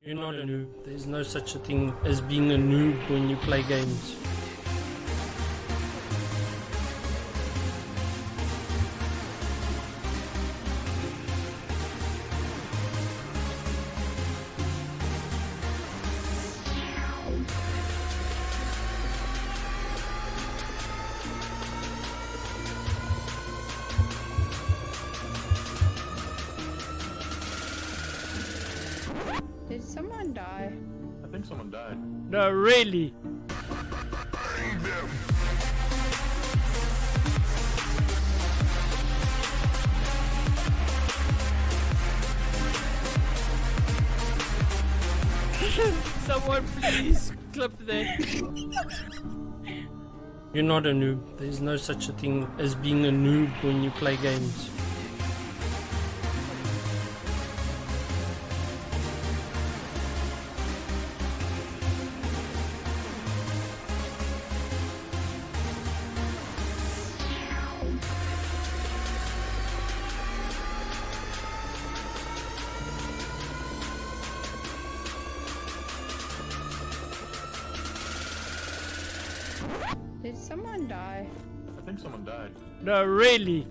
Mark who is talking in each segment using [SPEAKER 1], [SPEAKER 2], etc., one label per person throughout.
[SPEAKER 1] You're not a noob. There's no such a thing as being a noob when you play games.
[SPEAKER 2] Did someone die?
[SPEAKER 3] I think someone died.
[SPEAKER 1] No, really? Someone please clip that. You're not a noob. There's no such a thing as being a noob when you play games.
[SPEAKER 2] Did someone die?
[SPEAKER 3] I think someone died.
[SPEAKER 1] No, really?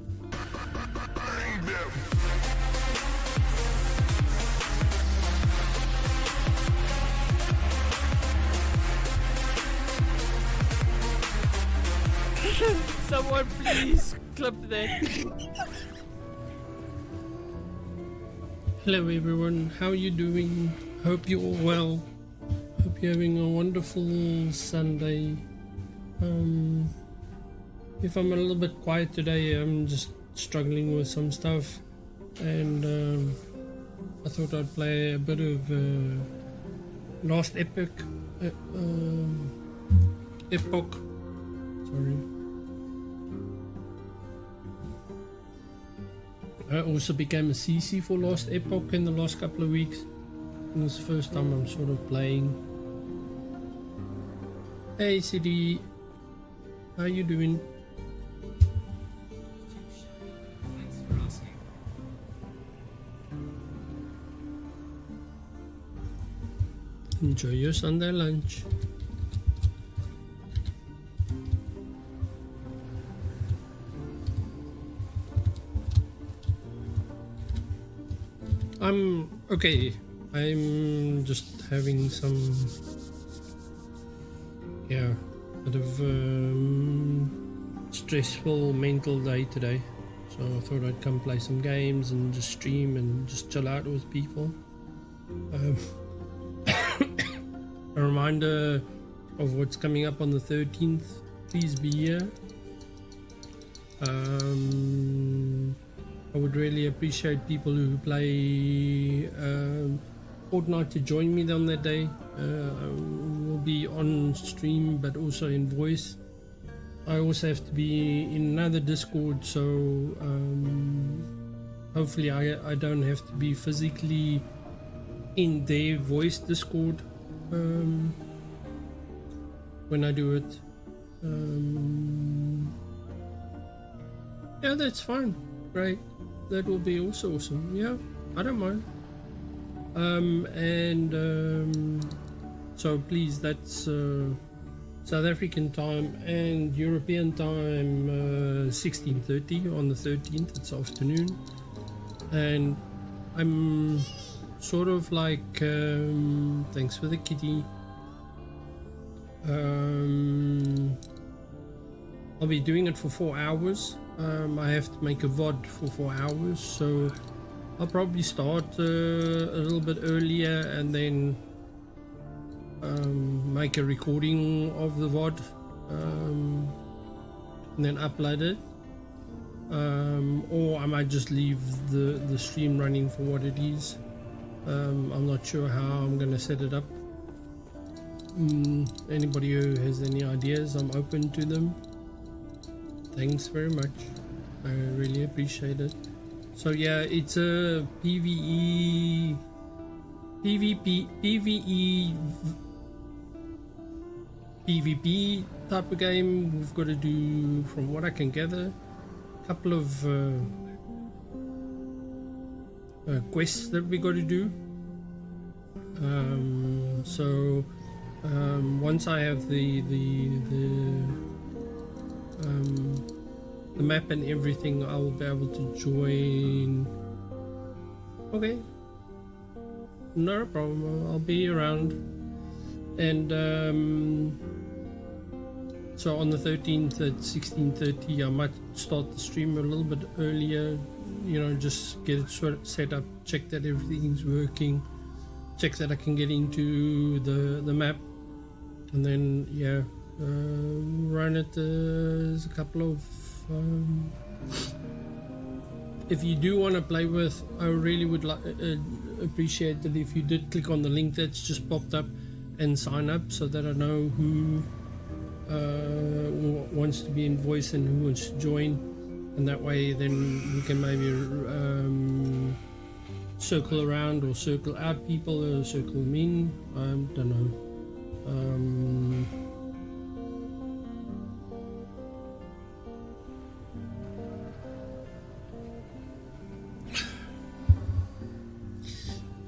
[SPEAKER 1] Someone please clip that. Hello everyone, how are you doing? Hope you're all well. Hope you're having a wonderful Sunday. If I'm a little bit quiet today, I'm just struggling with some stuff, and I thought I'd play a bit of Last Epoch. Epoch. Sorry. I also became a CC for Last Epoch in the last couple of weeks, and it's the first time I'm sort of playing. Hey CD, how you doing? Enjoy your Sunday lunch. I'm okay. I'm just having some, yeah, bit of stressful mental day today. So I thought I'd come play some games and just stream and just chill out with people. A reminder of what's coming up on the 13th. Please be here. I would really appreciate people who play Fortnite to join me on that day. We'll be on stream but also in voice. I also have to be in another Discord, so hopefully I don't have to be physically in their voice Discord when I do it. Yeah, that's fine. Great. That will be also awesome. Yeah, I don't mind. So please, that's South African time and European time 16:30 on the 13th. It's afternoon, and I'm sort of like thanks for the kitty. I'll be doing it for 4 hours. I have to make a VOD for 4 hours, so I'll probably start a little bit earlier and then make a recording of the VOD and then upload it, or I might just leave the stream running for what it is. I'm not sure how I'm gonna set it up. Anybody who has any ideas, I'm open to them. Thanks very much, I really appreciate it. So yeah, it's a PvE PvP type of game. We've got to do, from what I can gather, a couple of quests that we got to do. So once I have the map and everything, I will be able to join. Okay, no problem. I'll be around. And so on the 13th at 16:30, I might start the stream a little bit earlier. You know, just get it set up, check that everything's working, check that I can get into the map, and then yeah, run it. There's a couple of if you do want to play with, I really would appreciate that if you did click on the link that's just popped up and sign up, so that I know who wants to be in voice and who wants to join, and that way then we can maybe circle around or circle out people or circle them in. I don't know.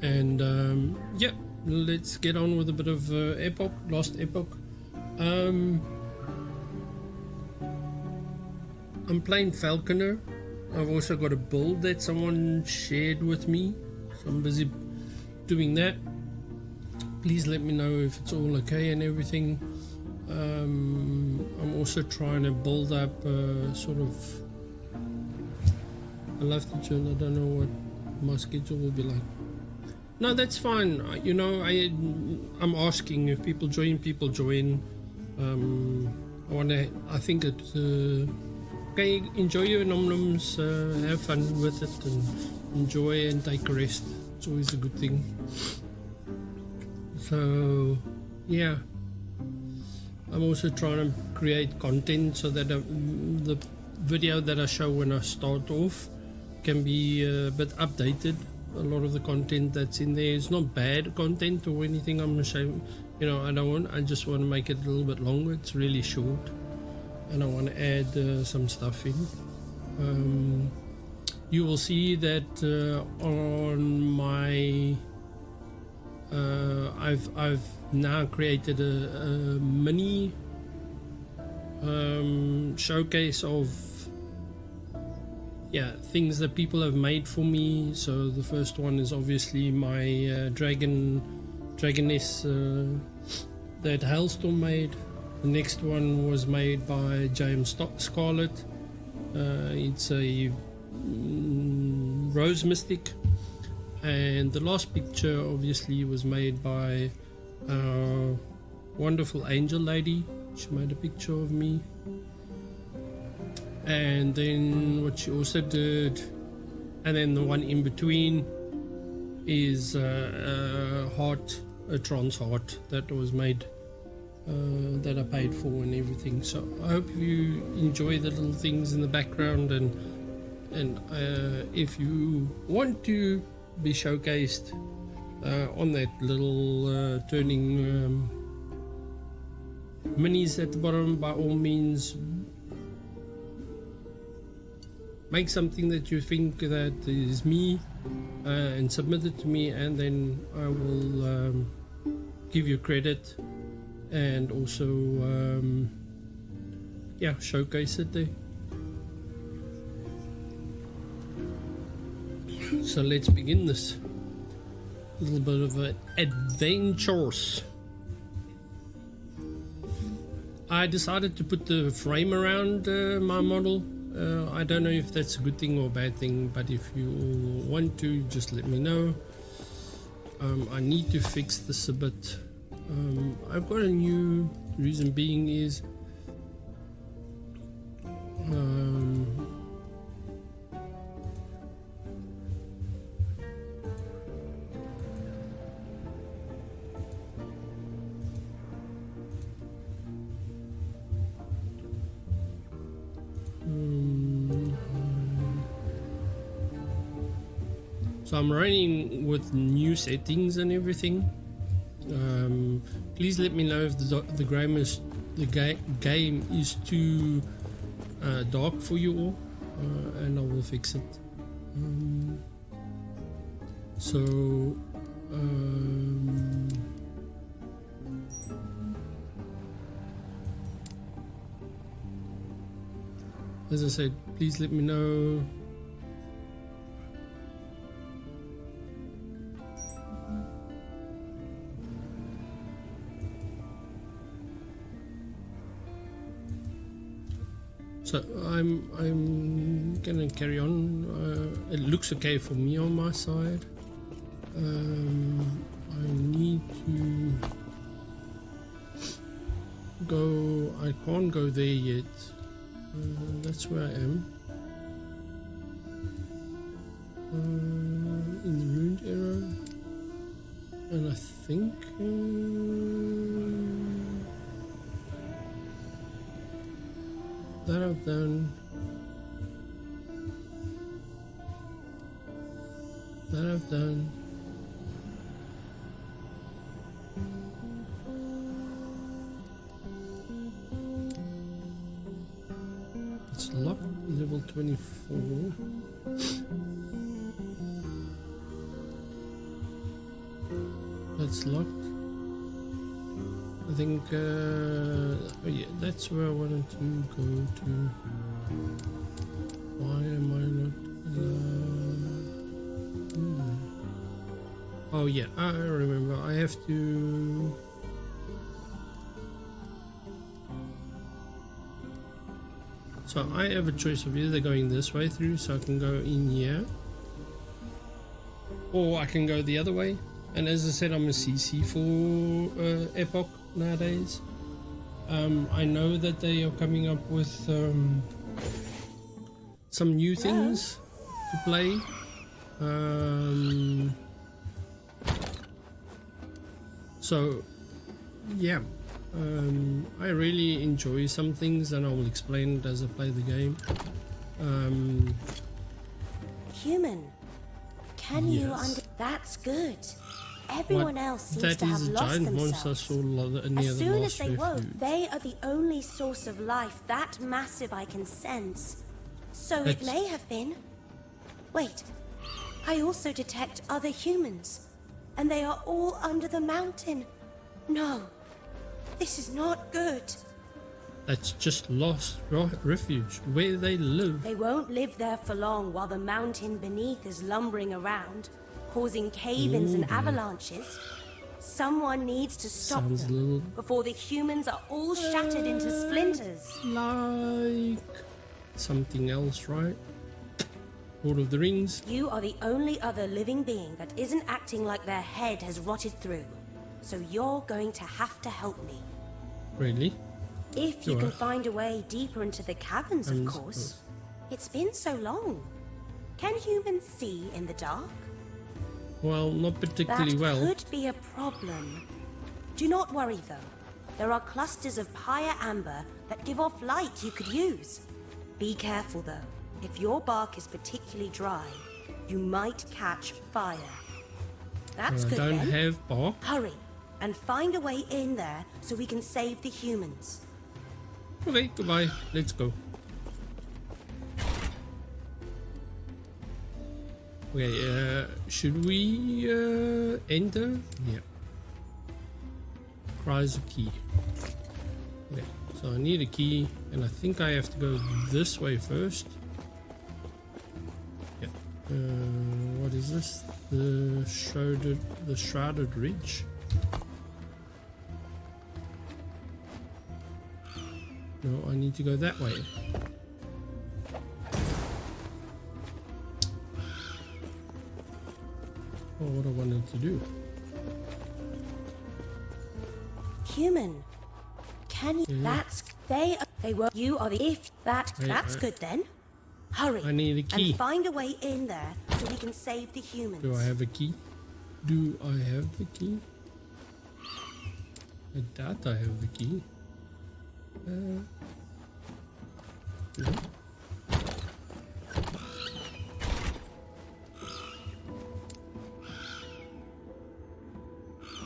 [SPEAKER 1] And yeah, let's get on with a bit of Epoch, Lost Epoch. I'm playing Falconer. I've also got a build that someone shared with me, so I'm busy doing that. Please let me know if it's all okay and everything. I'm also trying to build up sort of, I love to join. I don't know what my schedule will be like. No, that's fine. You know, I'm asking if people join. I think it okay, enjoy your nom-noms, have fun with it and enjoy and take a rest. It's always a good thing. So yeah, I'm also trying to create content so that the video that I show when I start off can be a bit updated. A lot of the content that's in there is not bad content or anything. I'm ashamed, you know, I just want to make it a little bit longer. It's really short, and I want to add some stuff in. You will see that on my I've now created a mini showcase of things that people have made for me. So the first one is obviously my dragoness that Hailstorm made. The next one was made by James Scarlett. It's a rose mystic, and the last picture obviously was made by our wonderful angel lady. She made a picture of me. And then what she also did, and then the one in between is a heart, a trans heart that was made, that I paid for and everything. So I hope you enjoy the little things in the background, and if you want to be showcased on that little turning minis at the bottom, by all means, make something that you think that is me and submit it to me, and then I will give you credit and also showcase it there. So let's begin this little bit of an adventures. I decided to put the frame around my model. I don't know if that's a good thing or a bad thing, but if you want to, just let me know. I need to fix this a bit. I've got a new reason being is so I'm running with new settings and everything. Please let me know if the game is too dark for you all, and I will fix it. So As I said, please let me know. So I'm gonna carry on. It looks okay for me on my side. I need to go. I can't go there yet. That's where I am. In the ruined era, and I think. That I've done. That I've done. It's locked, level 24. That's locked. I think, oh yeah, that's where I wanted to go to. Why am I not? Oh yeah, I remember. I have to. So I have a choice of either going this way through, so I can go in here, or I can go the other way. And as I said, I'm a CC for Epoch nowadays. I know that they are coming up with some new things to play. So yeah, I really enjoy some things, and I will explain it as I play the game.
[SPEAKER 4] Human, can you That's good. Everyone else seems to have lost themselves. As soon as they woke, they are the only source of life that massive I can sense. So it may have been. Wait, I also detect other humans, and they are all under the mountain. No, this is not good.
[SPEAKER 1] That's just lost refuge, where they live.
[SPEAKER 4] They won't live there for long while the mountain beneath is lumbering around, causing cave-ins and avalanches. Someone needs to stop them before the humans are all shattered into splinters.
[SPEAKER 1] Like something else, right? Lord of the Rings.
[SPEAKER 4] You are the only other living being that isn't acting like their head has rotted through. So you're going to have to help me.
[SPEAKER 1] Really?
[SPEAKER 4] If you can find a way deeper into the caverns, of course. It's been so long. Can humans see in the dark?
[SPEAKER 1] Well, not particularly well.
[SPEAKER 4] That could be a problem. Do not worry though. There are clusters of pyre amber that give off light you could use. Be careful though. If your bark is particularly dry, you might catch fire. That's good then.
[SPEAKER 1] I don't have bark.
[SPEAKER 4] Hurry and find a way in there so we can save the humans.
[SPEAKER 1] Okay, goodbye. Let's go. Okay, should we enter? Yeah. Prize a key. Okay, so I need a key, and I think I have to go this way first. Yeah. What is this? The shrouded ridge. No, I need to go that way. What I wanted to do.
[SPEAKER 4] Human, can you? That's they were. You are the that's good then. Hurry!
[SPEAKER 1] I need a key
[SPEAKER 4] and find a way in there so we can save the humans.
[SPEAKER 1] Do I have a key? Do I have the key? I doubt I have the key. No.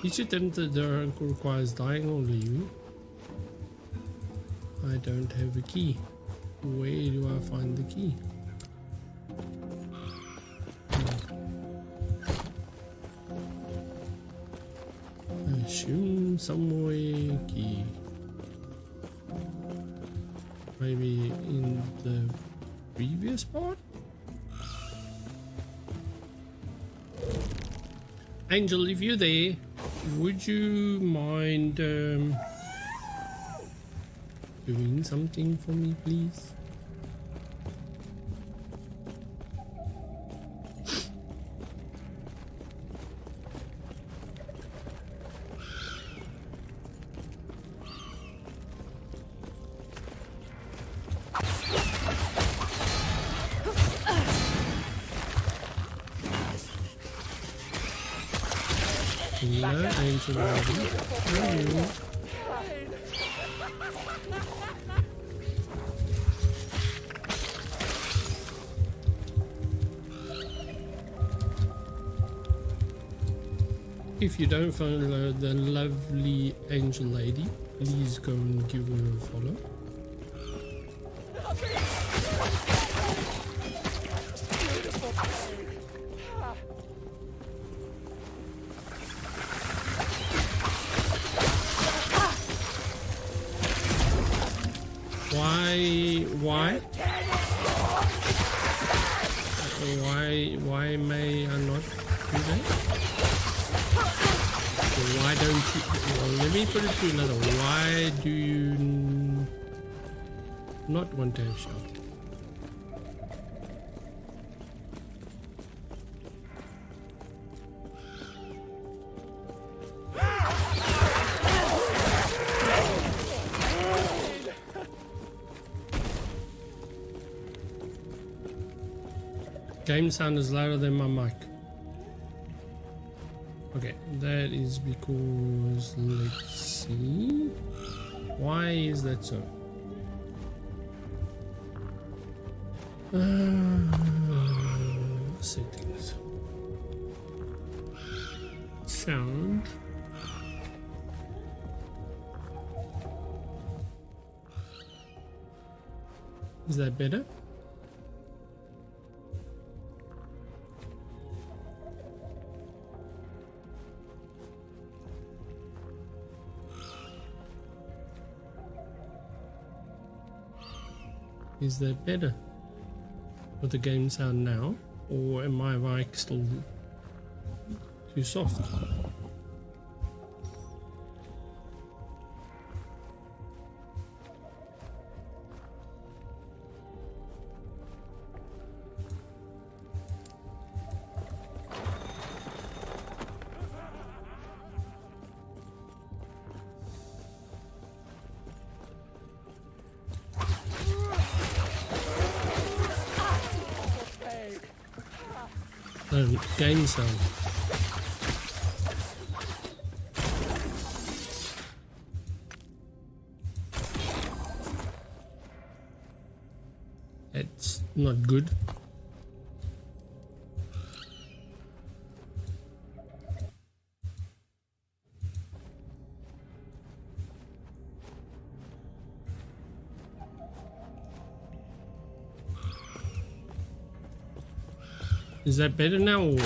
[SPEAKER 1] Each attempt at the oracle requires dying or leaving. I don't have a key. Where do I find the key? somewhere key. Maybe in the previous part? Angel, if you're there, would you mind doing something for me, please? Hello, Angel Lady. How are you? If you don't follow the lovely Angel Lady, please go and give her a follow. Why may I not do that? Why don't you, well, let me put it to another, why do you not want to have shelter? Game sound is louder than my mic. Okay, that is because, let's see, why is that so? Settings, sound, is that better? Is that better with the game sound now, or am my mic still too soft? Game sound. It's not good. Is that better now? Or...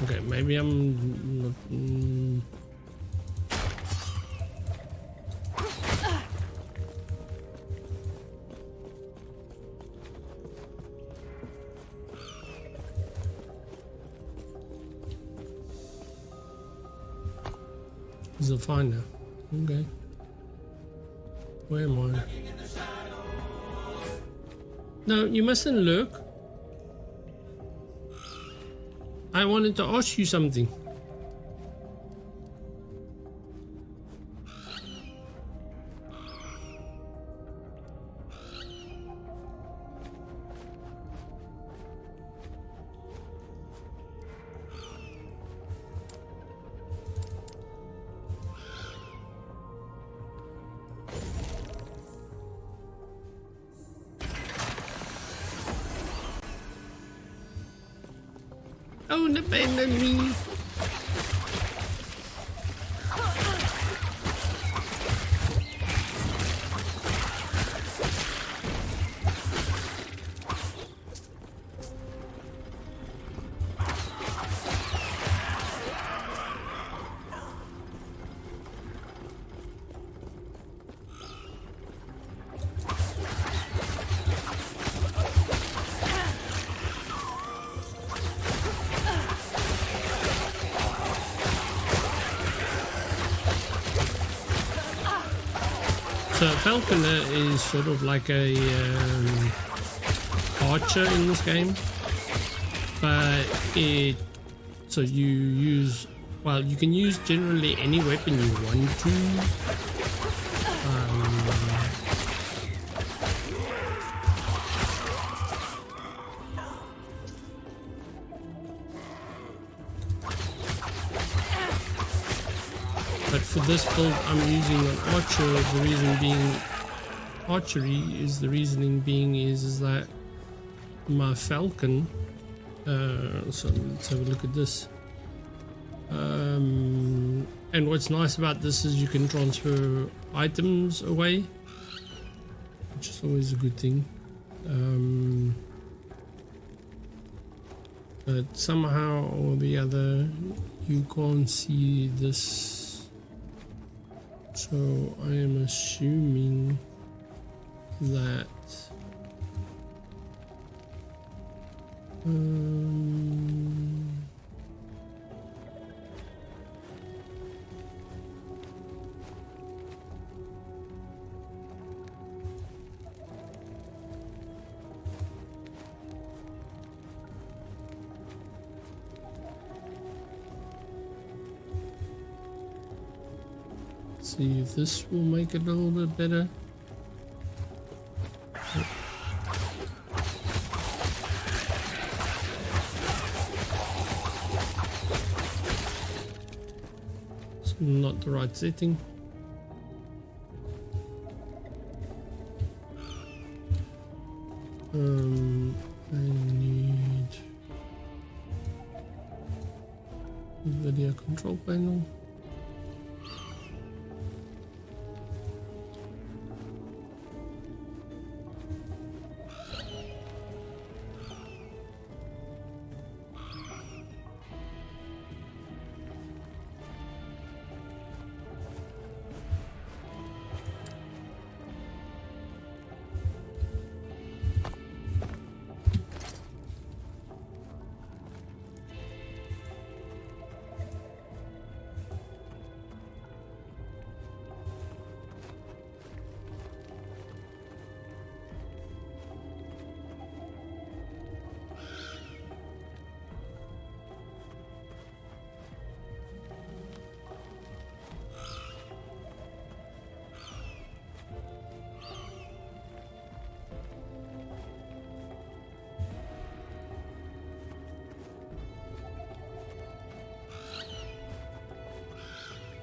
[SPEAKER 1] okay, maybe I'm not... Is it fine now? Okay. Where am I? No, you mustn't look. I wanted to ask you something. Don't abandon me. falconer is sort of like a archer in this game, but so you use, well, you can use generally any weapon you want to. But for this build, I'm using an archer. The reason being, archery is the reasoning being is that my falcon. So let's have a look at this. And what's nice about this is you can transfer items away, which is always a good thing. But somehow or the other, you can't see this. So I am assuming that see if this will make it a little bit better. It's not the right setting. I need video control panel.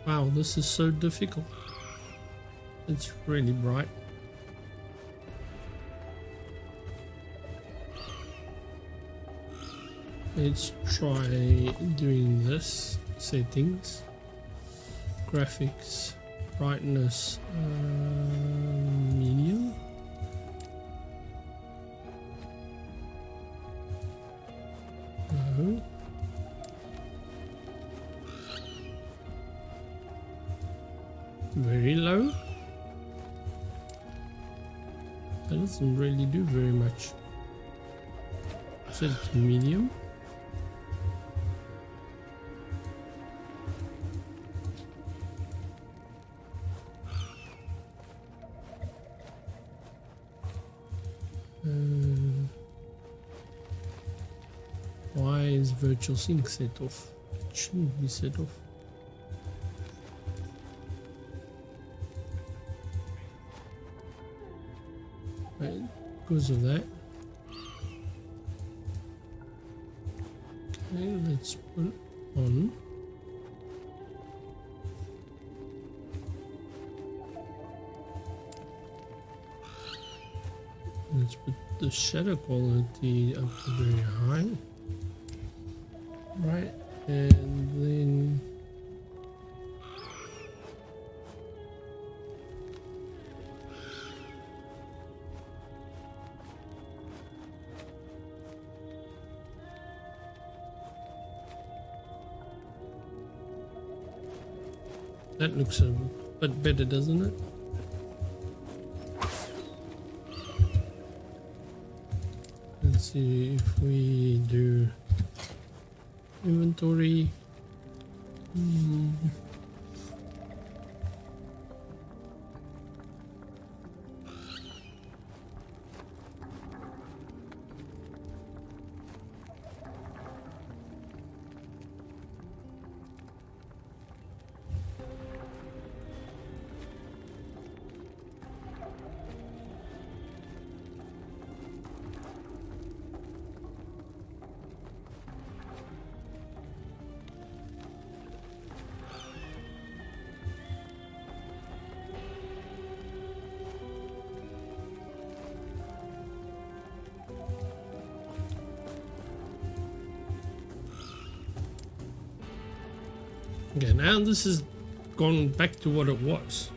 [SPEAKER 1] Wow, this is so difficult. It's really bright. Let's try doing this. Settings, graphics, brightness, medium. No. Very low. That doesn't really do very much. So it's medium. Why is virtual sync set off? It shouldn't be set off. Right, because of that. Okay, let's put on. Let's put the shadow quality up to very high. Right, and then that looks a bit better, doesn't it? Let's see if we do inventory. Okay, now this has gone back to what it was.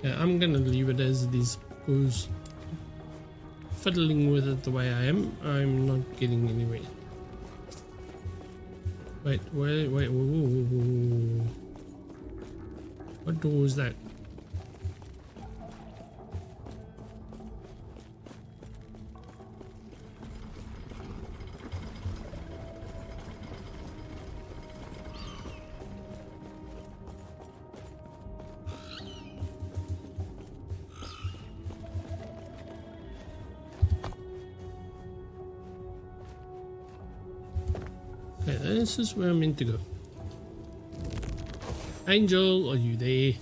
[SPEAKER 1] Yeah, I'm gonna leave it as it is because fiddling with it the way I am, I'm not getting anywhere. Wait, whoa. What door is that? Okay, this is where I'm meant to go. Angel, are you there?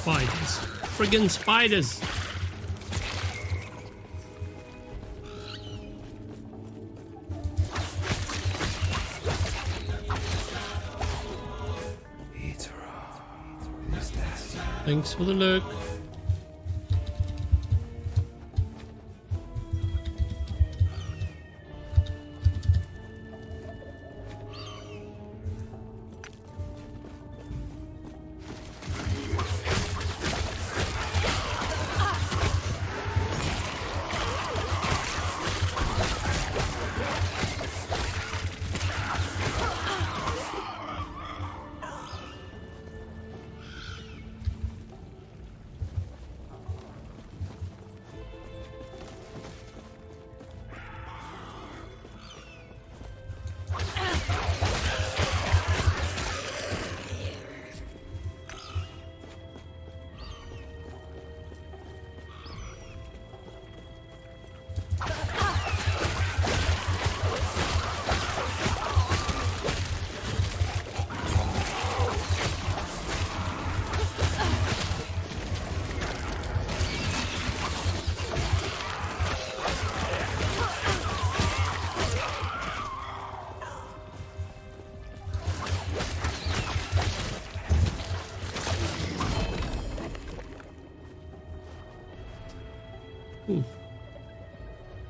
[SPEAKER 1] Spiders. Friggin' spiders! Thanks for the look.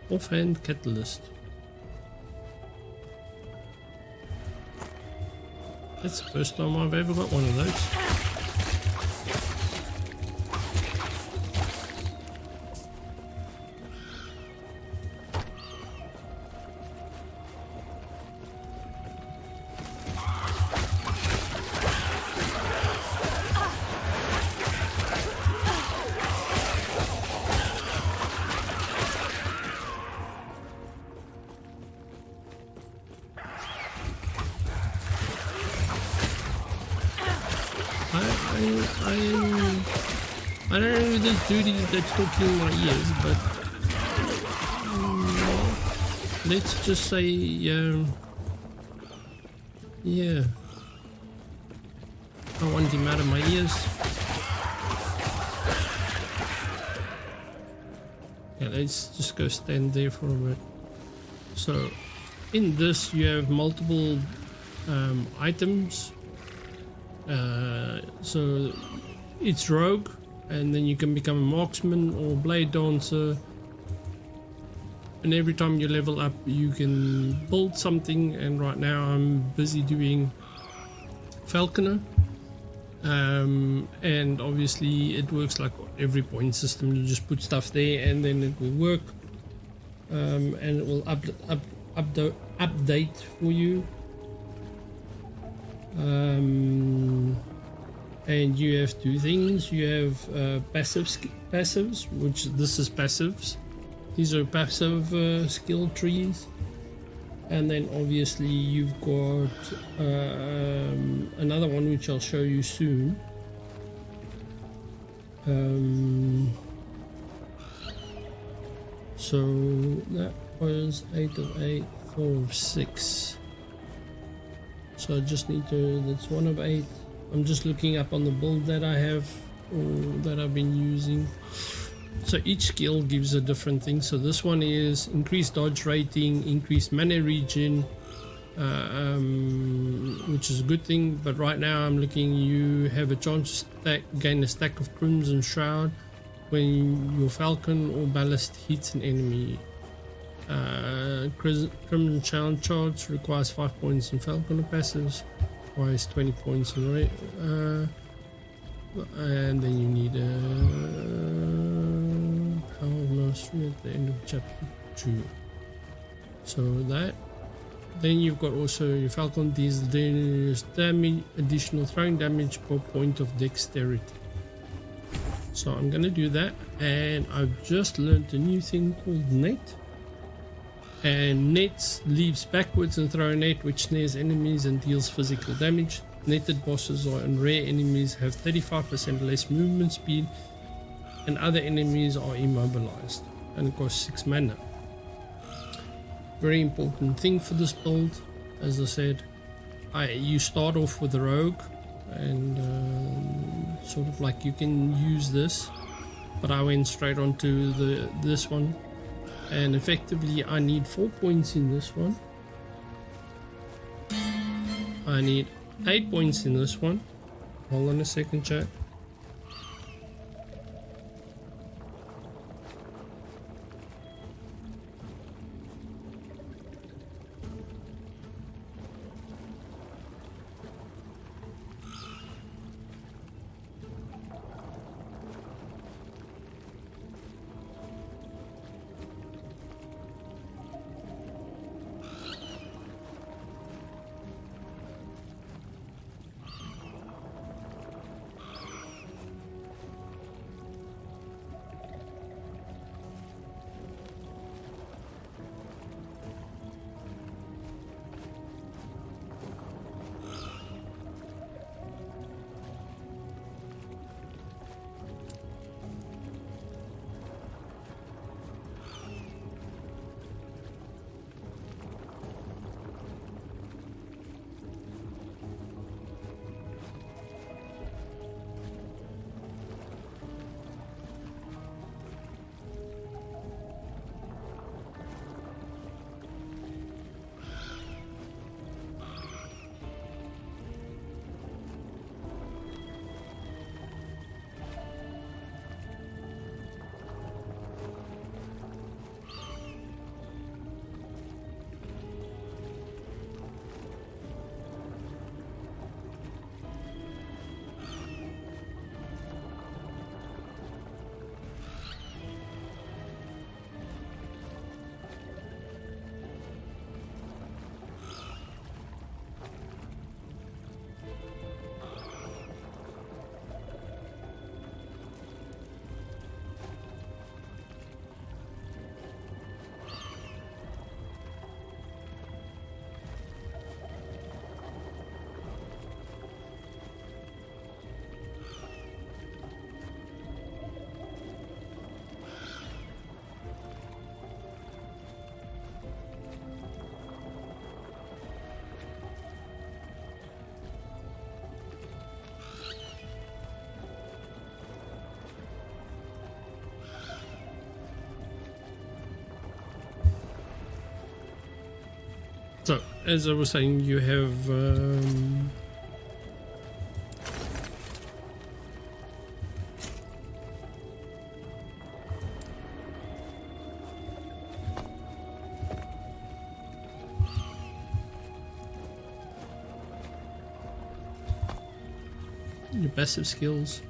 [SPEAKER 1] Offhand catalyst. That's the first time I've ever got one of those. I don't know who this dude is that's talking in my ears, but let's just say, yeah, I want him out of my ears. Yeah, let's just go stand there for a bit. So, in this you have multiple items. So it's rogue, and then you can become a marksman or blade dancer, and every time you level up you can build something, and right now I'm busy doing falconer, and obviously it works like every point system. You just put stuff there and then it will work, and it will update for you, and you have two things. You have passives, which this is passives. These are passive skill trees, and then obviously you've got another one which I'll show you soon. So that was 8 of 8, 4 of 6. So I just need to, that's 1 of 8. I'm just looking up on the build that I have, or that I've been using. So each skill gives a different thing. So this one is increased dodge rating, increased mana regen, which is a good thing. But right now I'm looking, you have a chance to gain a stack of Crimson Shroud when your Falcon or Ballast hits an enemy. Crimson Shroud charge requires 5 points in Falcon passives, requires 20 points in and then you need a Power of Mastery at the end of chapter 2. So that, then you've got also your Falcon deals damage, additional throwing damage per point of dexterity. So I'm gonna do that, and I've just learned a new thing called net. And net leaps backwards and throw a net which snares enemies and deals physical damage. Netted bosses and rare enemies have 35% less movement speed, and other enemies are immobilized, and it costs 6 mana. Very important thing for this build, as I said, you start off with a rogue, and sort of like you can use this, but I went straight onto this one, and effectively I need 4 points in this one. I need 8 points in this one. Hold on a second, chat. So, as I was saying, you have your passive skills,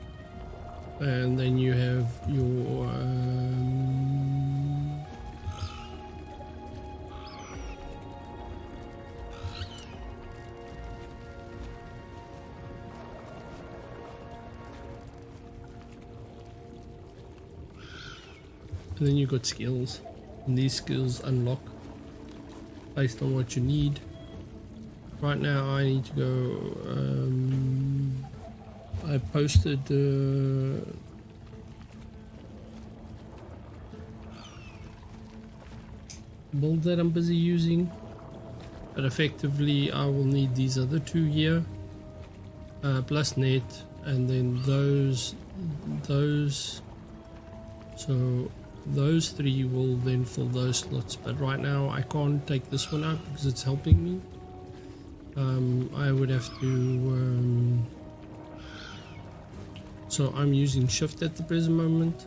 [SPEAKER 1] and then you have your and then you got skills, and these skills unlock based on what you need. Right now I need to go, I posted build that I'm busy using, but effectively I will need these other two here, plus net, and then those, so those three will then fill those slots. But right now I can't take this one out because it's helping me. I would have to so I'm using shift at the present moment,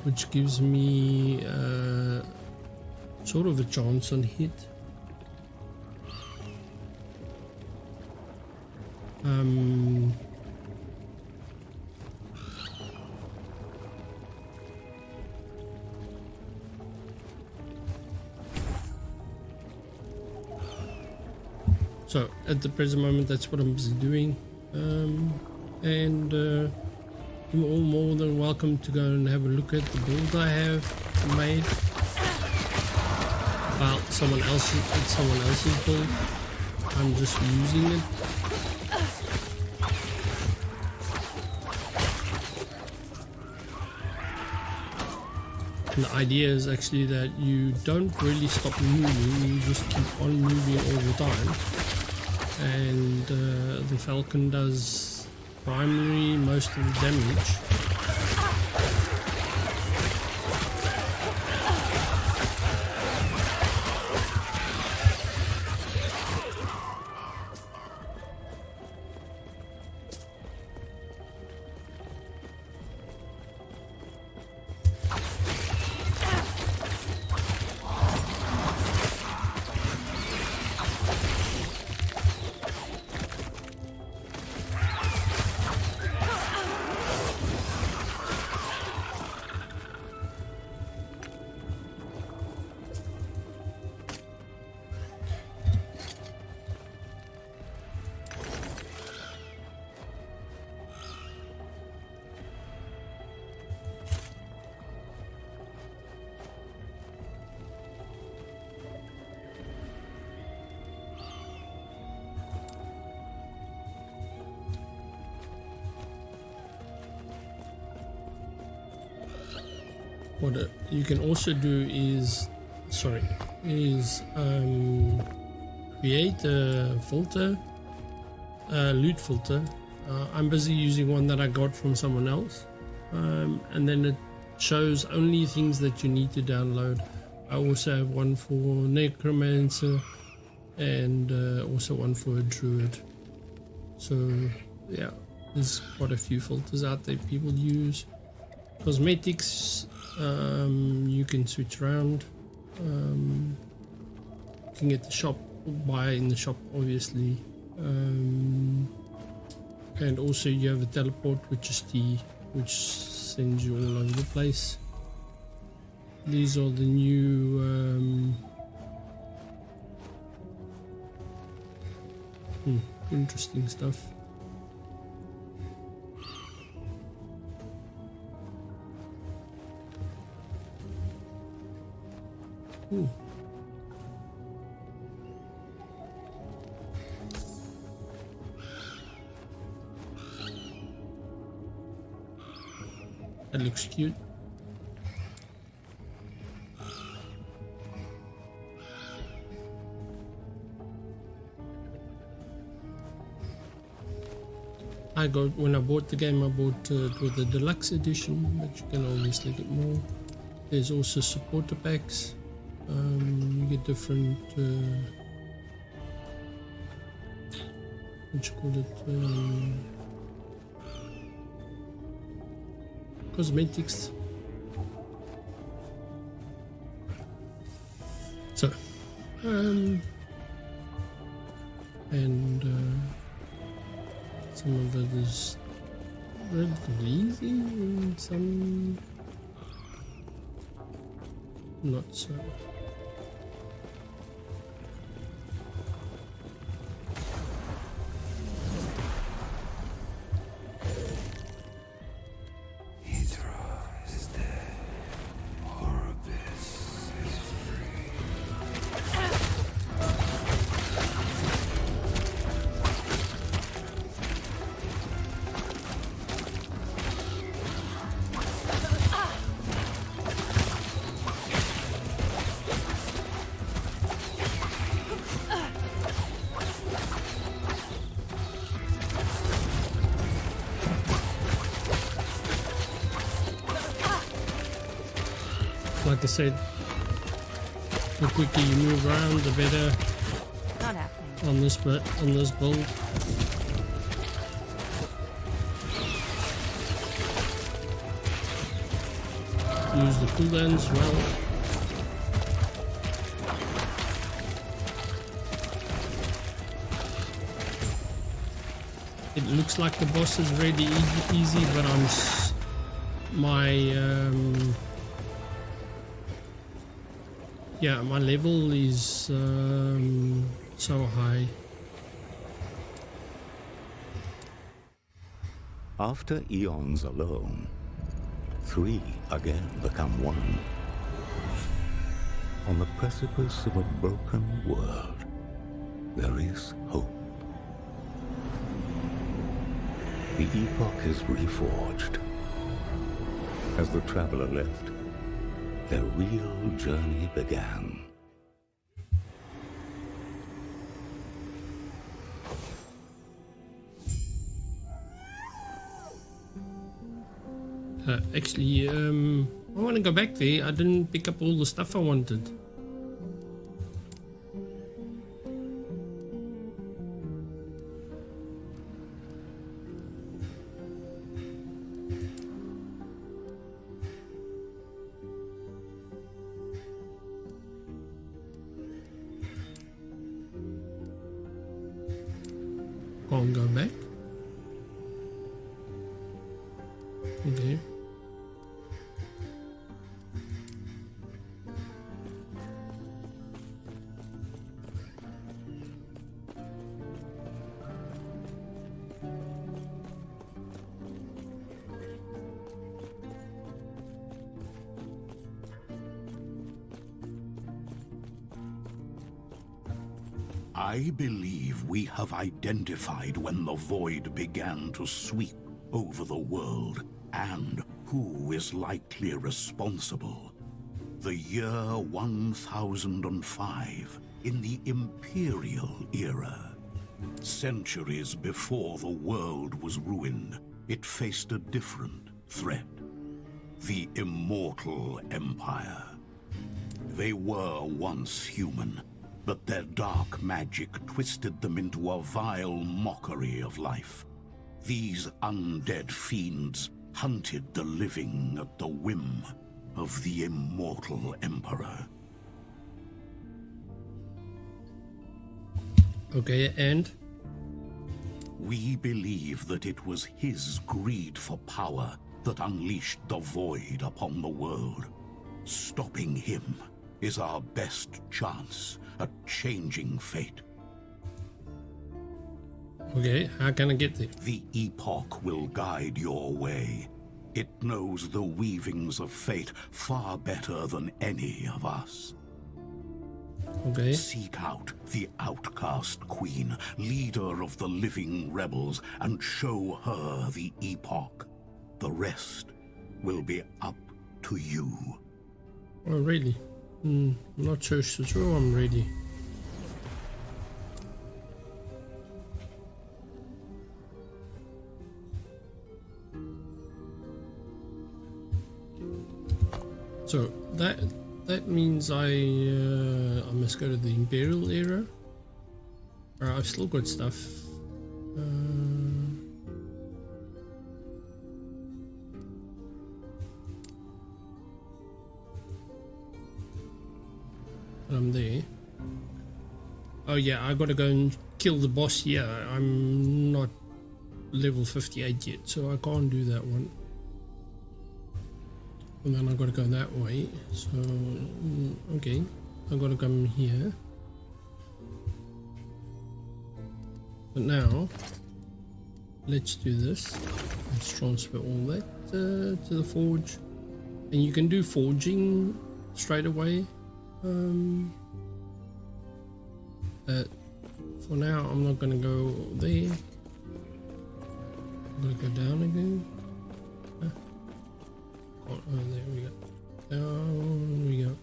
[SPEAKER 1] which gives me sort of a chance on hit. So at the present moment, that's what I'm busy doing, and you're all more than welcome to go and have a look at the build I have made. Well, it's someone else's build. I'm just using it. And the idea is actually that you don't really stop moving, you just keep on moving all the time. And the Falcon does primary most of the damage. What you can also do is, create a filter, loot filter. I'm busy using one that I got from someone else, and then it shows only things that you need to download. I also have one for necromancer and also one for a druid. So yeah, there's quite a few filters out there people use. Cosmetics, you can switch around. You can get the shop, buy in the shop obviously, and also you have a teleport, which is T, which sends you all over the place. These are the new interesting stuff. Ooh. That looks cute. When I bought the game, I bought it with the deluxe edition, but you can obviously get more. There's also supporter packs. You get different what you call it, cosmetics. So and some of it is relatively easy and some not so. Like I said, the quicker you move around, the better.
[SPEAKER 5] Not happening.
[SPEAKER 1] On this build. Use the cooldown as well. It looks like the boss is really easy, but my level is so high.
[SPEAKER 6] After eons alone, three again become one. On the precipice of a broken world, there is hope. The Epoch is reforged. As the traveler left, their real journey began.
[SPEAKER 1] Actually, I want to go back there. I didn't pick up all the stuff I wanted. Can't go back. Okay.
[SPEAKER 7] I believe we have identified when the void began to sweep over the world and who is likely responsible. The year 1005 in the Imperial era. Centuries before the world was ruined, it faced a different threat. The Immortal Empire. They were once human, but their dark magic twisted them into a vile mockery of life. These undead fiends hunted the living at the whim of the Immortal Emperor.
[SPEAKER 1] Okay, and?
[SPEAKER 7] We believe that it was his greed for power that unleashed the void upon the world. Stopping him is our best chance at changing fate.
[SPEAKER 1] Okay, how can I get there?
[SPEAKER 7] The Epoch will guide your way. It knows the weavings of fate far better than any of us.
[SPEAKER 1] Okay.
[SPEAKER 7] Seek out the outcast queen, leader of the living rebels, and show her the Epoch. The rest will be up to you.
[SPEAKER 1] Oh, really? Not so sure I'm ready. So that means I must go to the Imperial era. I've still got stuff. I'm there. Oh yeah, I gotta go and kill the boss here. I'm not level 58 yet, so I can't do that one. And then I gotta go that way. So okay, I gotta come here. But now let's do this. Let's transfer all that to the forge, and you can do forging straight away. But for now, I'm not gonna go there. I'm gonna go down again. Oh, there we go. Down we go.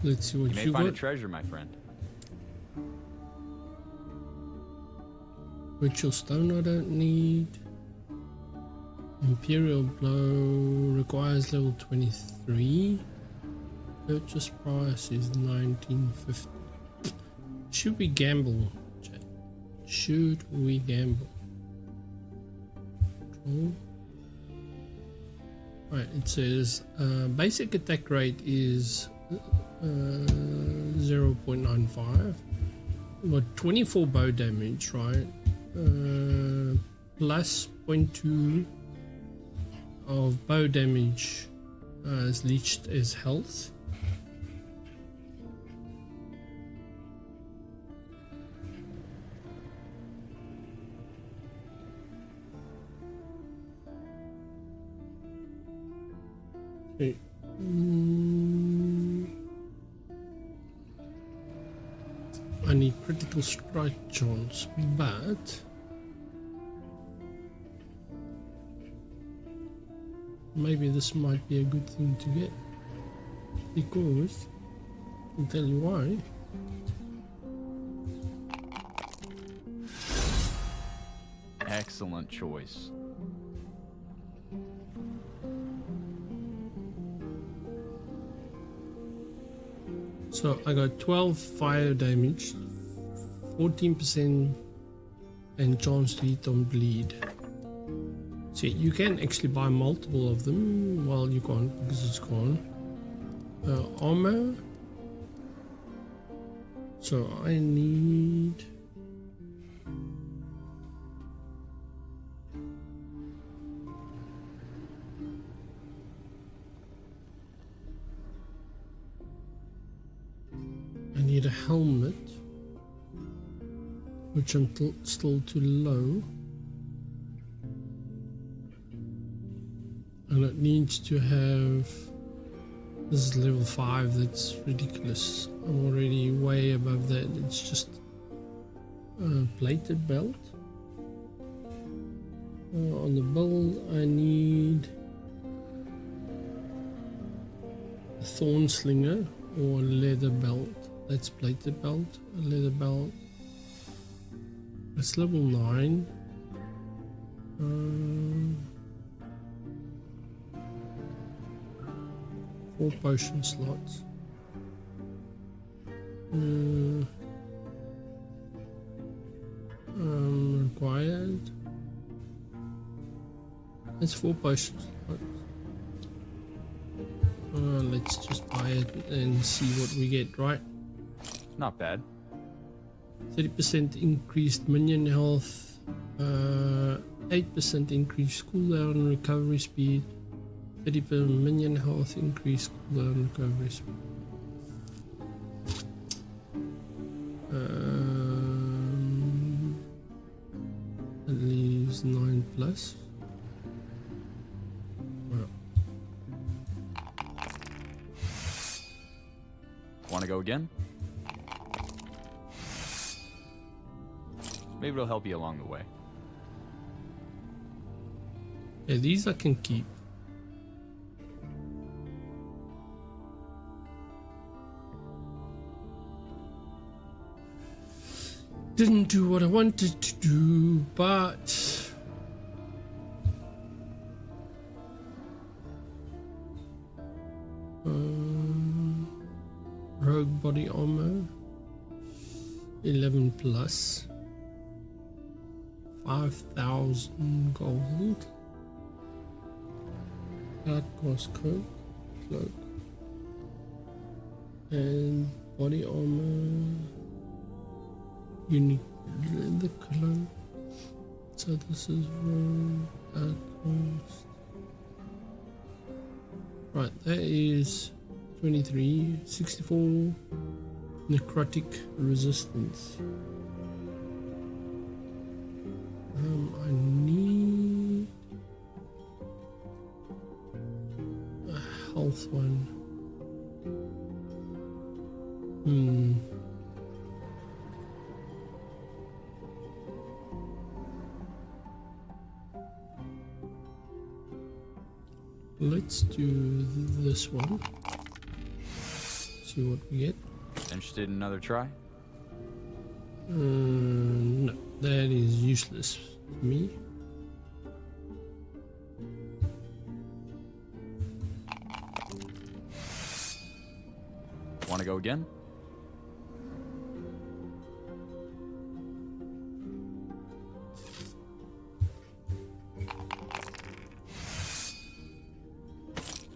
[SPEAKER 1] Let's see what
[SPEAKER 8] you may
[SPEAKER 1] you
[SPEAKER 8] find
[SPEAKER 1] got.
[SPEAKER 8] a treasure, my friend.
[SPEAKER 1] Ritual stone I don't need. Imperial blow requires level 23. Purchase price is 1950. Should we gamble, Jay? Should we gamble? Control. Right, it says basic attack rate is 0.95. We've got 24 bow damage, right? Plus 0.2 of bow damage is leached as health. Okay. I need critical strike chance, but maybe this might be a good thing to get, because I'll tell you why.
[SPEAKER 8] Excellent choice.
[SPEAKER 1] So I got 12 fire damage, 14% and chance to hit on bleed. So you can actually buy multiple of them. Well, you can't because it's gone. Armor. So I need a helmet, which I'm still too low, and it needs to have, this is level 5, that's ridiculous. I'm already way above that. It's just a plated belt. On the build I need a thorn slinger or a leather belt. That's plated belt, a leather belt. It's level 9. 4 potion slots. Required. That's 4 potion slots. Let's just buy it and see what we get, right?
[SPEAKER 8] Not bad.
[SPEAKER 1] 30% increased minion health, 8% increased cooldown recovery speed, 30% minion health increased cooldown recovery speed. That leaves 9 plus. Well.
[SPEAKER 8] Want to go again? Maybe it'll help you along the way.
[SPEAKER 1] Yeah, these I can keep. Didn't do what I wanted to do, but Rogue body armor 11 plus 5,000 gold. Outcast coat, cloak, and body armor, unique leather cloak. So this is outcast. Right, that is 23, 64 necrotic resistance. I need a health one. Let's do this one. See what we get.
[SPEAKER 8] Interested in another try?
[SPEAKER 1] No, that is useless for me.
[SPEAKER 8] Want to go again?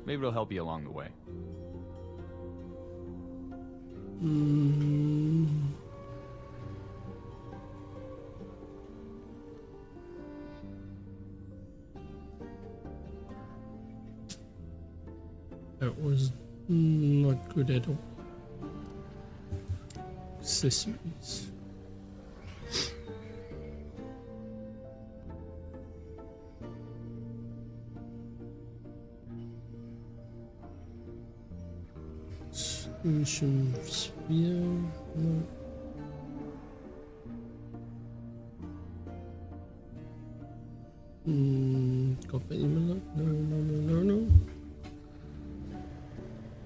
[SPEAKER 8] Maybe it'll help you along the way.
[SPEAKER 1] That was not good at all. Accessories. Solution sphere. No. Copper amulet. No.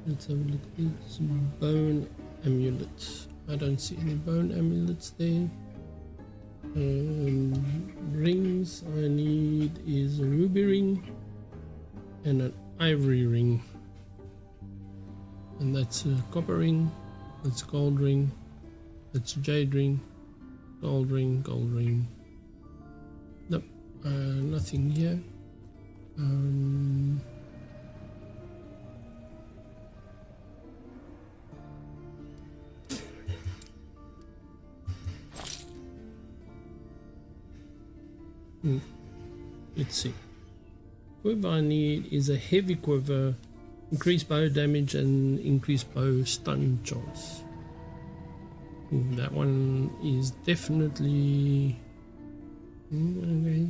[SPEAKER 1] Let's have a look at these bone amulets. I don't see any bone amulets there. Rings I need is a ruby ring and an ivory ring. And that's a copper ring, that's a gold ring, that's a jade ring, gold ring, gold ring. Nope, nothing here. Let's see. Quiver I need is a heavy quiver, increased bow damage and increased bow stun chance. That one is definitely okay.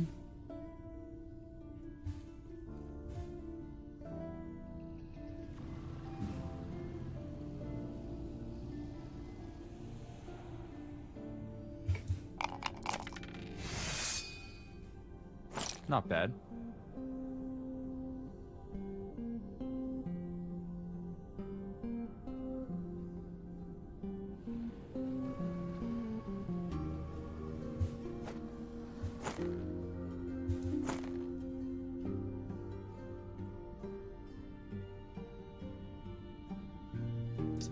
[SPEAKER 8] Not bad.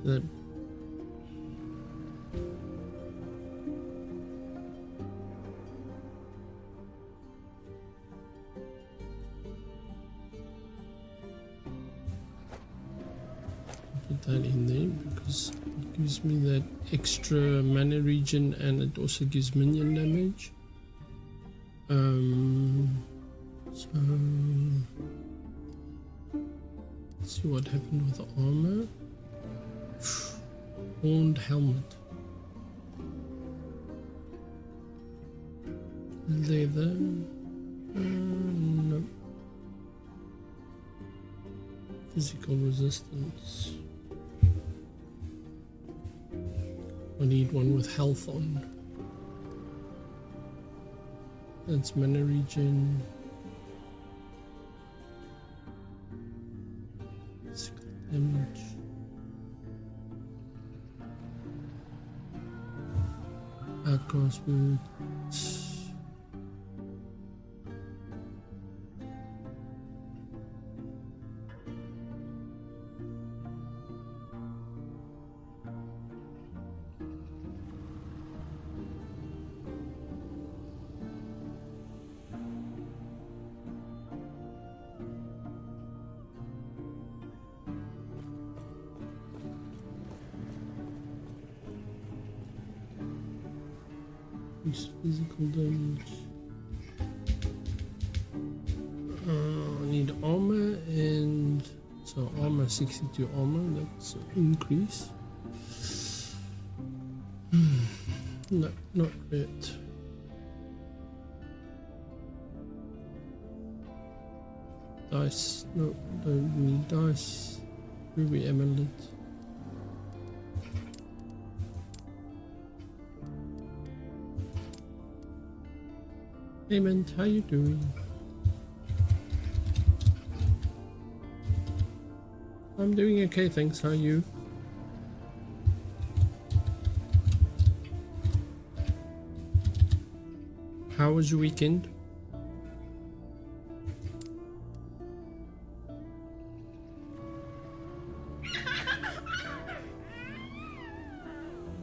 [SPEAKER 1] That put that in there because it gives me that extra mana regen and it also gives minion damage. So let's see what happened with the armor. Horned helmet, leather, no. Physical resistance. I need one with health on. That's mana regen. Physical damage. Outcast boots. Increase physical damage. I need armor, and so armor 62 armor, that's an increase. No, not yet. Dice, no, don't need dice. Ruby amulet. Hey man, how you doing? I'm doing okay, thanks. How are you? How was your weekend?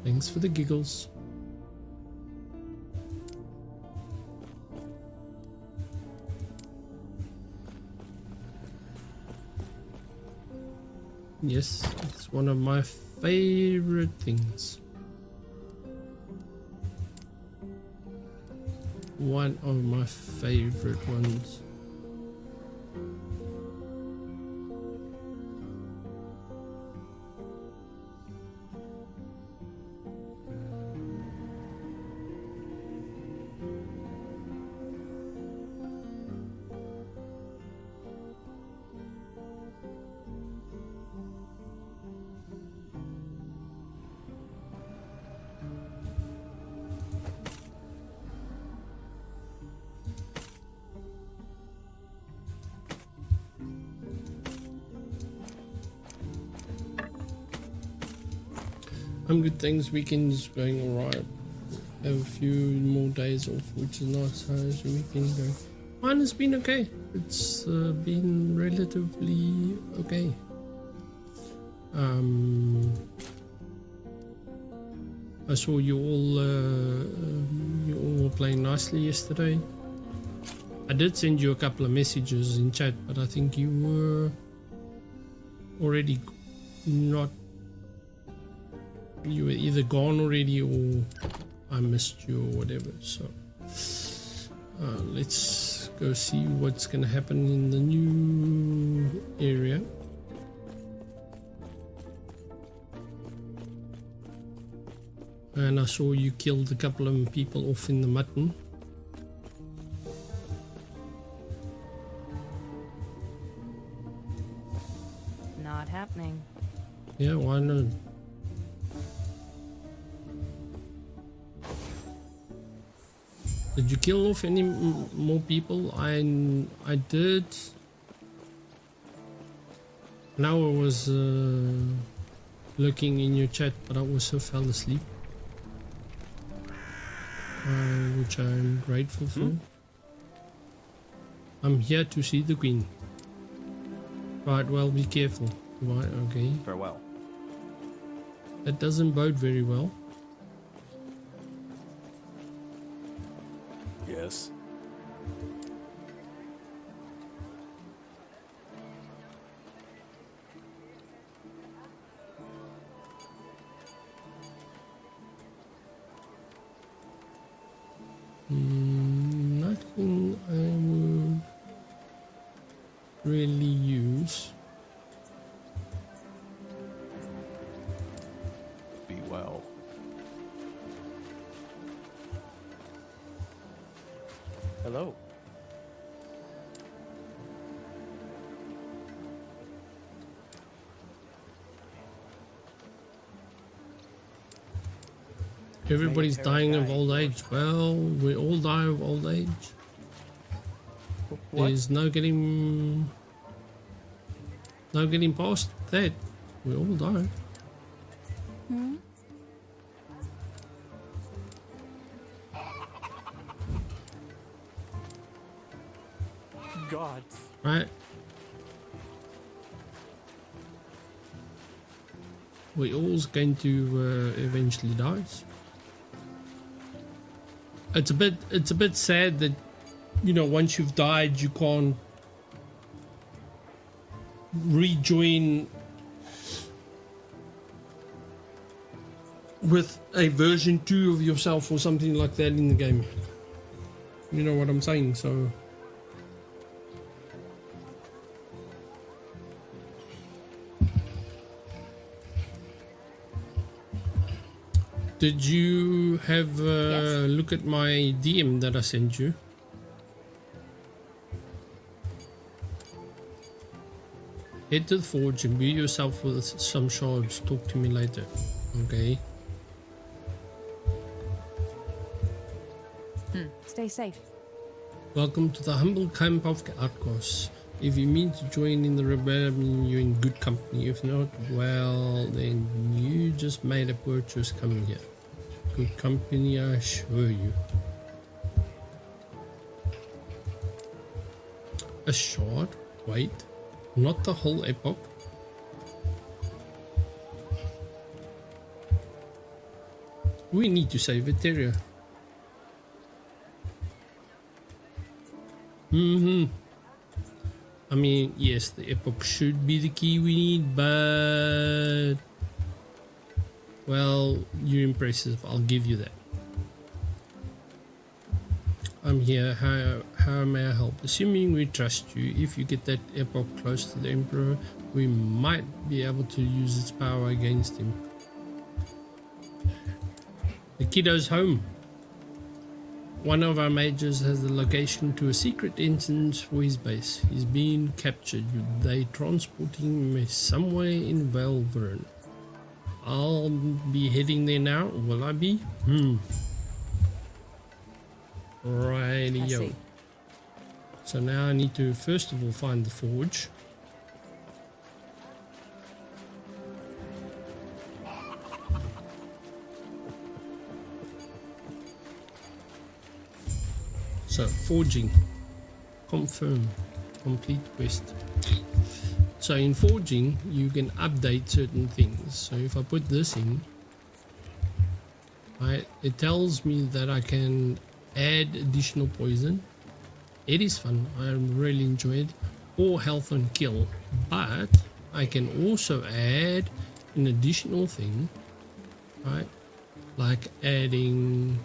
[SPEAKER 1] Thanks for the giggles. Yes, it's one of my favorite things. One of my favorite ones. I'm good, thanks. Weekend's going alright. Have a few more days off, which is nice. How's your weekend going? Mine has been okay. It's been relatively okay. I saw you all were playing nicely yesterday. I did send you a couple of messages in chat, but I think you were already not. You were either gone already or I missed you or whatever. So let's go see what's gonna happen in the new area. And I saw you killed a couple of people off in the mutton.
[SPEAKER 5] Not happening.
[SPEAKER 1] Yeah, why not? Did you kill off any more people? I did. Now I was looking in your chat, but I also fell asleep, which I'm grateful for. I'm here to see the queen. Right, well, be careful. Right, okay.
[SPEAKER 8] Farewell.
[SPEAKER 1] That doesn't bode very well.
[SPEAKER 9] Yes.
[SPEAKER 1] Nothing I would really use.
[SPEAKER 8] Be well.
[SPEAKER 9] Hello.
[SPEAKER 1] Everybody's dying of old age. Well, we all die of old age.
[SPEAKER 9] What?
[SPEAKER 1] There's no getting past that. We all die.
[SPEAKER 9] God.
[SPEAKER 1] Right? We all's going to eventually die. It's a bit sad that, you know, once you've died you can't rejoin with a version 2 of yourself or something like that in the game. You know what I'm saying? So did you have a look at my DM that I sent you? Head to the forge and imbue yourself with some shards. Talk to me later. Okay.
[SPEAKER 5] Stay safe.
[SPEAKER 1] Welcome to the humble camp of outcasts. If you mean to join in the rebellion, you're in good company. If not, well, then you just made a poor choice coming here. Good company, I assure you. A shard? Wait. Not the whole epoch. We need to save Eteria. I mean, yes, the epoch should be the key we need, but well, you're impressive. I'll give you that. I'm here. How may I help? Assuming we trust you, if you get that epoch close to the Emperor, we might be able to use its power against him. The kiddo's home. One of our majors has the location to a secret entrance for his base. He's been captured. They transporting him somewhere in Valvern. I'll be heading there now. Will I be? Rightio. So now I need to first of all find the forge. So forging, confirm, complete quest. So in forging you can update certain things. So if I put this in, right, it tells me that I can add additional poison. It is fun, I really enjoy it, or health on kill, but I can also add an additional thing, right, like adding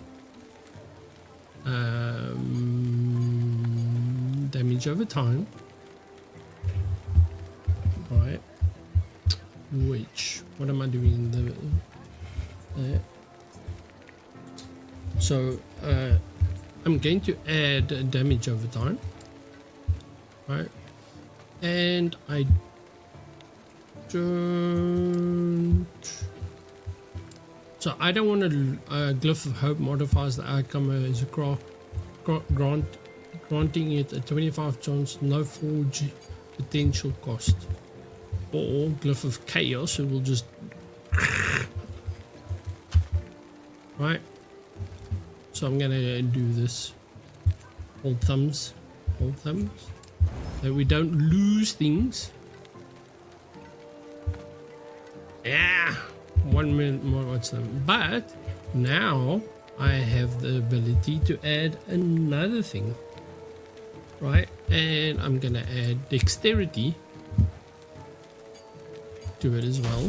[SPEAKER 1] damage over time, right, which, what am I doing there? So I'm going to add damage over time, right, and I don't, so I don't want to glyph of hope modifies the outcome as a granting it a 25 chance, no forge potential cost, or glyph of chaos, it will just right. So I'm gonna do this. Hold thumbs, that we don't lose things. Yeah, 1 minute more. What's that? But now I have the ability to add another thing, right? And I'm gonna add dexterity to it as well,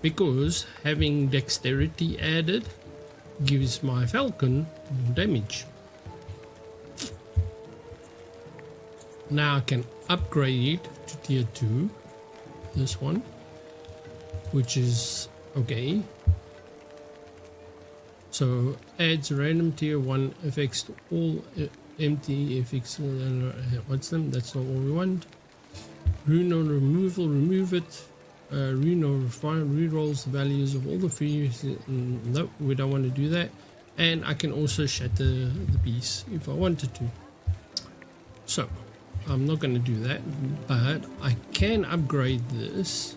[SPEAKER 1] because having dexterity added gives my falcon more damage. Now I can upgrade it to tier 2, this one, which is okay. So adds random tier 1 effects to all empty effects. What's them? That's not what we want. Rune on removal, remove it. Rune on refine, rerolls the values of all the free. No, we don't want to do that. And I can also shatter the piece if I wanted to. So I'm not going to do that, but I can upgrade this,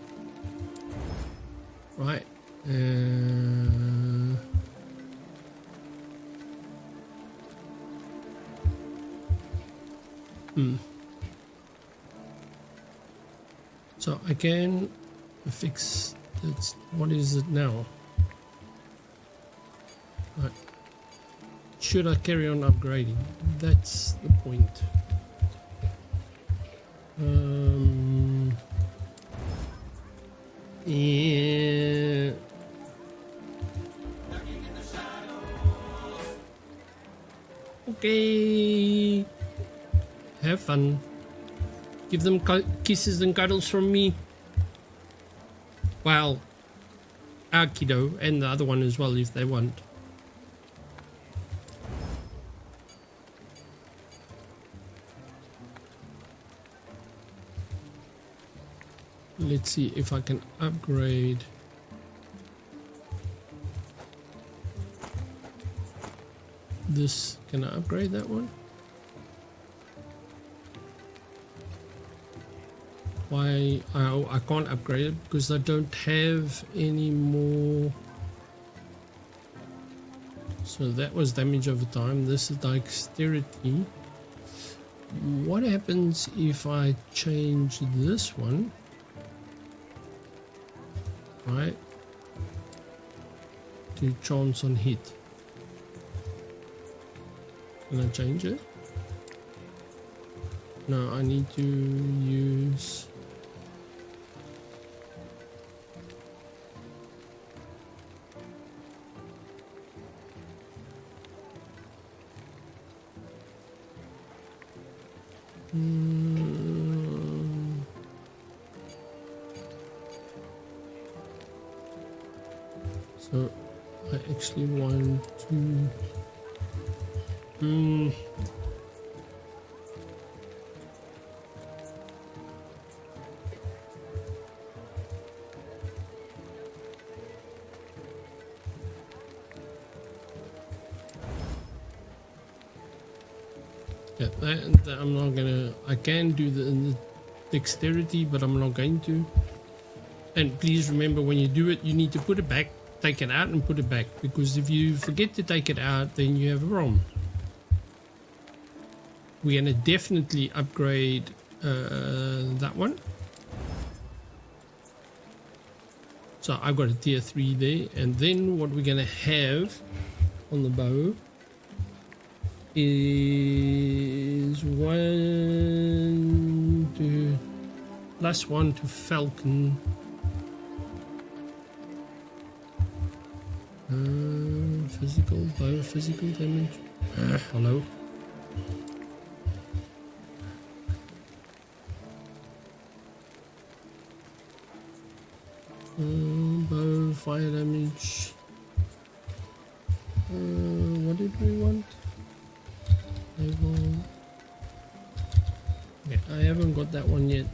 [SPEAKER 1] right? So I can fix it. What is it now? Right. Should I carry on upgrading? That's the point. Yeah. Okay. Have fun. Give them kisses and cuddles from me. Well, our kiddo and the other one as well if they want. Let's see if I can upgrade. This, can I upgrade that one? Why? I can't upgrade it because I don't have any more. So that was damage over time. This is dexterity. What happens if I change this one? Right, to chance on hit. Can I change it? No, I need to use. So I actually want to yeah, that I'm not gonna. I can do the dexterity, but I'm not going to. And please remember, when you do it, you need to put it back. Take it out and put it back, because if you forget to take it out, then you have a problem. We're gonna definitely upgrade that one. So I've got a tier 3 there, and then what we're gonna have on the bow is +1 to Falcon. Physical, bow, physical damage. Hello. Bow, fire damage. What did we want? Level. Okay, I haven't got that one yet.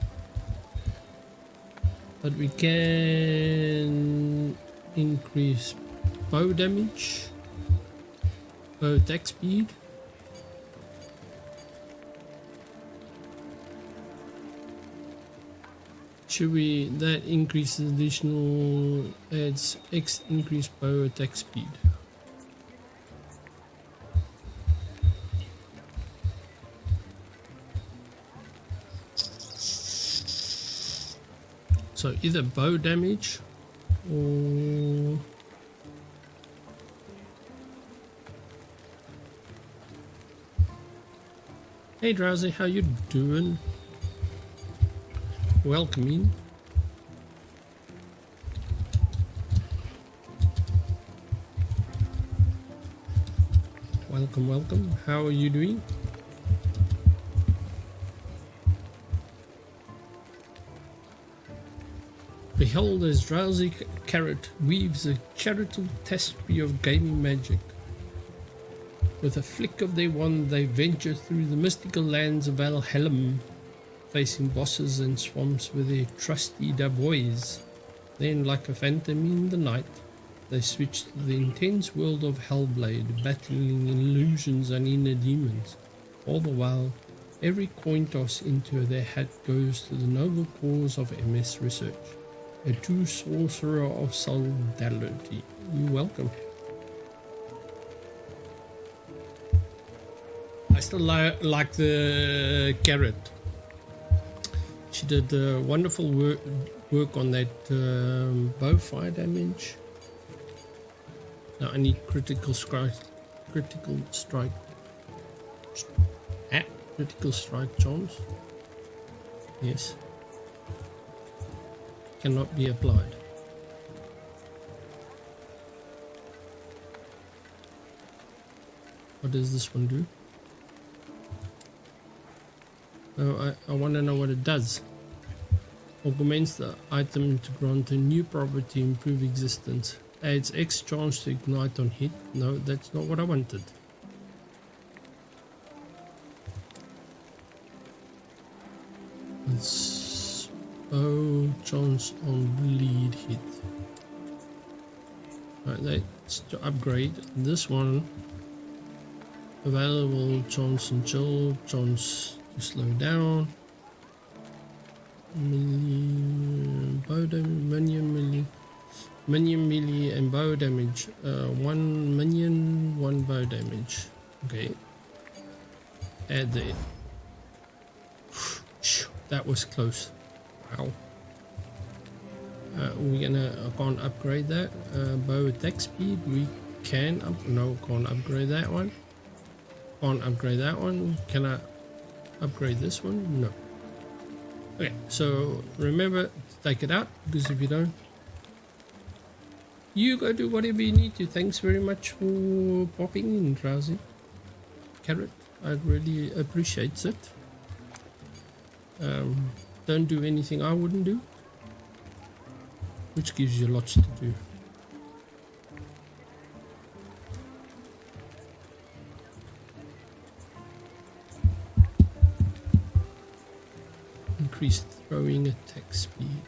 [SPEAKER 1] But we can increase bow damage, bow attack speed, should we, that increases additional, adds X increased bow attack speed. So either bow damage or hey Drowsy, how you doing? Welcome in. Welcome, welcome. How are you doing? Behold, as Drowsy Carrot weaves a charitable tapestry of gaming magic. With a flick of their wand, they venture through the mystical lands of Valhalla, facing bosses and swamps with their trusty Davois. Then, like a phantom in the night, they switch to the intense world of Hellblade, battling illusions and inner demons. All the while, every coin toss into their hat goes to the noble cause of MS research. A true sorcerer of solidarity. You're welcome. I still like the carrot. She did wonderful work on that bow fire damage. Now I need critical strike. Critical strike chance. Yes. Cannot be applied. What does this one do? I want to know what it does. Augments the item to grant a new property, improve existence. Adds X chance to ignite on hit. No, that's not what I wanted. It's chance on bleed hit. Right, that's to upgrade. This one, available chance and chill, chance to slow down. Minion melee and bow damage. 1 minion, 1 bow damage. Okay. Add that. That was close. Wow. I can't upgrade that. Bow attack speed. We can can't upgrade that one. Can't upgrade that one. Can I upgrade this one? No. Okay, so remember to take it out, because if you don't, you go do whatever you need to. Thanks very much for popping in, Drowsy. Carrot, I really appreciate it. Don't do anything I wouldn't do, which gives you lots to do. Increased throwing attack speed.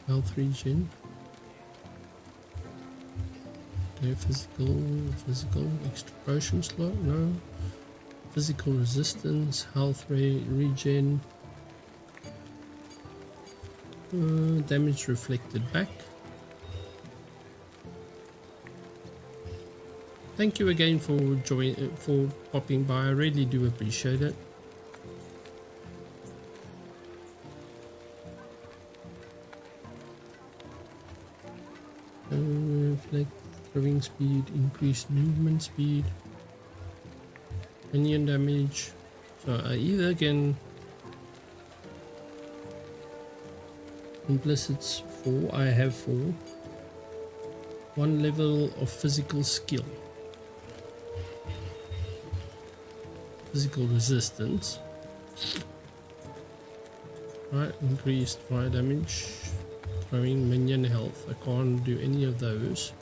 [SPEAKER 1] Health regen. Okay, physical, extra potion slot, no. Physical resistance, health regen. Damage reflected back. Thank you again for popping by. I really do appreciate it. Reflect throwing speed, increased movement speed, minion damage. So I either can implicits 4. I have 4. 1 level of physical skill, physical resistance. Right, increased fire damage. Throwing minion health. I can't do any of those.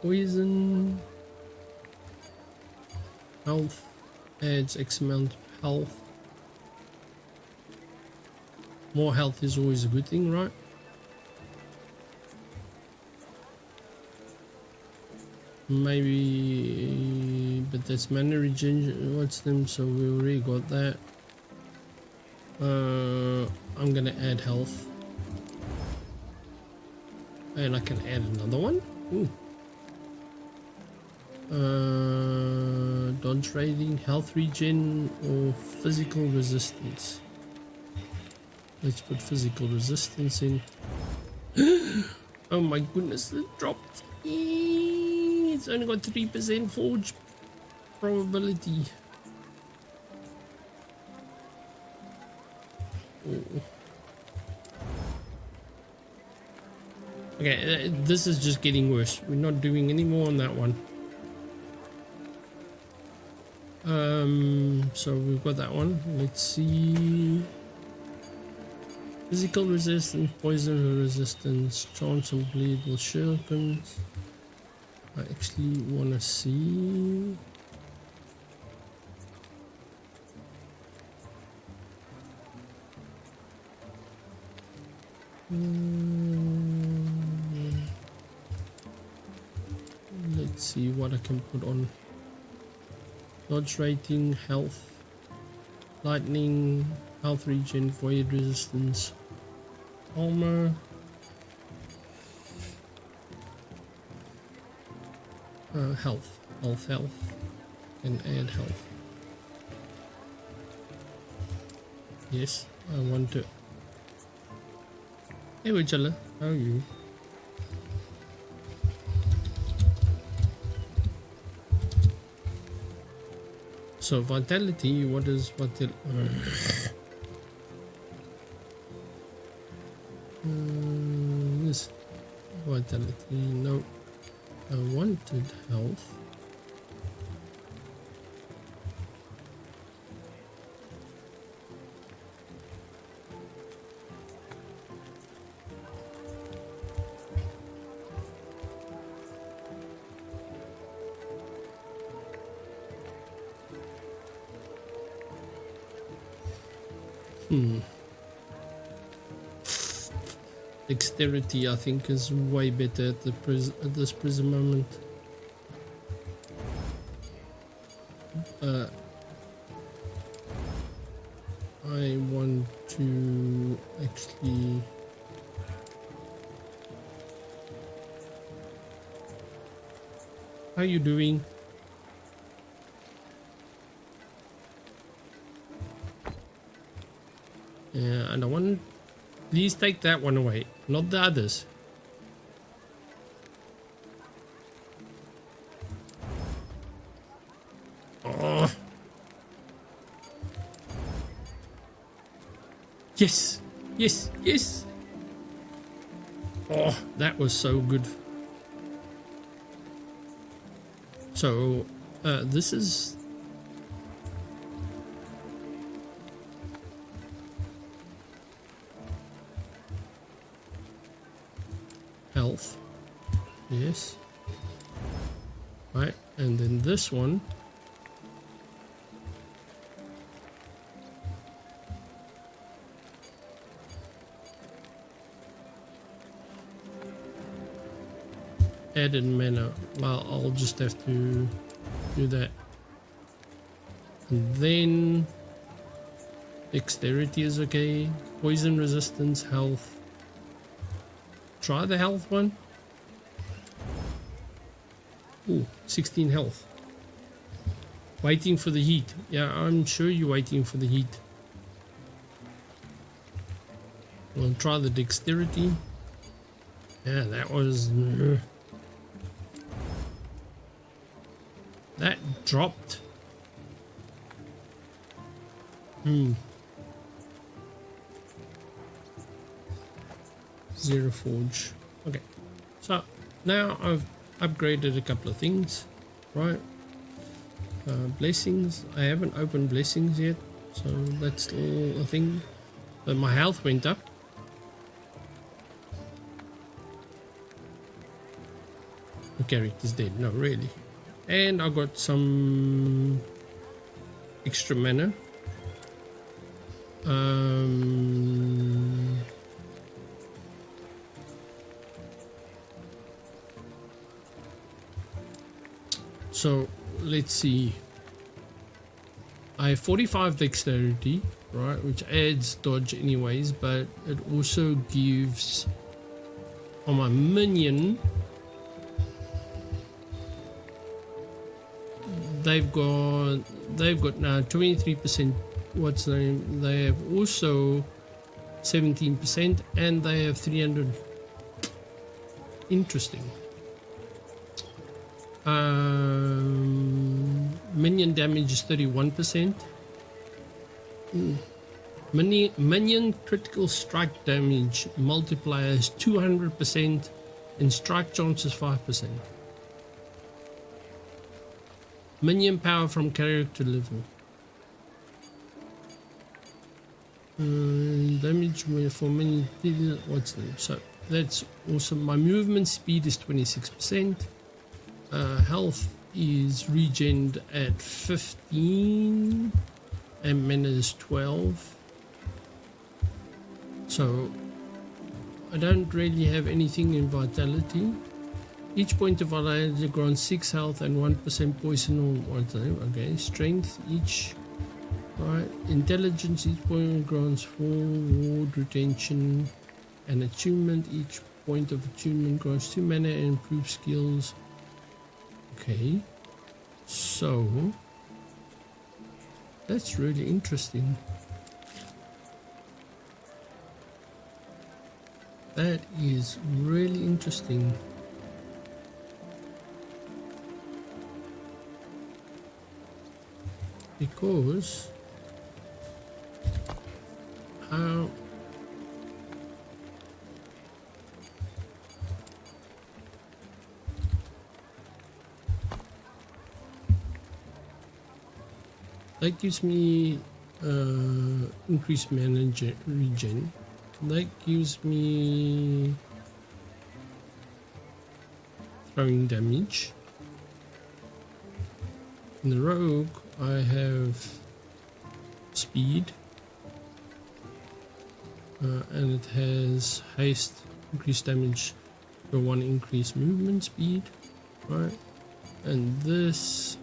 [SPEAKER 1] Poison health adds X amount of health. More health is always a good thing, right? Maybe, but that's mana regen. What's them? So we already got that. I'm gonna add health, and I can add another one. Ooh. Dodge rating, health regen, or physical resistance. Let's put physical resistance in. Oh my goodness, it dropped. It's only got 3% forge probability. Oh. Okay, this is just getting worse. We're not doing any more on that one. So we've got that one. Let's see. Physical resistance, poison resistance, chance of bleed will shorten. I actually want to see. Let's see what I can put on. Dodge rating, health, lightning, health regen, void resistance, armor. Health, and add health. Yes, I want to. Hey Wichala, how are you? So vitality, what is vitality? This vitality, no. I wanted health. Dexterity, I think, is way better at this present moment. I want to actually how are you doing? Yeah, and I want please take that one away, not the others. Oh. Yes, yes, yes. Oh, that was so good. So, this is health. Yes. Right, and then this one. Added mana. Well, I'll just have to do that. And then dexterity is okay. Poison resistance, health. Try the health one. Ooh, 16 health. Waiting for the heat. Yeah, I'm sure you're waiting for the heat. We'll try the dexterity. Yeah, that was... that dropped. Zero forge. Okay. So now I've upgraded a couple of things. Right. Blessings. I haven't opened blessings yet. So that's still a thing. But my health went up. The character's dead. No, really. And I got some extra mana. So let's see. I have 45 dexterity, right, which adds dodge anyways, but it also gives on my minion. They've got now 23%. What's the name? They have also 17%, and they have 300. Interesting. Minion damage is 31%. Minion critical strike damage multiplier is 200%, and strike chance is 5%. Minion power from character level. Damage for minion. What's the name? So that's awesome. My movement speed is 26%. Health is regened at 15, and mana is 12. So I don't really have anything in vitality. Each point of vitality grants 6 health and 1% poison or what's the name? Okay, strength each. Alright, intelligence each point grants 4 ward retention, and attunement each point of attunement grants 2 mana and improves skills. Okay, so that's really interesting. That is really interesting. Because That gives me increased mana regen. That gives me throwing damage. In the rogue, I have speed, and it has haste, increased damage for 1 increased movement speed, right? And this,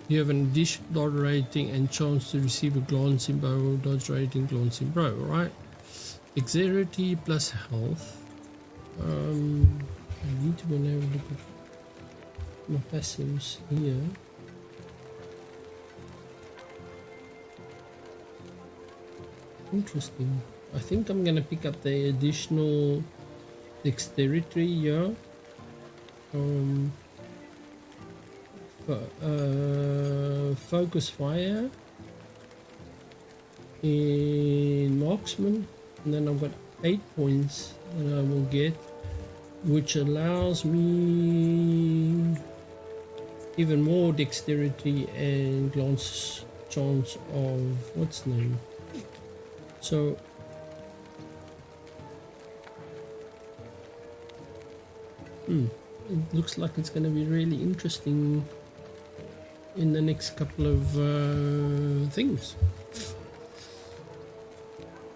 [SPEAKER 1] you have an additional dodge rating and chance to receive a glancing bow, dodge rating, glancing bow, right? Dexterity plus health. I need to go and have a look at my passives here. Interesting. I think I'm gonna pick up the additional dexterity here. Focus fire in marksman, and then I've got 8 points that I will get, which allows me even more dexterity and glance chance of what's the name. So it looks like it's going to be really interesting in the next couple of things.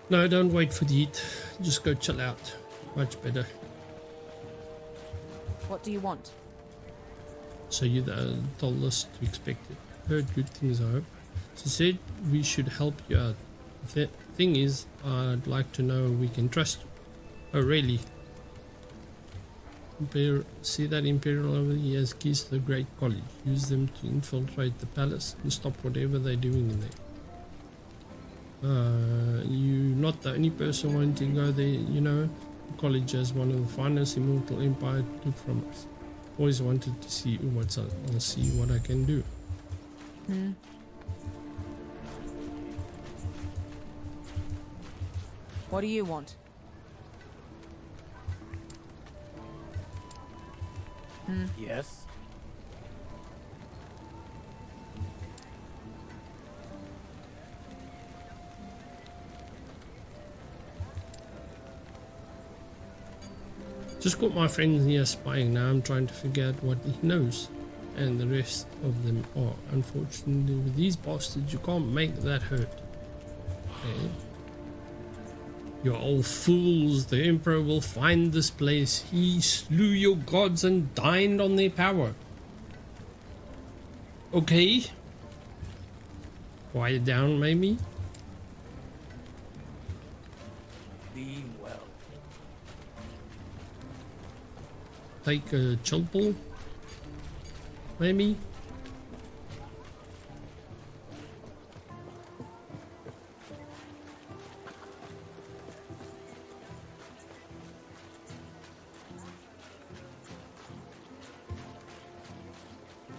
[SPEAKER 1] No, don't wait for the heat. Just go chill out. Much better.
[SPEAKER 5] What do you want?
[SPEAKER 1] So you told us to expect it. Heard good things, I hope. She said we should help you out. The thing is, I'd like to know we can trust you. Oh, really? See that Imperial over there? He has keys to the Great College. Use them to infiltrate the palace and stop whatever they're doing in there. You're not the only person wanting to go there, you know. The college has one of the finest immortal empire took from us. Always wanted to see what's up. I'll see what I can do.
[SPEAKER 5] What do you want?
[SPEAKER 9] Yes.
[SPEAKER 1] Just got my friends here spying. Now I'm trying to figure out what he knows. And the rest of them are. Unfortunately, with these bastards, you can't make that hurt. Okay. You're all fools. The Emperor will find this place. He slew your gods and dined on their power. Okay. Quiet down, maybe.
[SPEAKER 9] Be well.
[SPEAKER 1] Take a chill pill. Maybe.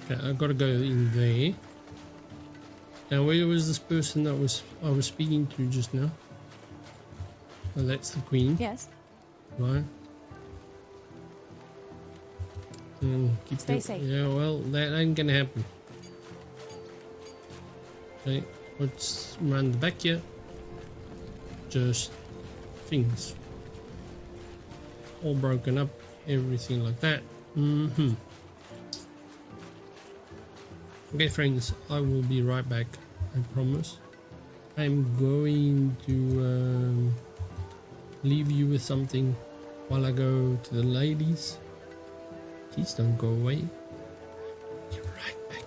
[SPEAKER 1] Okay, I've got to go in there. Now, where was this person that I was speaking to just now? Oh, that's the Queen.
[SPEAKER 5] Yes.
[SPEAKER 1] Right. Keep
[SPEAKER 5] Stay safe.
[SPEAKER 1] Yeah, well, that ain't gonna happen. Okay, let's run the back here. Just things. All broken up, everything like that. Okay, friends, I will be right back. I promise. I'm going to leave you with something while I go to the ladies. Please don't go away. Be right back.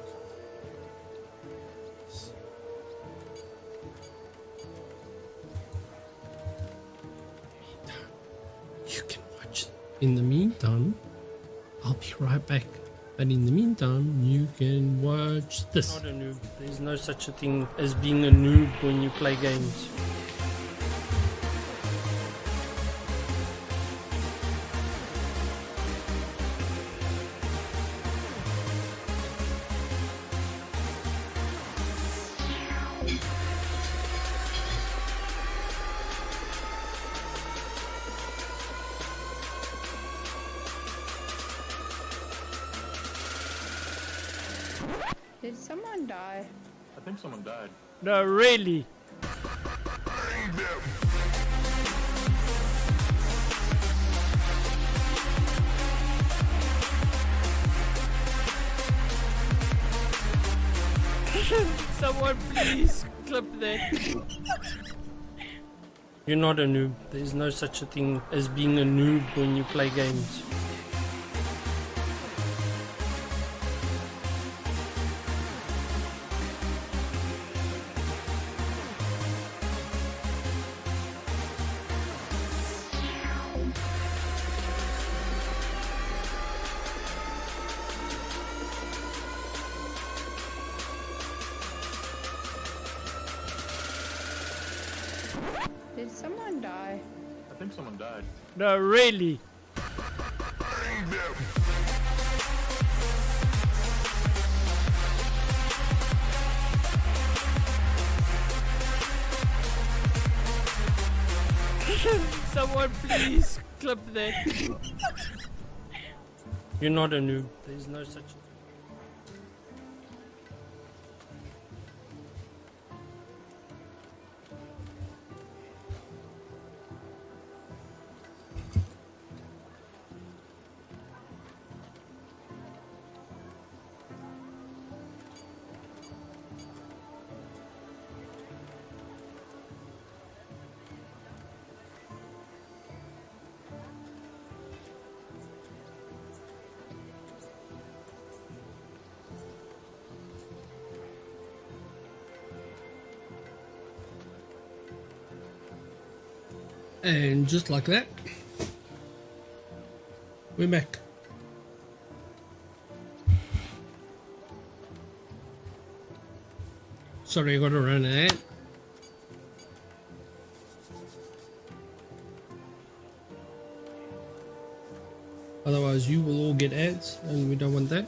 [SPEAKER 1] You can watch. In the meantime, I'll be right back. But in the meantime, you can watch this. Not a noob. There's no such a thing as being a noob when you play games.
[SPEAKER 2] Did someone die?
[SPEAKER 3] I think someone died.
[SPEAKER 9] No, really? Someone please clip that.
[SPEAKER 1] You're not a noob. There's no such a thing as being a noob when you play games.
[SPEAKER 2] Did someone die?
[SPEAKER 3] I think someone died.
[SPEAKER 9] No, really? Someone please clip that.
[SPEAKER 1] You're not a noob. There's no such a thing. And just like that, we're back. Sorry, I got to run an ad. Otherwise, you will all get ads, and we don't want that.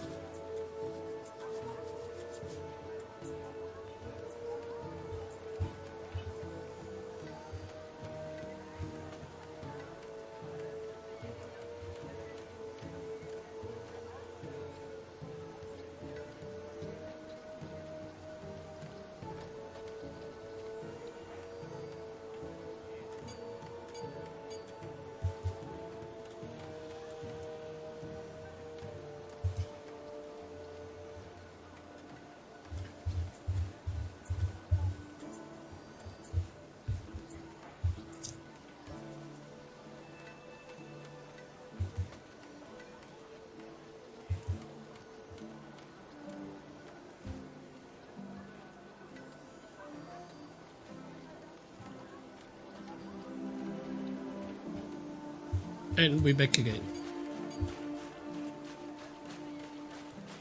[SPEAKER 1] And we're back again.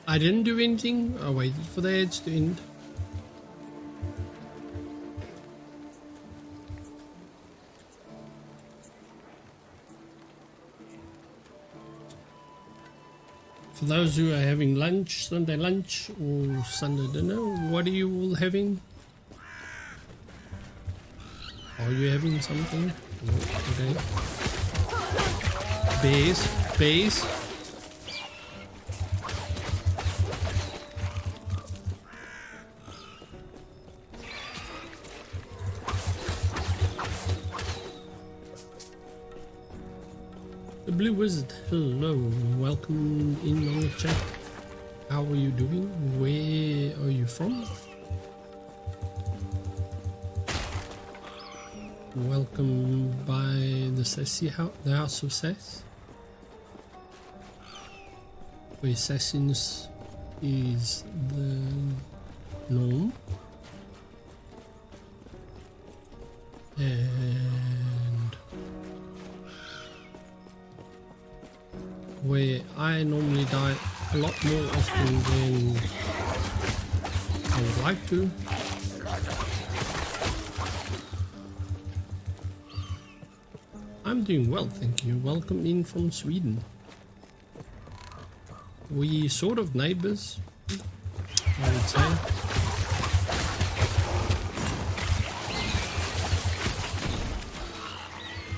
[SPEAKER 1] I didn't do anything. I waited for the ads to end. For those who are having lunch, Sunday lunch or Sunday dinner, what are you all having? Are you having something? No, okay. Base. The Blue Wizard, hello, welcome in on the chat. How are you doing? Where are you from? Welcome by the Sassy House, the House of Sass, where sassiness is the norm, and where I normally die a lot more often than I would like to. I'm doing well, thank you. Welcome in from Sweden. We sort of neighbors, I would say.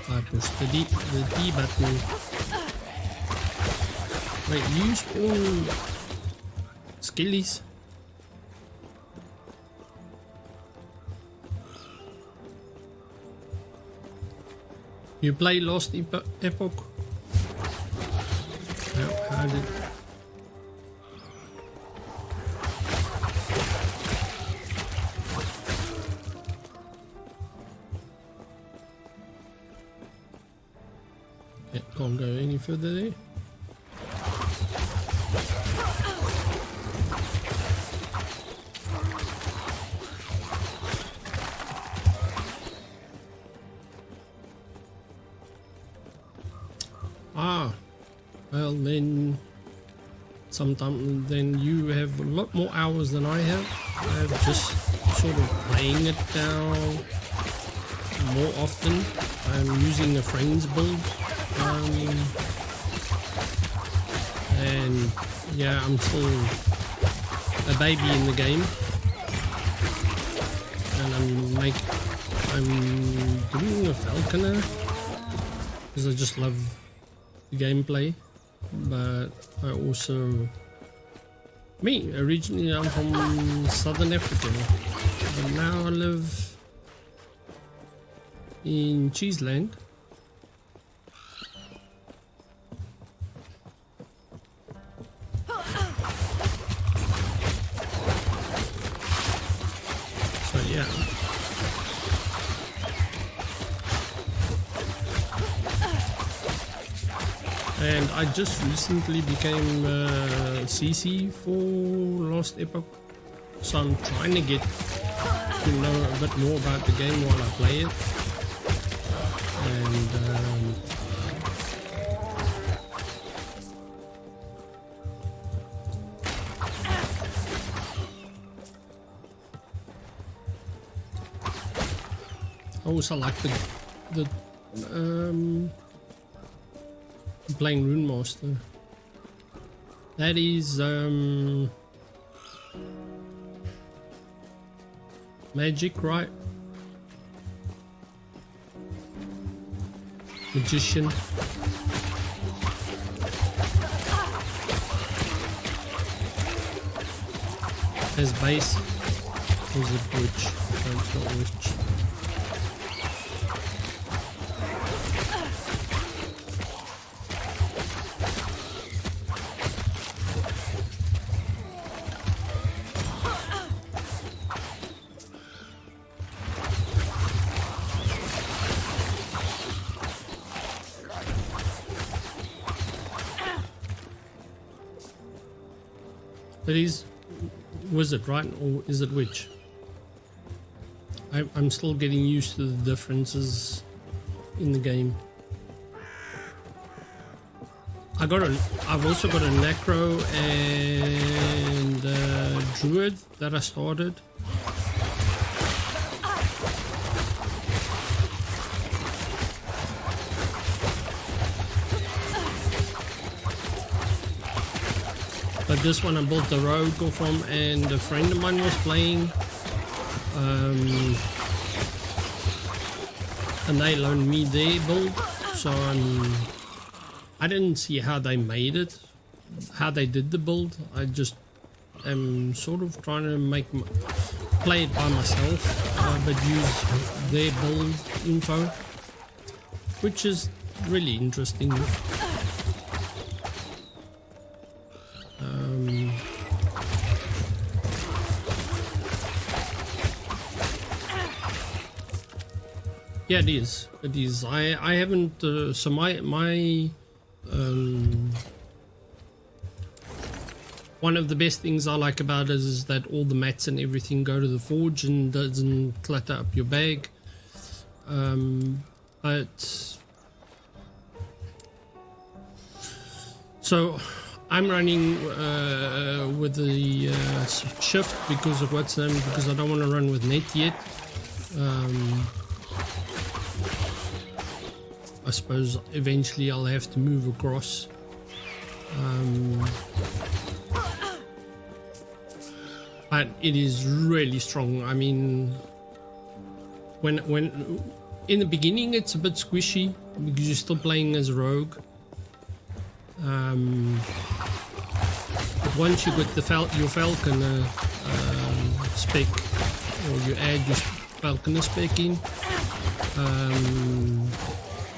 [SPEAKER 1] I pushed the D button. Wait, use all skillies. You play Lost Epoch? How did... Yeah, can't go any further there. Well, then sometimes then you have a lot more hours than I have. I'm just sort of playing it now more often. I'm using a friend's build, and yeah, I'm still a baby in the game, and I'm doing a falconer because I just love the gameplay. But I also, originally I'm from Southern Africa, but now I live in Cheeseland. So yeah. And I just recently became CC for Lost Epoch, so I'm trying to get to know a bit more about the game while I play it. And I also like the playing Rune Master. That is magic, right? Magician. As base. Or is it witch? No, it's not witch. It is wizard, right? Or is it witch? I'm still getting used to the differences in the game. I've also got a necro and druid that I started. But this one I built the rogue from, and a friend of mine was playing, and they loaned me their build, so I didn't see how they made it, how they did the build. I just am sort of trying to play it by myself, but use their build info, which is really interesting. Yeah, it is. It is. I haven't. So my one of the best things I like about it is that all the mats and everything go to the forge and doesn't clutter up your bag. But so I'm running with the shift because of what's name, because I don't want to run with net yet. I suppose eventually I'll have to move across. But it is really strong. I mean, when in the beginning it's a bit squishy because you're still playing as a rogue. But once you get your falconer spec, or you add your falconer spec in,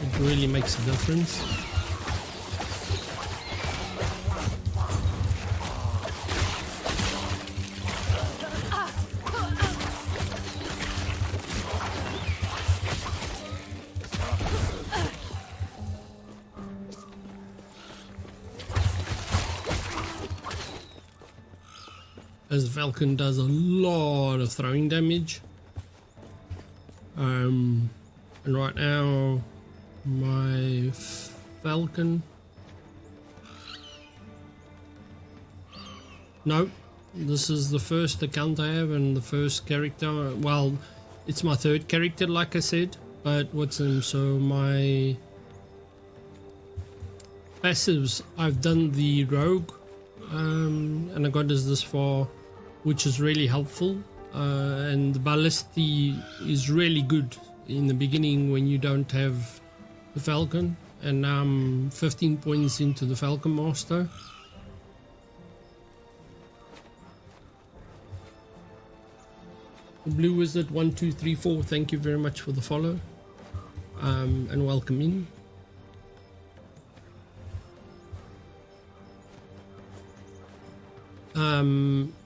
[SPEAKER 1] it really makes a difference. As Falcon does a lot of throwing damage. And right now my Falcon, no, this is the first account I have and the first character. Well, it's my third character, like I said, but so my passives, I've done the rogue, and I got us this far, which is really helpful. And the ballisty is really good in the beginning when you don't have the Falcon, and now I'm 15 points into the Falcon Master. Blue Wizard 1234, thank you very much for the follow, and welcome in.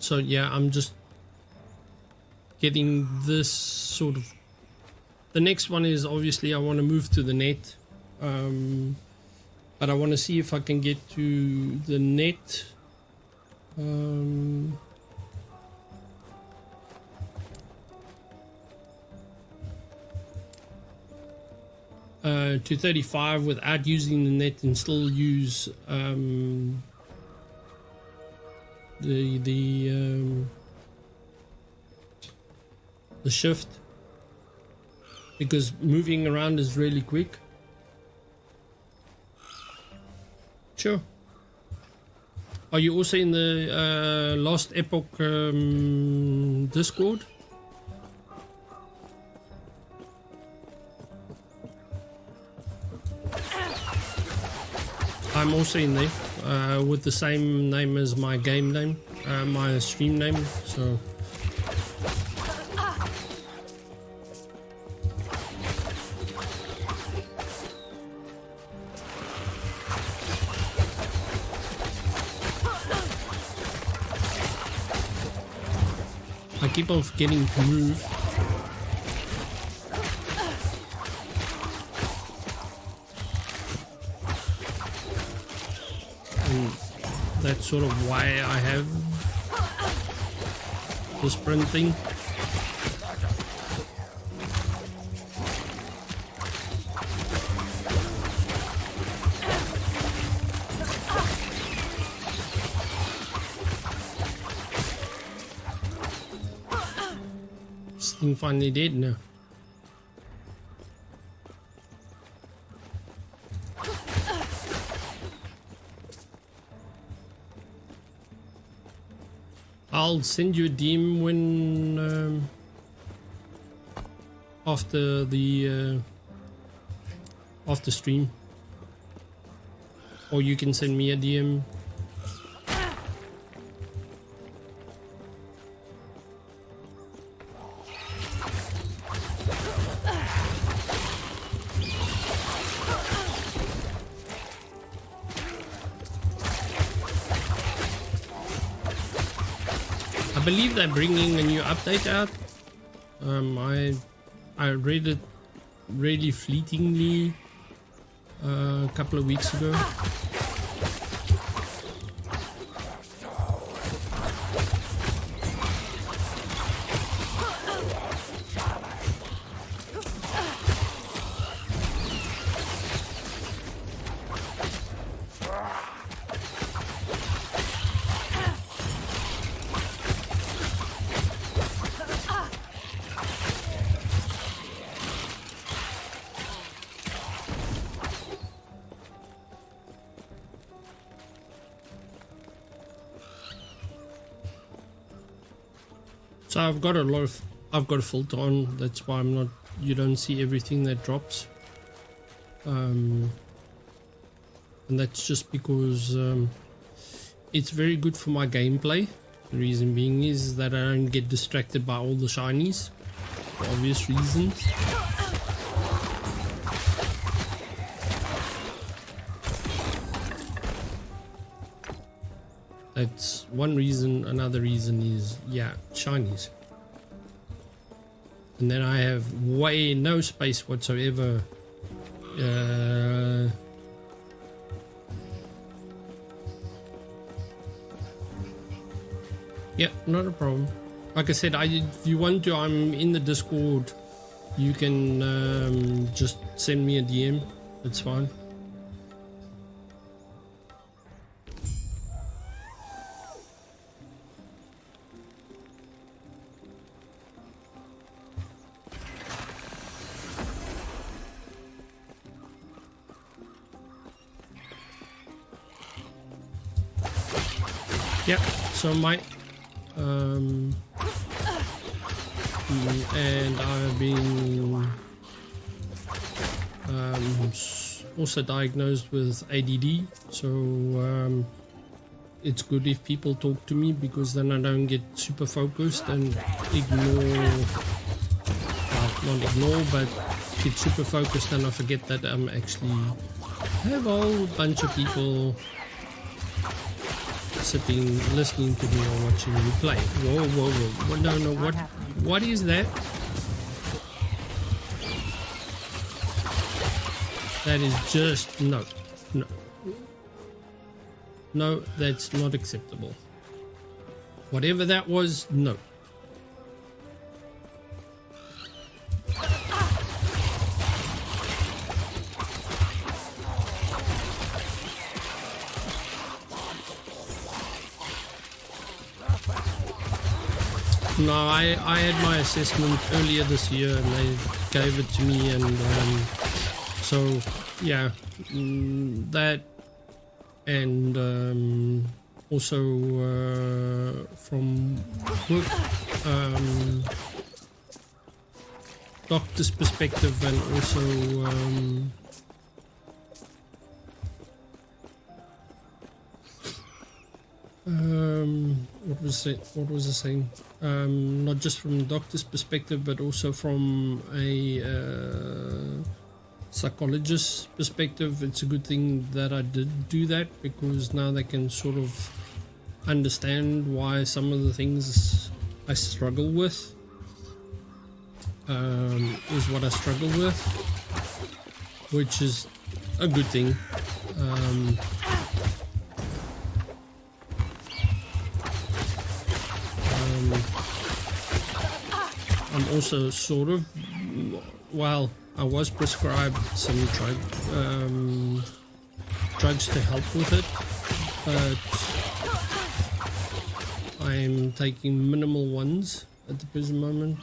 [SPEAKER 1] So yeah, I'm just getting this sort of. The next one is obviously I want to move to the net, but I want to see if I can get to the net. To 35 without using the net and still use the shift, because moving around is really quick. Sure. Are you also in the Lost Epoch Discord? I'm also in there with the same name as my game name, my stream name, so I keep on forgetting to move. And that's sort of why I have the sprint thing. This thing finally did now. I'll send you a DM when after the stream, or you can send me a DM. I believe they're bringing a new update out. I read it really fleetingly a couple of weeks ago. So I've got a filter on, that's why you don't see everything that drops. And that's just because it's very good for my gameplay. The reason being is that I don't get distracted by all the shinies, for obvious reasons. That's one reason. Another reason is, yeah, shinies. And then I have no space whatsoever. Yeah, not a problem. Like I said, if you want to, I'm in the Discord. You can just send me a DM. It's fine. Yeah, so my and I've been also diagnosed with ADD, so it's good if people talk to me, because then I don't get super focused and ignore, well, not ignore, but get super focused and I forget that I'm actually have a whole bunch of people sitting, listening to me or watching me play. Whoa, whoa, whoa. No, what is that? That is just, no. No, that's not acceptable. Whatever that was, no. No, I had my assessment earlier this year and they gave it to me, and so yeah, that, and also from work, doctor's perspective, and also what was I saying? Not just from the doctor's perspective, but also from a psychologist's perspective. It's a good thing that I did do that, because now they can sort of understand why some of the things I struggle with is what I struggle with, which is a good thing. I'm also sort of, well, I was prescribed some drugs to help with it, but I'm taking minimal ones at the present moment.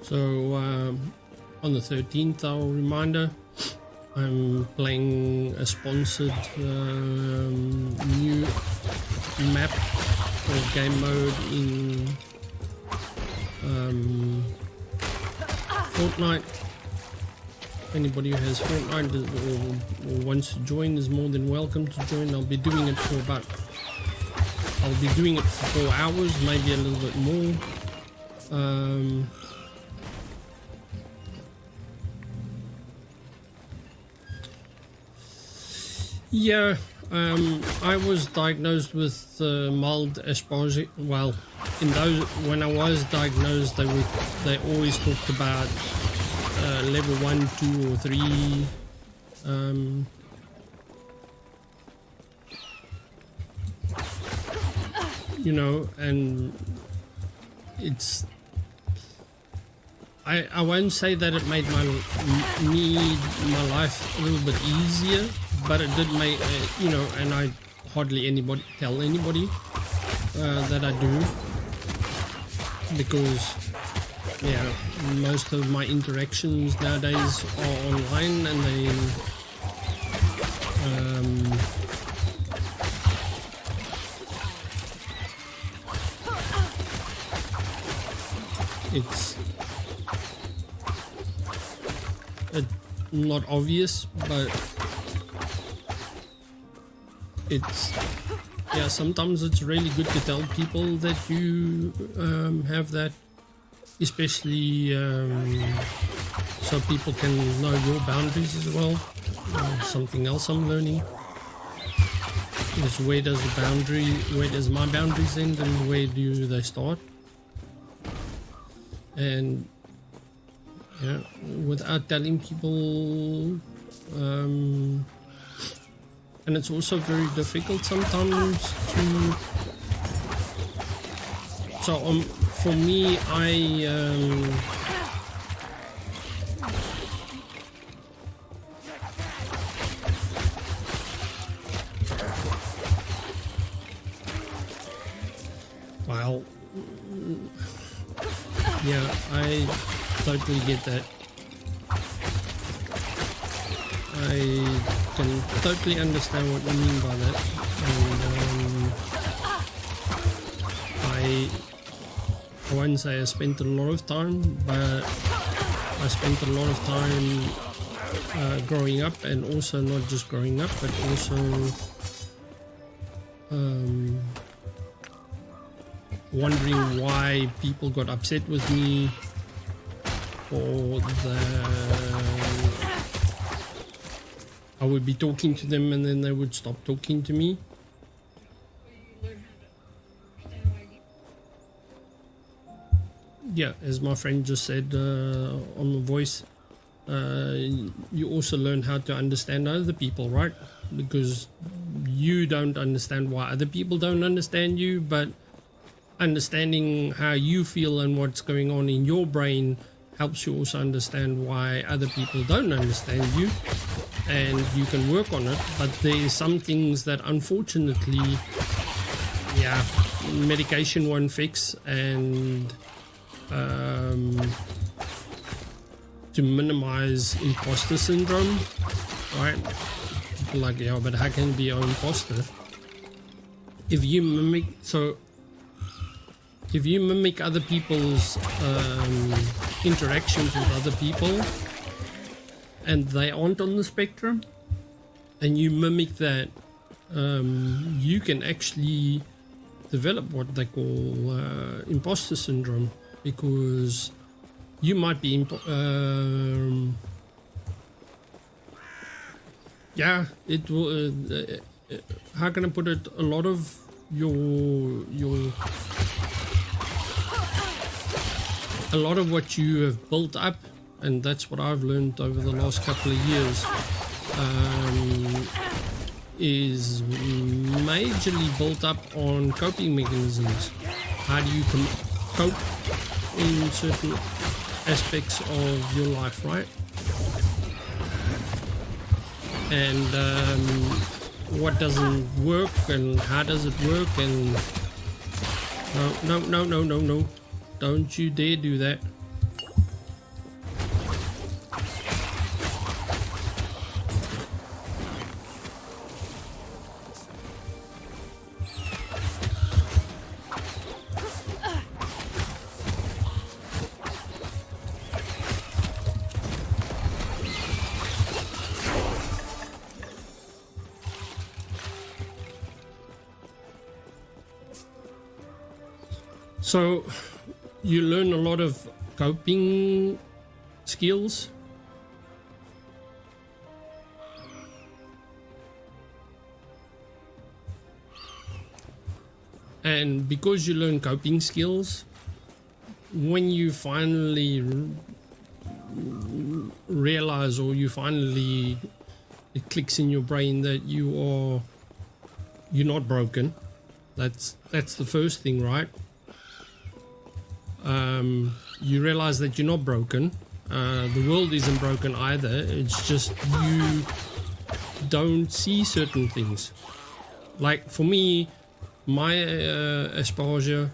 [SPEAKER 1] So on the 13th, our reminder, I'm playing a sponsored new map or game mode in Fortnite. Anybody who has Fortnite or wants to join is more than welcome to join. I'll be doing it for 4 hours, maybe a little bit more. Yeah, I was diagnosed with mild Asperger. Well, when I was diagnosed, they always talked about level 1, 2, or 3. You know, and it's. I won't say that it made my life a little bit easier, but it did make, you know, and I hardly tell anybody that I do. because yeah, most of my interactions nowadays are online, and then it's not obvious, but it's yeah, sometimes it's really good to tell people that you have that, especially so people can know your boundaries as well. Something else I'm learning is where does my boundaries end and where do they start? And yeah, without telling people, and it's also very difficult sometimes to. So for me, well, yeah, I totally get that. I can totally understand what you mean by that, and I won't say I spent a lot of time, but I spent a lot of time growing up, and also not just growing up, but also wondering why people got upset with me, or I would be talking to them and then they would stop talking to me. Yeah, as my friend just said on the voice, you also learn how to understand other people, right? Because you don't understand why other people don't understand you, but understanding how you feel and what's going on in your brain helps you also understand why other people don't understand you, and you can work on it. But there's some things that unfortunately, yeah, medication won't fix, and to minimize imposter syndrome, right? People like, yeah, but how can you be an imposter? If you mimic other people's interactions with other people, and they aren't on the spectrum, and you mimic that, you can actually develop what they call imposter syndrome, because you might be yeah, it will how can I put it, a lot of a lot of what you have built up, and that's what I've learned over the last couple of years, is majorly built up on coping mechanisms. How do you cope in certain aspects of your life, right? And what doesn't work and how does it work, and no, don't you dare do that. So you learn a lot of coping skills. And because you learn coping skills, when you finally realize, or you finally, it clicks in your brain that you're not broken. That's the first thing, right? You realize that you're not broken. The world isn't broken either. It's just you don't see certain things. Like for me, my exposure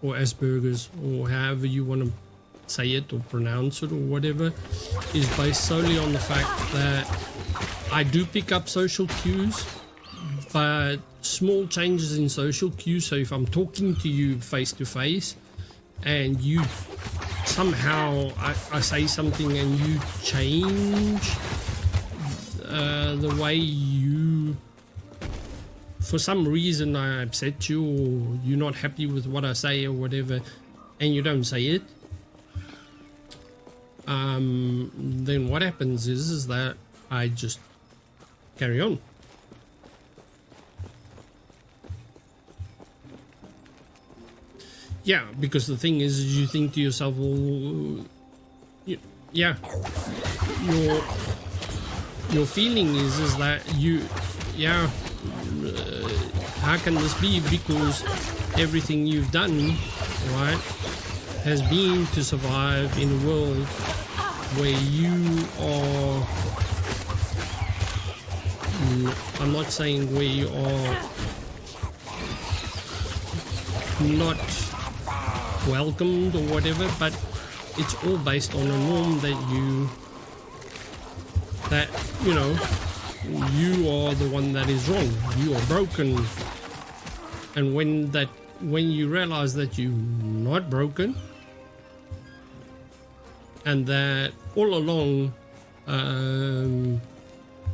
[SPEAKER 1] or Asperger's, or however you want to say it or pronounce it or whatever, is based solely on the fact that I do pick up social cues, but small changes in social cues. So if I'm talking to you face to face and you somehow I say something and you change the way you, for some reason I upset you, or you're not happy with what I say or whatever, and you don't say it, then what happens is that I just carry on. Yeah, because the thing is you think to yourself, well, yeah, your feeling is that you, yeah, how can this be? Because everything you've done, right, has been to survive in a world where you are, I'm not saying where you are not welcomed or whatever, but it's all based on a norm that you know, you are the one that is wrong, you are broken. And when you realize that you're not broken, and that all along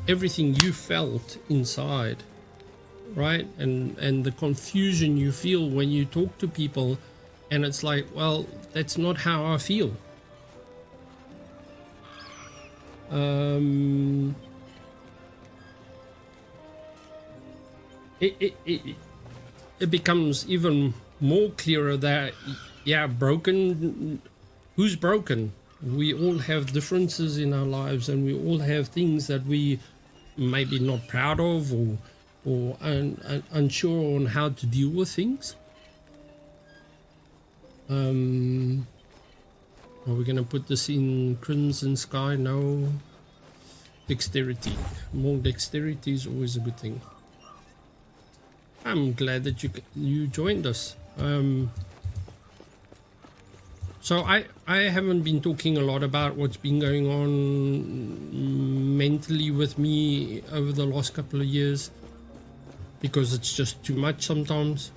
[SPEAKER 1] everything you felt inside, right, and the confusion you feel when you talk to people, and it's like, well, that's not how I feel. It becomes even more clearer that, yeah, broken, who's broken? We all have differences in our lives, and we all have things that we maybe not proud of, or unsure on how to deal with things. Are we gonna put this in Crimson Sky? No. Dexterity. More dexterity is always a good thing. I'm glad that you joined us. So I haven't been talking a lot about what's been going on mentally with me over the last couple of years, because it's just too much sometimes.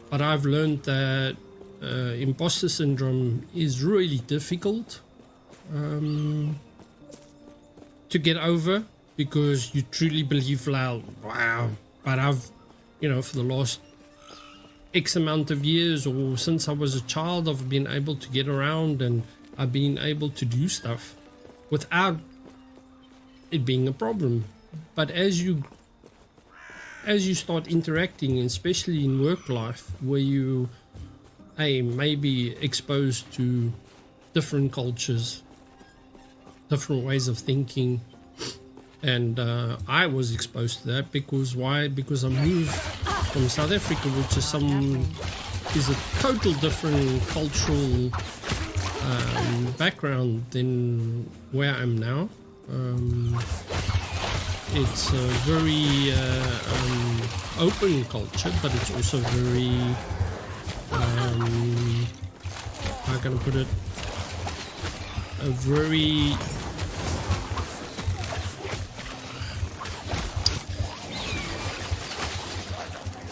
[SPEAKER 1] But I've learned that imposter syndrome is really difficult to get over, because you truly believe, like, wow, but I've, you know, for the last X amount of years, or since I was a child, I've been able to get around, and I've been able to do stuff without it being a problem. But as you start interacting, especially in work life, where you may be exposed to different cultures, different ways of thinking, and I was exposed to that because why? Because I moved from South Africa, which is a total different cultural background than where I am now. It's a very open culture, but it's also very, how can I put it, a very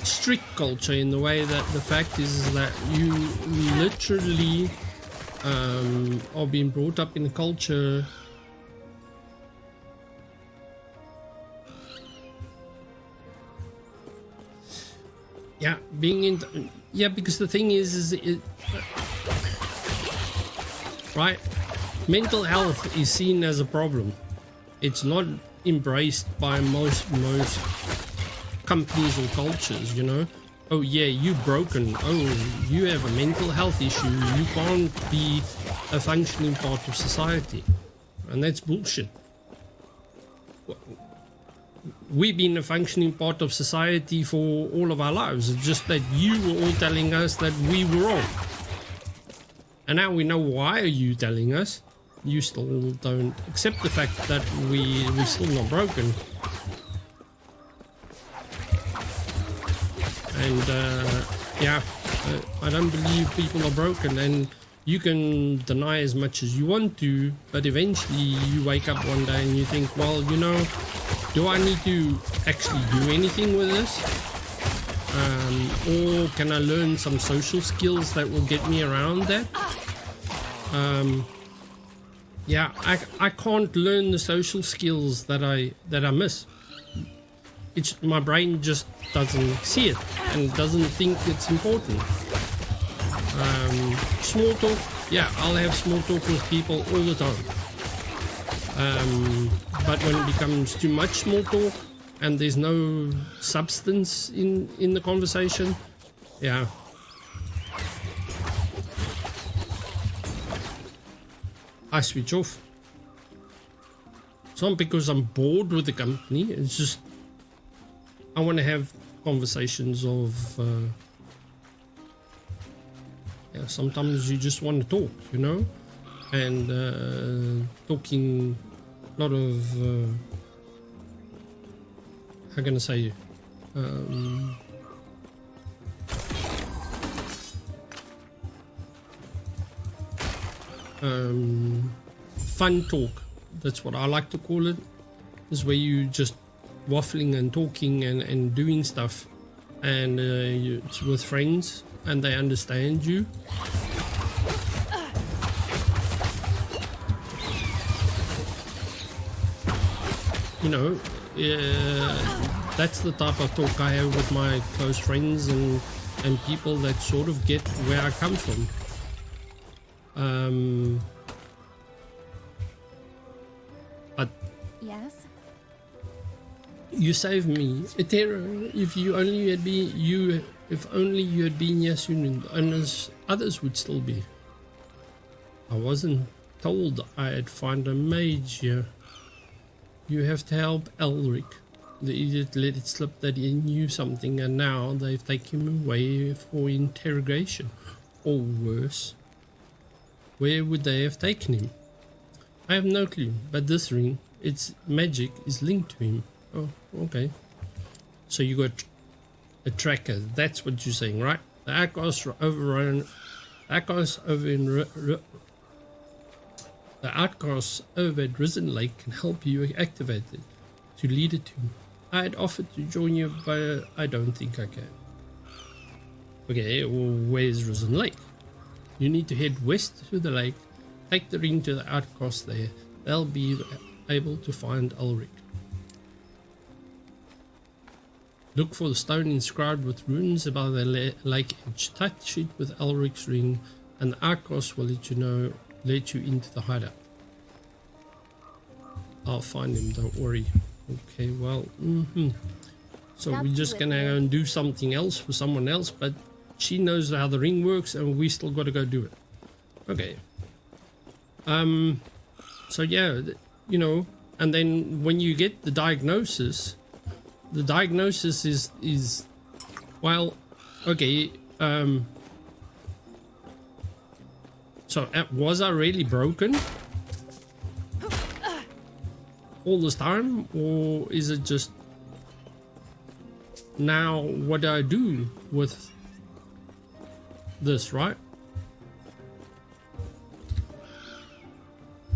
[SPEAKER 1] strict culture, in the way that the fact is that you literally are being brought up in a culture because the thing is right, mental health is seen as a problem. It's not embraced by most companies or cultures, you know. Oh yeah, you broken, oh you have a mental health issue, you can't be a functioning part of society. And that's bullshit. We've been a functioning part of society for all of our lives. It's just that you were all telling us that we were wrong. And now we know why are you telling us. You still don't accept the fact that we're still not broken. And yeah, I don't believe people are broken, and you can deny as much as you want to, but eventually you wake up one day and you think, well, you know, do I need to actually do anything with this? Or can I learn some social skills that will get me around that? Yeah, I can't learn the social skills that I miss. It's my brain just doesn't see it and doesn't think it's important. Small talk, yeah, I'll have small talk with people all the time. But when it becomes too much small talk and there's no substance in the conversation, yeah. I switch off. It's not because I'm bored with the company, it's just I want to have conversations of yeah, sometimes you just want to talk, you know, and talking a lot of how can I say fun talk, that's what I like to call it, is where you just waffling and talking and doing stuff, and it's with friends and they understand you. You know, that's the type of talk I have with my close friends and people that sort of get where I come from. But
[SPEAKER 2] Yes?
[SPEAKER 1] you saved me, Etera. If only you had been Yasun, and others would still be. I wasn't told I'd find a mage here. You have to help Elric. The idiot let it slip that he knew something, and now they've taken him away for interrogation, or worse. Where would they have taken him? I have no clue, but this ring, its magic, is linked to him. Oh, okay. So you got a tracker, that's what you're saying, right? The Arcos over at Risen Lake can help you activate it to lead it to him. I had offered to join you, but I don't think I can. Okay, well, where's Risen Lake? You need to head west to the lake, take the ring to the outcast there. They'll be able to find Elric. Look for the stone inscribed with runes above the lake edge. Touch it with Elric's ring, and the outcast will let you into the hideout. I'll find him, don't worry. Okay, well, so we're just gonna go and do something else for someone else, but she knows how the ring works and we still got to go do it. Okay. So yeah, you know, and then when you get the diagnosis is well, okay, so was I really broken all this time, or is it just now what do I do with this, right?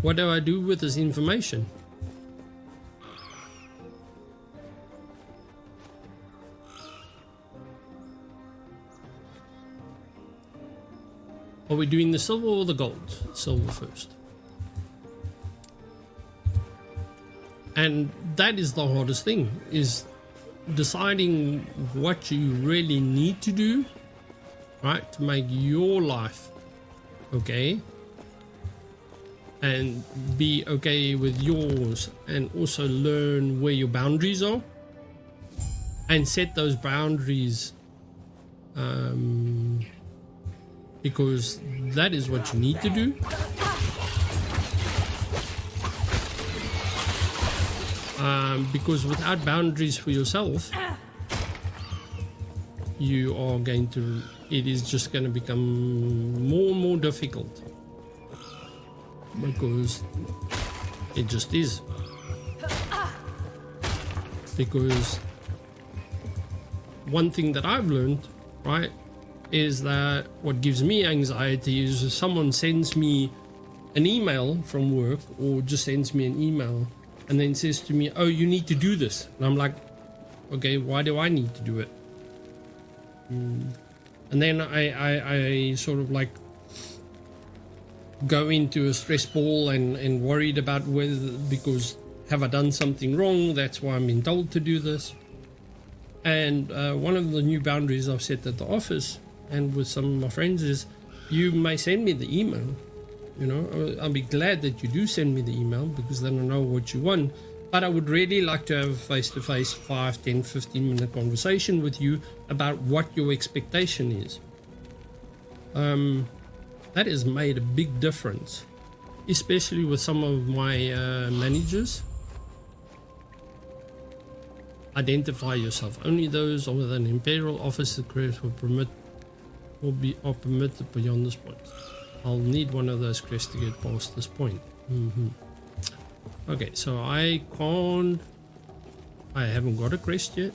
[SPEAKER 1] What do I do with this information? Are we doing the silver or the gold? Silver first. And that is the hardest thing, is deciding what you really need to do, right, to make your life okay and be okay with yours, and also learn where your boundaries are and set those boundaries, because that is what you need to do. Because without boundaries for yourself, you are going to, it is just going to become more and more difficult, because it just is. Because one thing that I've learned, right, is that what gives me anxiety is if someone sends me an email from work or just sends me an email and then says to me, oh, you need to do this. And I'm like, okay, why do I need to do it? And then I sort of like go into a stress ball and worried about whether, because have I done something wrong? That's why I'm being told to do this. And one of the new boundaries I've set at the office and with some of my friends is, you may send me the email. You know, I'll be glad that you do send me the email because then I know what you want. But I would really like to have a face-to-face 5, 10, 15-minute conversation with you about what your expectation is. That has made a big difference, especially with some of my managers. Identify yourself. Only those with an Imperial officer crest are permitted beyond this point. I'll need one of those crests to get past this point. Okay, so I haven't got a crest yet.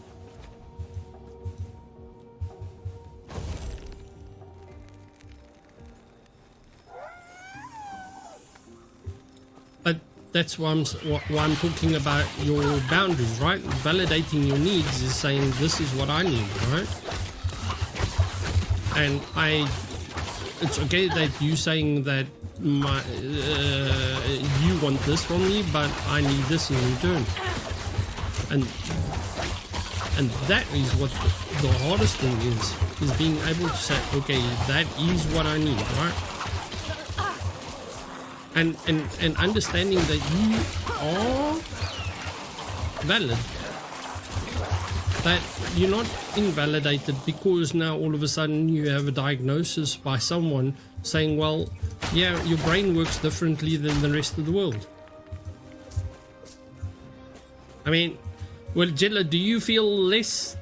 [SPEAKER 1] But that's why I'm talking about your boundaries, right? Validating your needs is saying this is what I need, right? And it's okay that you saying that you want this from me, but I need this in return. And that is what the hardest thing is being able to say, okay, that is what I need, right? And understanding that you are valid, that you're not invalidated because now all of a sudden you have a diagnosis by someone saying, well, yeah, your brain works differently than the rest of the world. I mean, well, Jella, do you feel less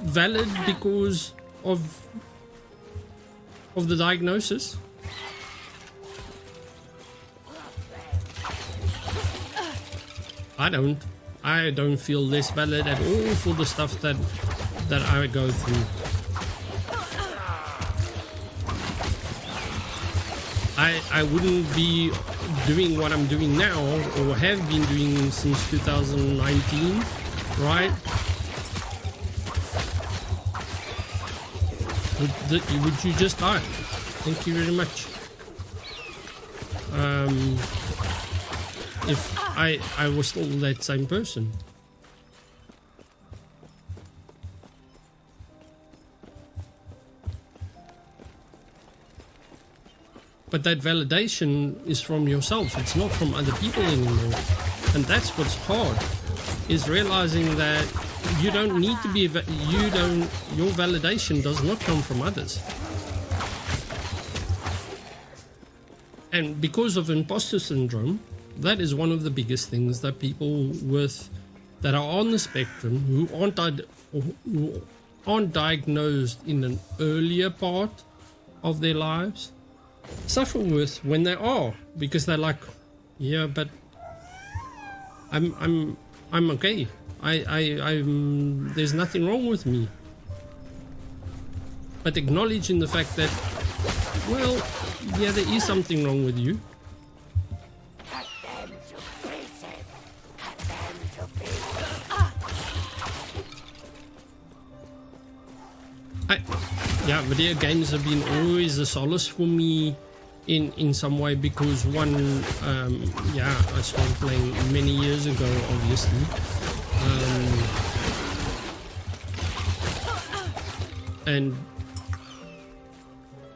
[SPEAKER 1] valid because of the diagnosis? I don't feel less valid at all for the stuff that I go through. I wouldn't be doing what I'm doing now, or have been doing since 2019, right? Would you just die? Thank you very much. If I was still that same person. But that validation is from yourself. It's not from other people anymore. And that's what's hard, is realizing that you don't need to be, your validation does not come from others. And because of imposter syndrome, that is one of the biggest things that people that are on the spectrum, who aren't diagnosed in an earlier part of their lives, suffer with when they are, because they're like, yeah, but I'm okay. I'm there's nothing wrong with me. But acknowledging the fact that, well, yeah, there is something wrong with you. Yeah, video games have been always a solace for me in some way, because one, I started playing many years ago, obviously. And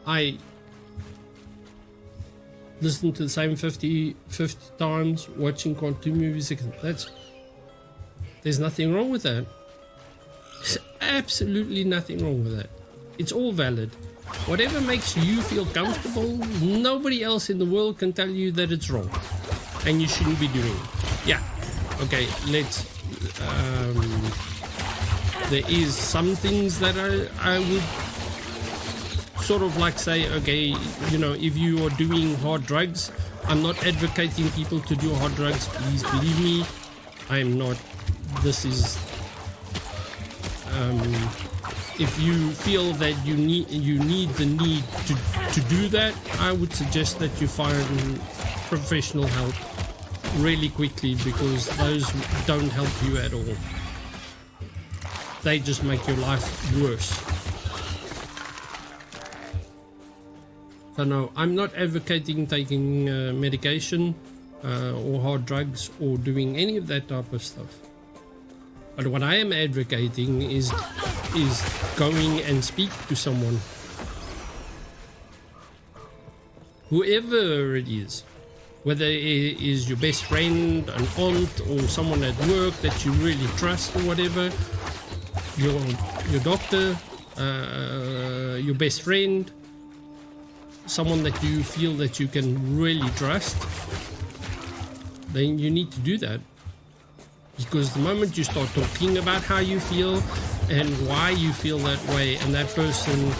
[SPEAKER 1] I listened to the same 50 times, watching cartoon movies. There's nothing wrong with that. There's absolutely nothing wrong with that. It's all valid. Whatever makes you feel comfortable, nobody else in the world can tell you that it's wrong and you shouldn't be doing it. Yeah, okay, let's there is some things that I would sort of like say, okay, you know, if you are doing hard drugs, I'm not advocating people to do hard drugs, please believe me. I'm not. This is if you feel that you need to do that, I would suggest that you find professional help really quickly, because those don't help you at all. They just make your life worse. So no, I'm not advocating taking medication or hard drugs or doing any of that type of stuff. But what I am advocating is going and speak to someone, whoever it is, whether it is your best friend, an aunt, or someone at work that you really trust, or whatever, your doctor, your best friend, someone that you feel that you can really trust, then you need to do that. Because the moment you start talking about how you feel and why you feel that way, and that person,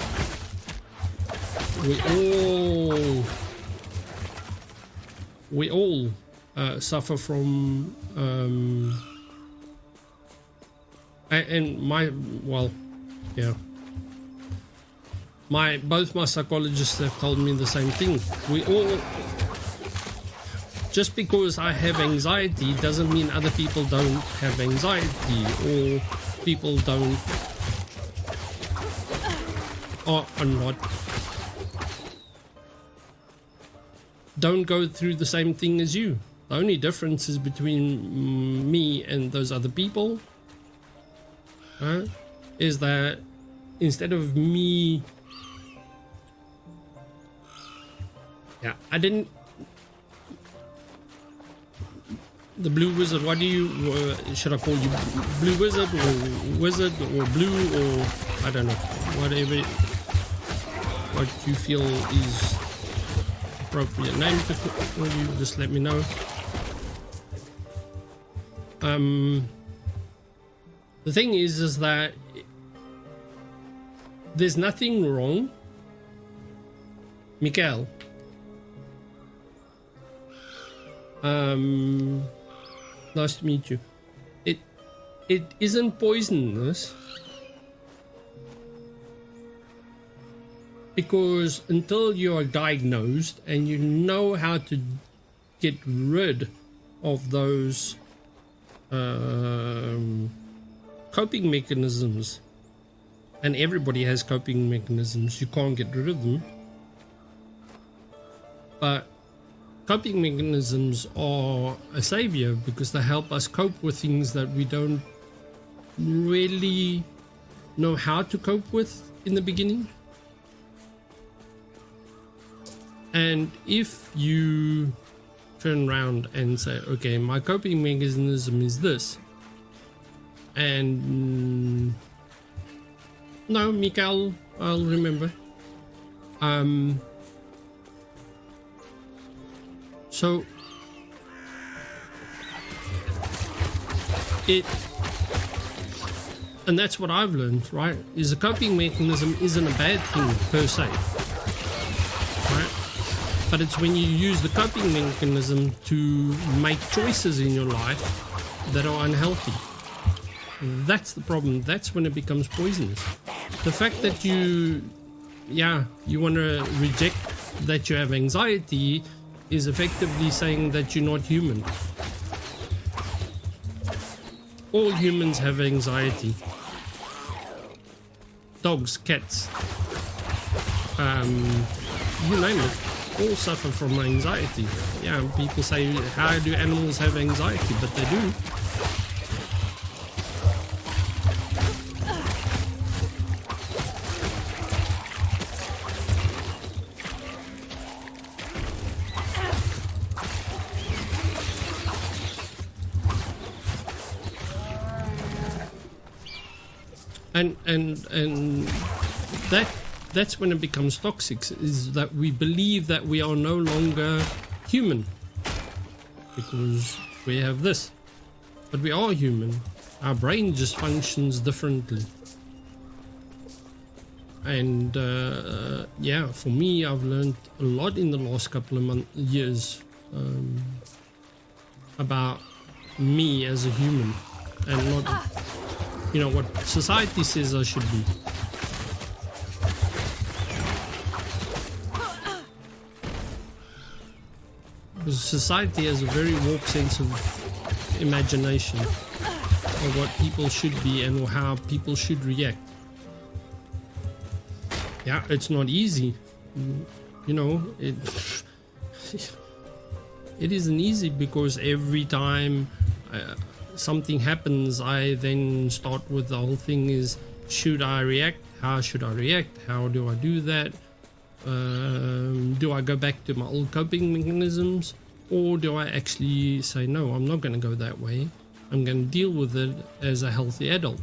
[SPEAKER 1] we all suffer from both my psychologists have told me the same thing. We all, just because I have anxiety doesn't mean other people don't have anxiety, or people don't go through the same thing as you. The only difference is between me and those other people is that instead of me, I didn't. The Blue Wizard, what do you, should I call you Blue Wizard or Blue, or I don't know, whatever, what you feel is appropriate name to call you, just let me know. The thing is that there's nothing wrong, Mikael. Nice to meet you. It isn't poisonous, because until you are diagnosed and you know how to get rid of those coping mechanisms, and everybody has coping mechanisms, you can't get rid of them, but coping mechanisms are a savior because they help us cope with things that we don't really know how to cope with in the beginning. And if you turn around and say, okay, my coping mechanism is this, and no, Mikael, I'll remember. So and that's what I've learned, right? Is a coping mechanism isn't a bad thing per se, right? But it's when you use the coping mechanism to make choices in your life that are unhealthy. That's the problem. That's when it becomes poisonous. The fact that you want to reject that you have anxiety is effectively saying that you're not human. All humans have anxiety. Dogs, cats, you name it, all suffer from anxiety. Yeah, people say, how do animals have anxiety? But they do. And that's when it becomes toxic, is that we believe that we are no longer human because we have this, but we are human. Our brain just functions differently. And for me, I've learned a lot in the last couple of years about me as a human, and not what society says I should be. Because society has a very warped sense of imagination of what people should be and how people should react. Yeah, it's not easy. You know, it isn't easy because every time something happens, I then start with the whole thing is, should I react? How should I react? How do I do that? Do I go back to my old coping mechanisms? Or do I actually say, no, I'm not going to go that way. I'm going to deal with it as a healthy adult.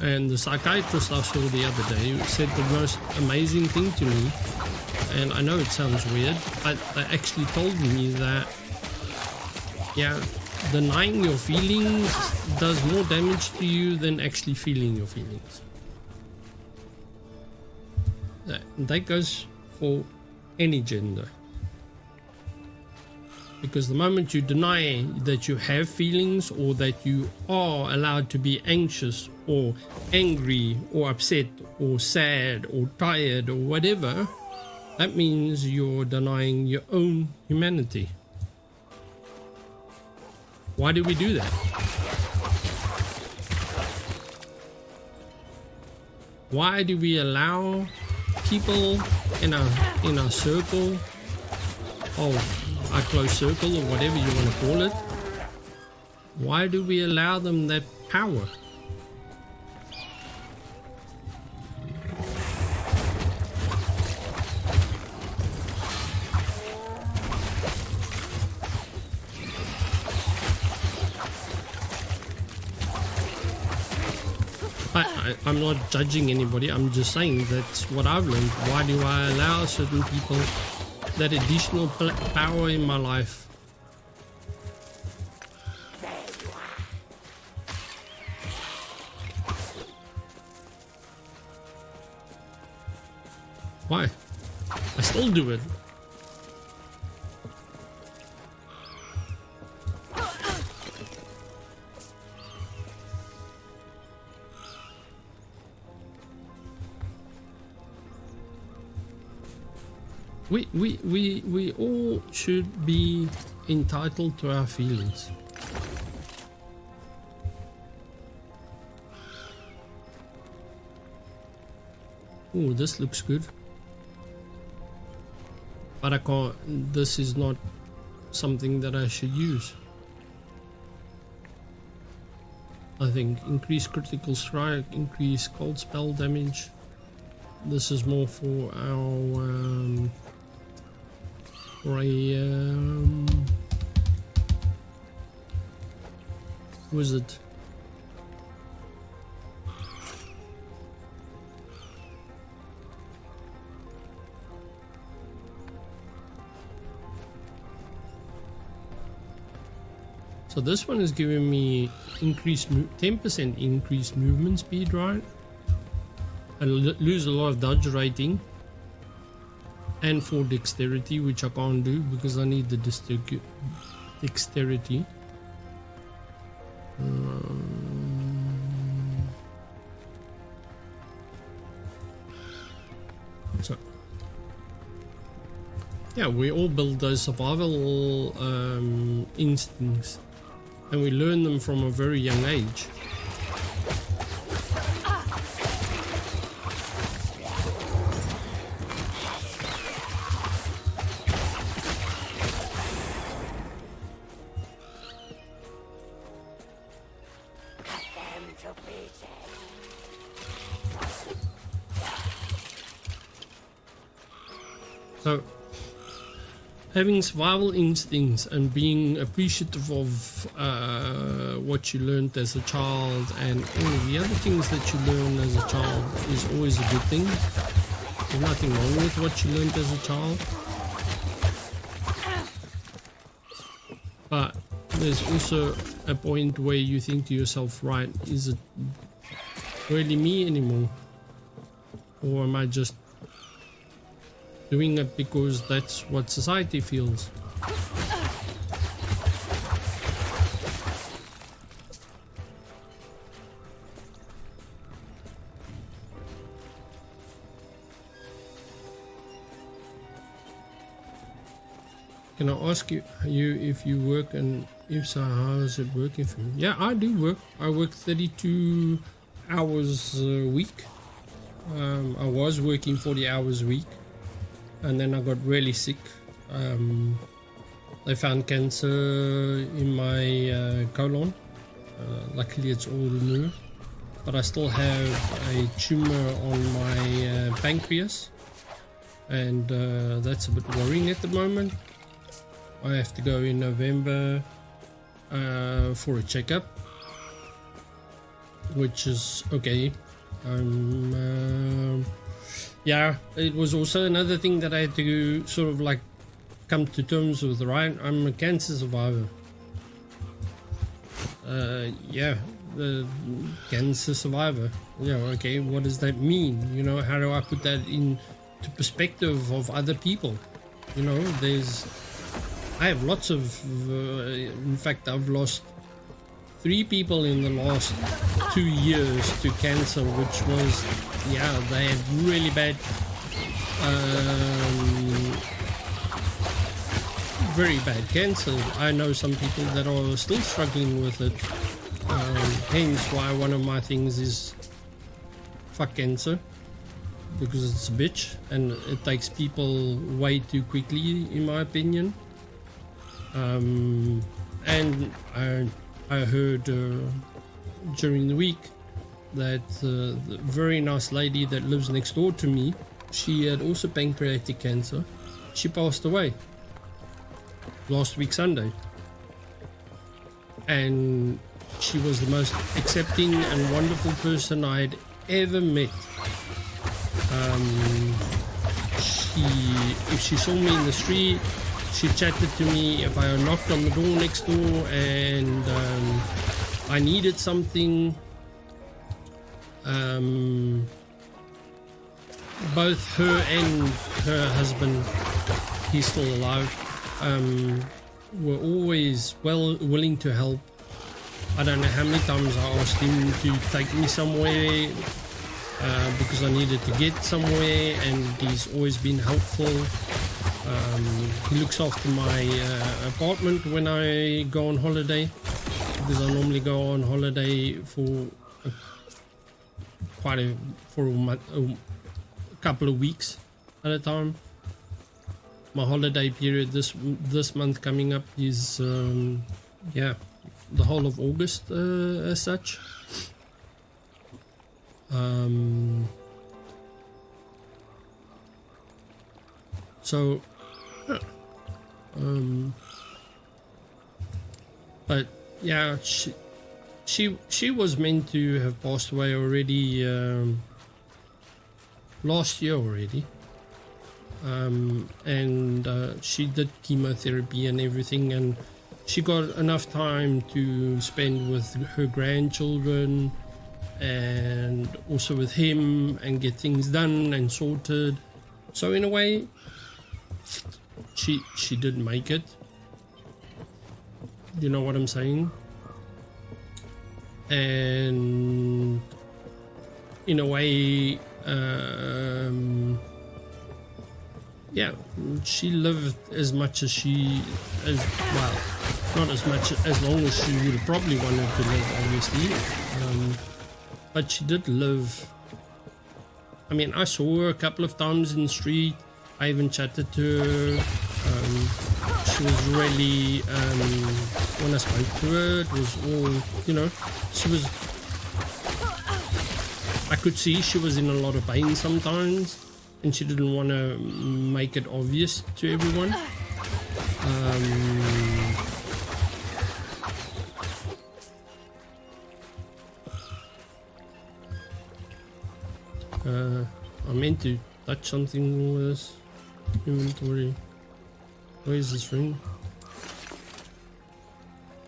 [SPEAKER 1] And the psychiatrist I saw the other day said the most amazing thing to me, and I know it sounds weird, but they actually told me that, yeah, denying your feelings does more damage to you than actually feeling your feelings. That goes for any gender. Because the moment you deny that you have feelings or that you are allowed to be anxious or angry or upset or sad or tired or whatever, that means you're denying your own humanity. Why do we do that? Why do we allow people in our circle, our close circle, or whatever you want to call it, why do we allow them that power? I'm not judging anybody, I'm just saying that's what I've learned. Why do I allow certain people that additional power in my life? Why? I still do it. We all should be entitled to our feelings. Oh, this looks good. But I can't, this is not something that I should use. I think increase critical strike, increase cold spell damage. This is more for our wizard. So this one is giving me increased 10% increased movement speed, right? I lose a lot of dodge rating and for dexterity, which I can't do because I need the dexterity. So yeah, we all build those survival instincts, and we learn them from a very young age. So, having survival instincts and being appreciative of what you learned as a child and all the other things that you learn as a child is always a good thing. There's nothing wrong with what you learned as a child. But there's also a point where you think to yourself, right, is it really me anymore? Or am I just doing it because that's what society feels? can I ask you if you work, and if so, how is it working for you? Yeah, I do work. I work 32 hours a week. I was working 40 hours a week, and then I got really sick. They found cancer in my colon. Luckily, it's all removed, but I still have a tumor on my pancreas, and that's a bit worrying at the moment. I have to go in November for a checkup, which is okay. Yeah, it was also another thing that I had to sort of like come to terms with, right? I'm a cancer survivor. Yeah, the cancer survivor. Yeah, okay, what does that mean? You know, how do I put that into perspective of other people? You know, I have lots of, in fact, I've lost 3 people in the last 2 years to cancer, which was, yeah, they had really bad, very bad cancer. I know some people that are still struggling with it, hence why one of my things is fuck cancer, because it's a bitch and it takes people way too quickly, in my opinion. And I heard during the week that the very nice lady that lives next door to me, she had also pancreatic cancer. She passed away last week Sunday, and she was the most accepting and wonderful person I had ever met. If she saw me in the street, she chatted to me. If I knocked on the door next door and I needed something, both her and her husband, he's still alive, were always willing to help. I don't know how many times I asked him to take me somewhere because I needed to get somewhere, and he's always been helpful. He looks after my apartment when I go on holiday, because I normally go on holiday for a couple of weeks at a time. My holiday period this month coming up is yeah, the whole of August as such. So but yeah, she was meant to have passed away already last year already, and she did chemotherapy and everything, and she got enough time to spend with her grandchildren and also with him and get things done and sorted. So in a way, she did make it. You know what I'm saying? And in a way, yeah, she lived as much as well, not as much, as long as she would have probably wanted to live, obviously, but she did live. I mean, I saw her a couple of times in the street. I even chatted to her. She was really, when I spoke to her, it was all, you know, I could see she was in a lot of pain sometimes, and she didn't want to make it obvious to everyone. I meant to touch something with this inventory. Where is this ring?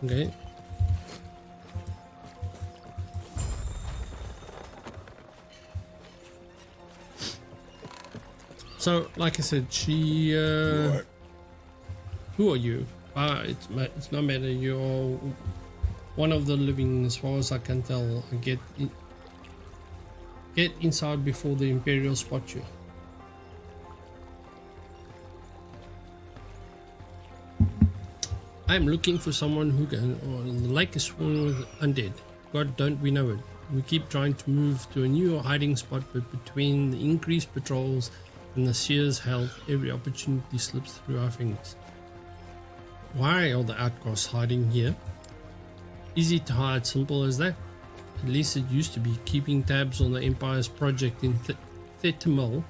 [SPEAKER 1] Okay. So, like I said, she. Who are you? It's no matter. You're one of the living, as far as I can tell. Get inside before the Imperials spot you. I'm looking for someone who can. Oh, the lake is swarming with undead. God, don't we know it? We keep trying to move to a new hiding spot, but between the increased patrols and the Seer's health, every opportunity slips through our fingers. Why are the outcasts hiding here? Easy to hide, simple as that. At least it used to be. Keeping tabs on the Empire's project in Thetimel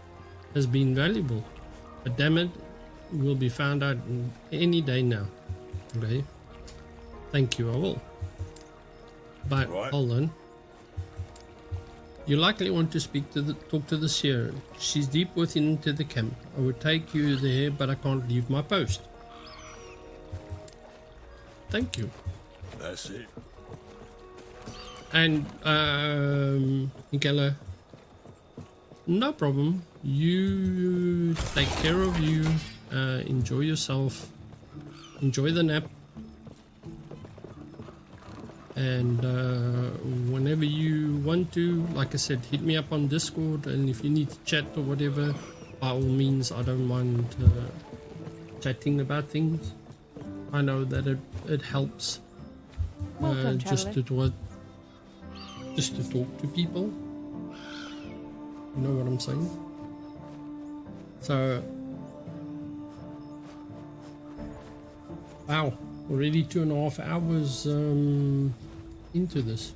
[SPEAKER 1] has been valuable. But damn it, we'll be found out any day now. Okay. Thank you, I will. But
[SPEAKER 7] Right.
[SPEAKER 1] hold on. You likely want to talk to the Seer. She's deep within the camp. I would take you there, but I can't leave my post. Thank you.
[SPEAKER 7] That's it.
[SPEAKER 1] And Nikela, no problem. You take care of you. Enjoy yourself. Enjoy the nap. And whenever you want to, like I said, hit me up on Discord. And if you need to chat or whatever, by all means, I don't mind chatting about things. I know that it helps.
[SPEAKER 5] Welcome,
[SPEAKER 1] just to talk to people. You know what I'm saying? So, wow, already 2.5 hours into this.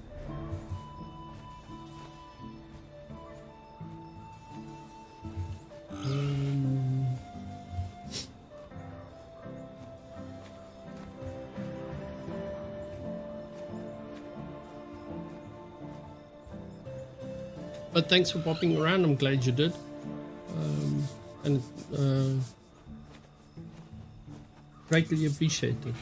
[SPEAKER 1] But thanks for popping around. I'm glad you did. And greatly appreciated.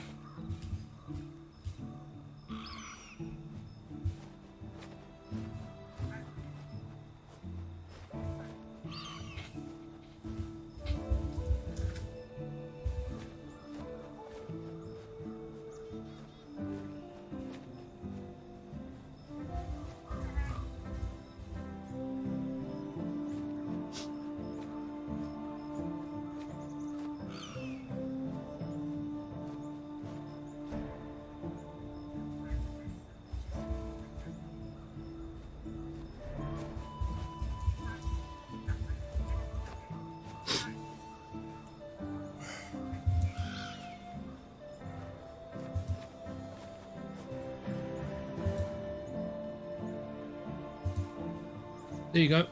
[SPEAKER 1] There you go.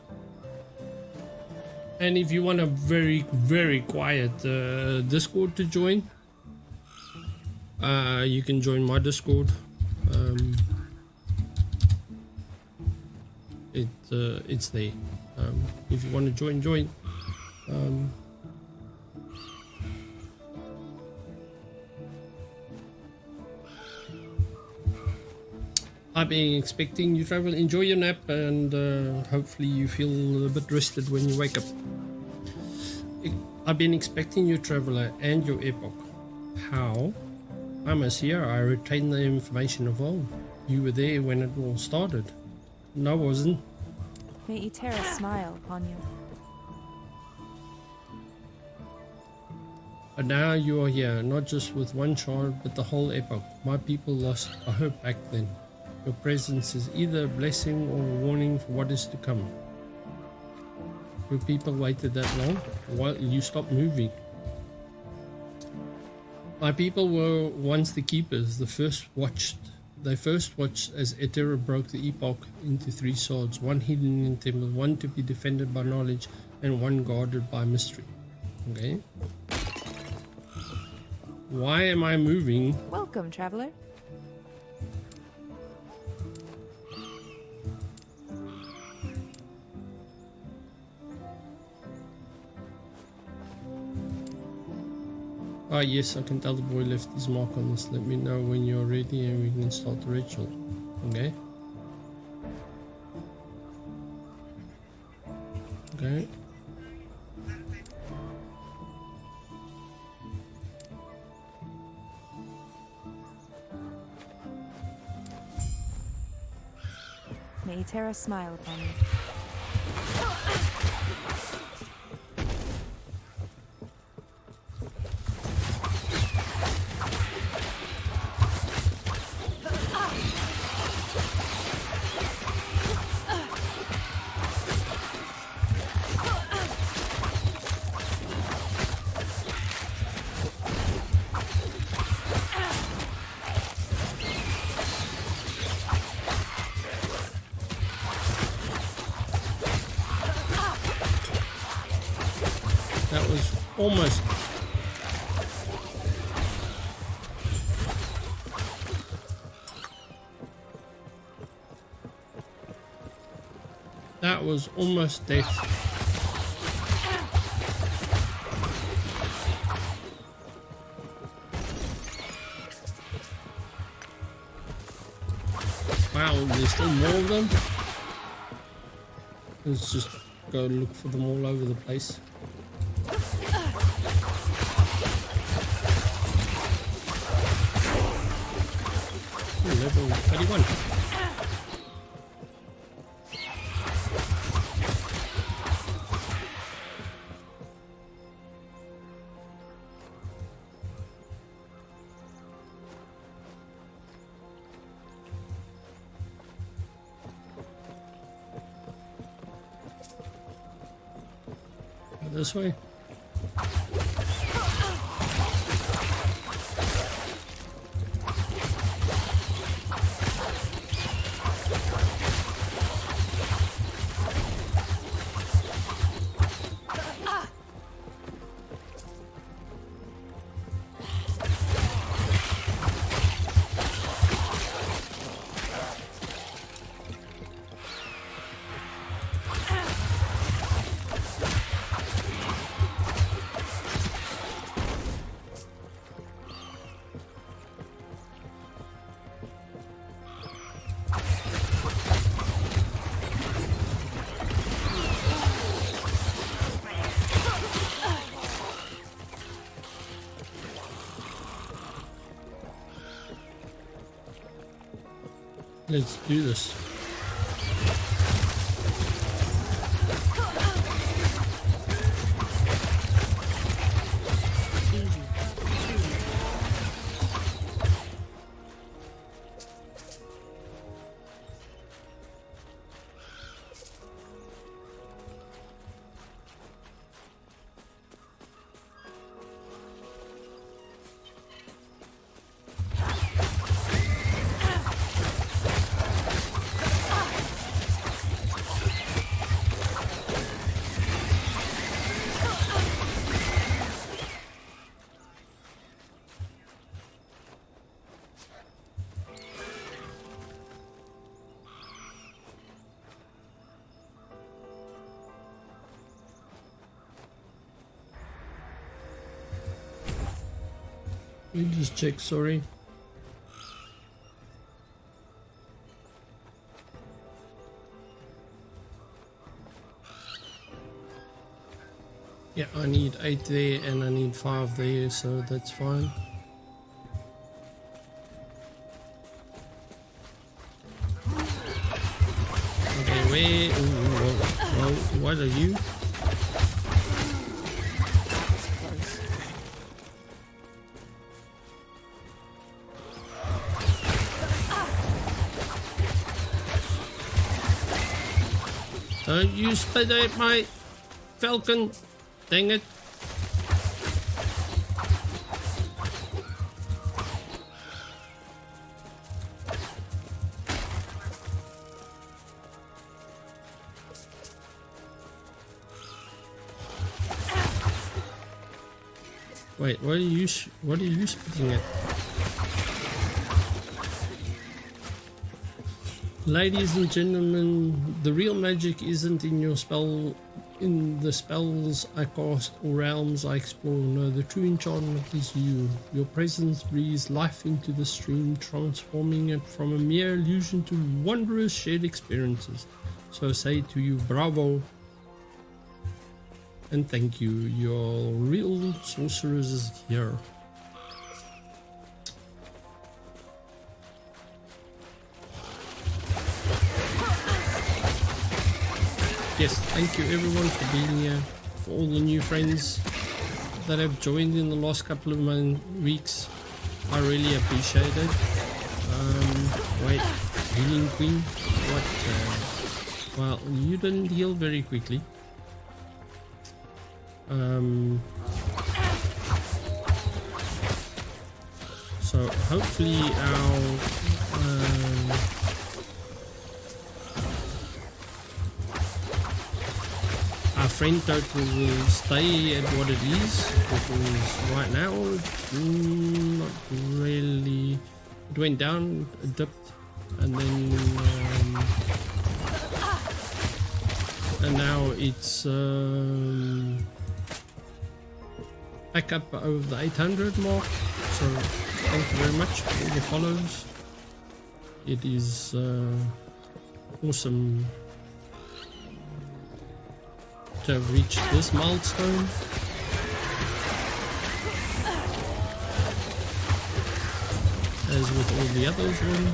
[SPEAKER 1] And if you want a very, very quiet Discord to join, you can join my Discord. It's there. If you want to join. I've been expecting you travel. Enjoy your nap, and hopefully you feel a bit rested when you wake up. I've been expecting you, traveler, and your epoch. How? I'm a seer. I retained the information of old. You were there when it all started. No, I wasn't.
[SPEAKER 5] May Eterra smile upon you.
[SPEAKER 1] But now you are here, not just with one child, but the whole epoch. My people lost a hope back then. Your presence is either a blessing or a warning for what is to come. Your people waited that long? Why you stopped moving? My people were once the keepers. They first watched as Eterra broke the epoch into 3 swords, one hidden in temple, one to be defended by knowledge, and one guarded by mystery. Okay. Why am I moving?
[SPEAKER 5] Welcome, traveler.
[SPEAKER 1] Ah, yes, I can tell the boy left his mark on this. Let me know when you're ready and we can start the ritual. Okay. Okay.
[SPEAKER 5] May Eterra smile upon you.
[SPEAKER 1] Almost. That was almost death. Wow, there's still more of them. Let's just go look for them all over the place. Level 31. This way. Let's do this. Let me just check, sorry. Yeah, I need 8 there and I need 5 there, so that's fine. Okay, where? Whoa, what are you? Don't you spit out my falcon, dang it. Wait, what are you spitting at? Ladies and gentlemen, the real magic isn't in your spell, in the spells I cast or realms I explore. No, the true enchantment is you. Your presence breathes life into the stream, transforming it from a mere illusion to wondrous shared experiences. So I say to you, bravo and thank you. Your real sorceress is here. Yes, thank you everyone for being here, for all the new friends that have joined in the last couple of weeks. I really appreciate it. Wait, healing queen? What? Well, you didn't heal very quickly. So hopefully our friend total will stay at what it is, because right now, not really. It went down, it dipped, and then and now it's back up over the 800 mark. So thank you very much for all the follows. It is awesome to have reached this milestone. As with all the others one.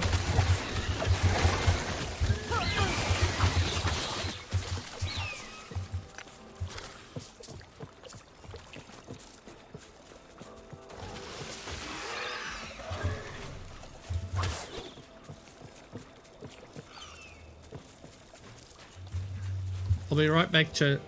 [SPEAKER 1] I'll be right back, chat.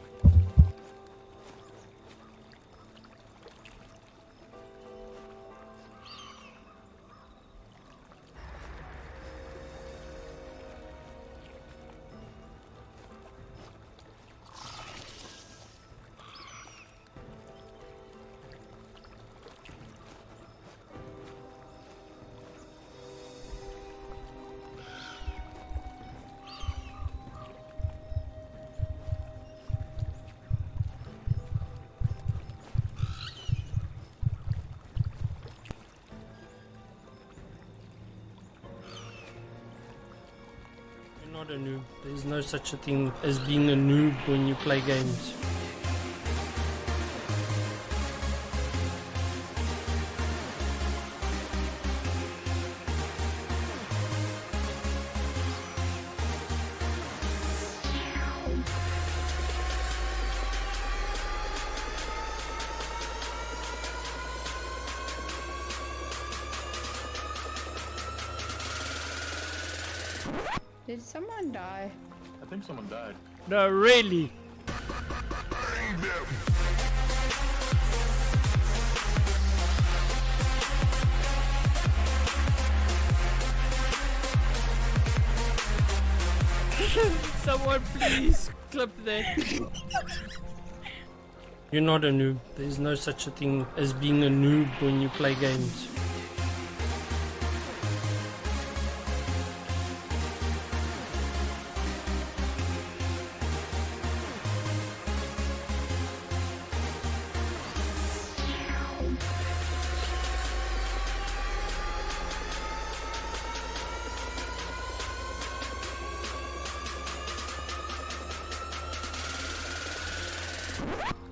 [SPEAKER 1] Not a noob. There's no such a thing as being a noob when you play games.
[SPEAKER 2] Did someone die?
[SPEAKER 3] I think someone died.
[SPEAKER 9] No, really. Someone please clip that.
[SPEAKER 1] You're not a noob. There's no such a thing as being a noob when you play games.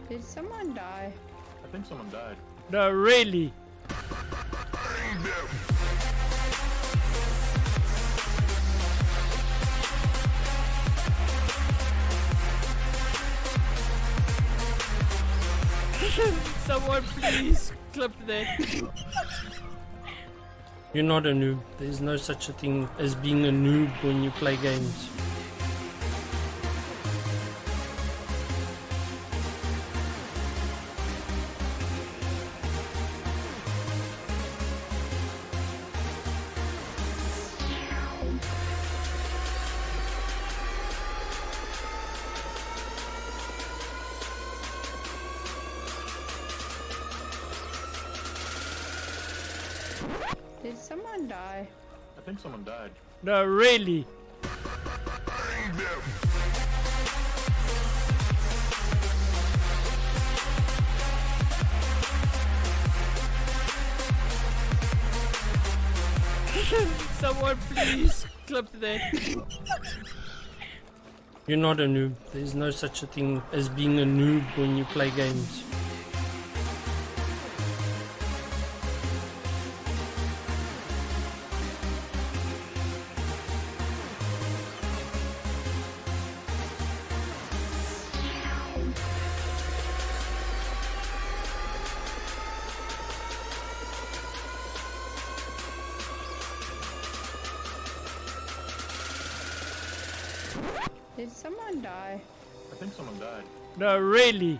[SPEAKER 2] Did someone die?
[SPEAKER 3] I think someone died.
[SPEAKER 9] No, really. Someone please clip that.
[SPEAKER 1] You're not a noob. There's no such a thing as being a noob when you play games.
[SPEAKER 2] Did someone die?
[SPEAKER 3] I think someone died.
[SPEAKER 9] No, really. Someone please clip that.
[SPEAKER 1] You're not a noob. There's no such a thing as being a noob when you play games.
[SPEAKER 2] Did someone die?
[SPEAKER 3] I think someone died.
[SPEAKER 9] No, really.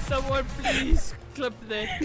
[SPEAKER 9] Someone please Clip that.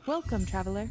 [SPEAKER 5] Welcome, traveler.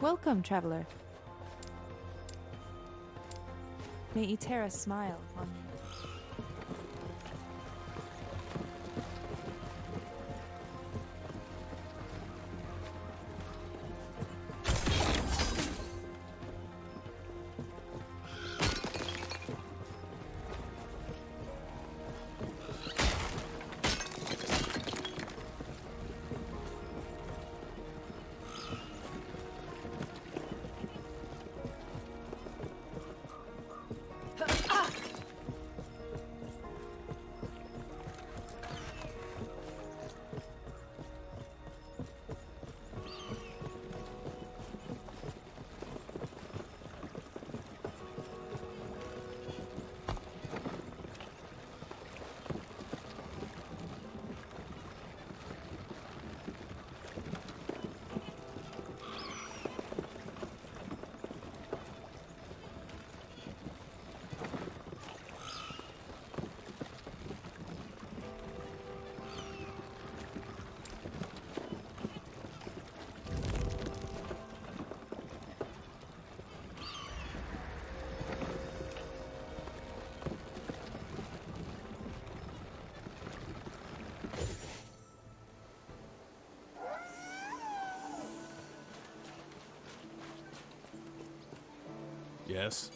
[SPEAKER 5] Welcome, traveler. May Iterra smile on you.
[SPEAKER 10] Yes?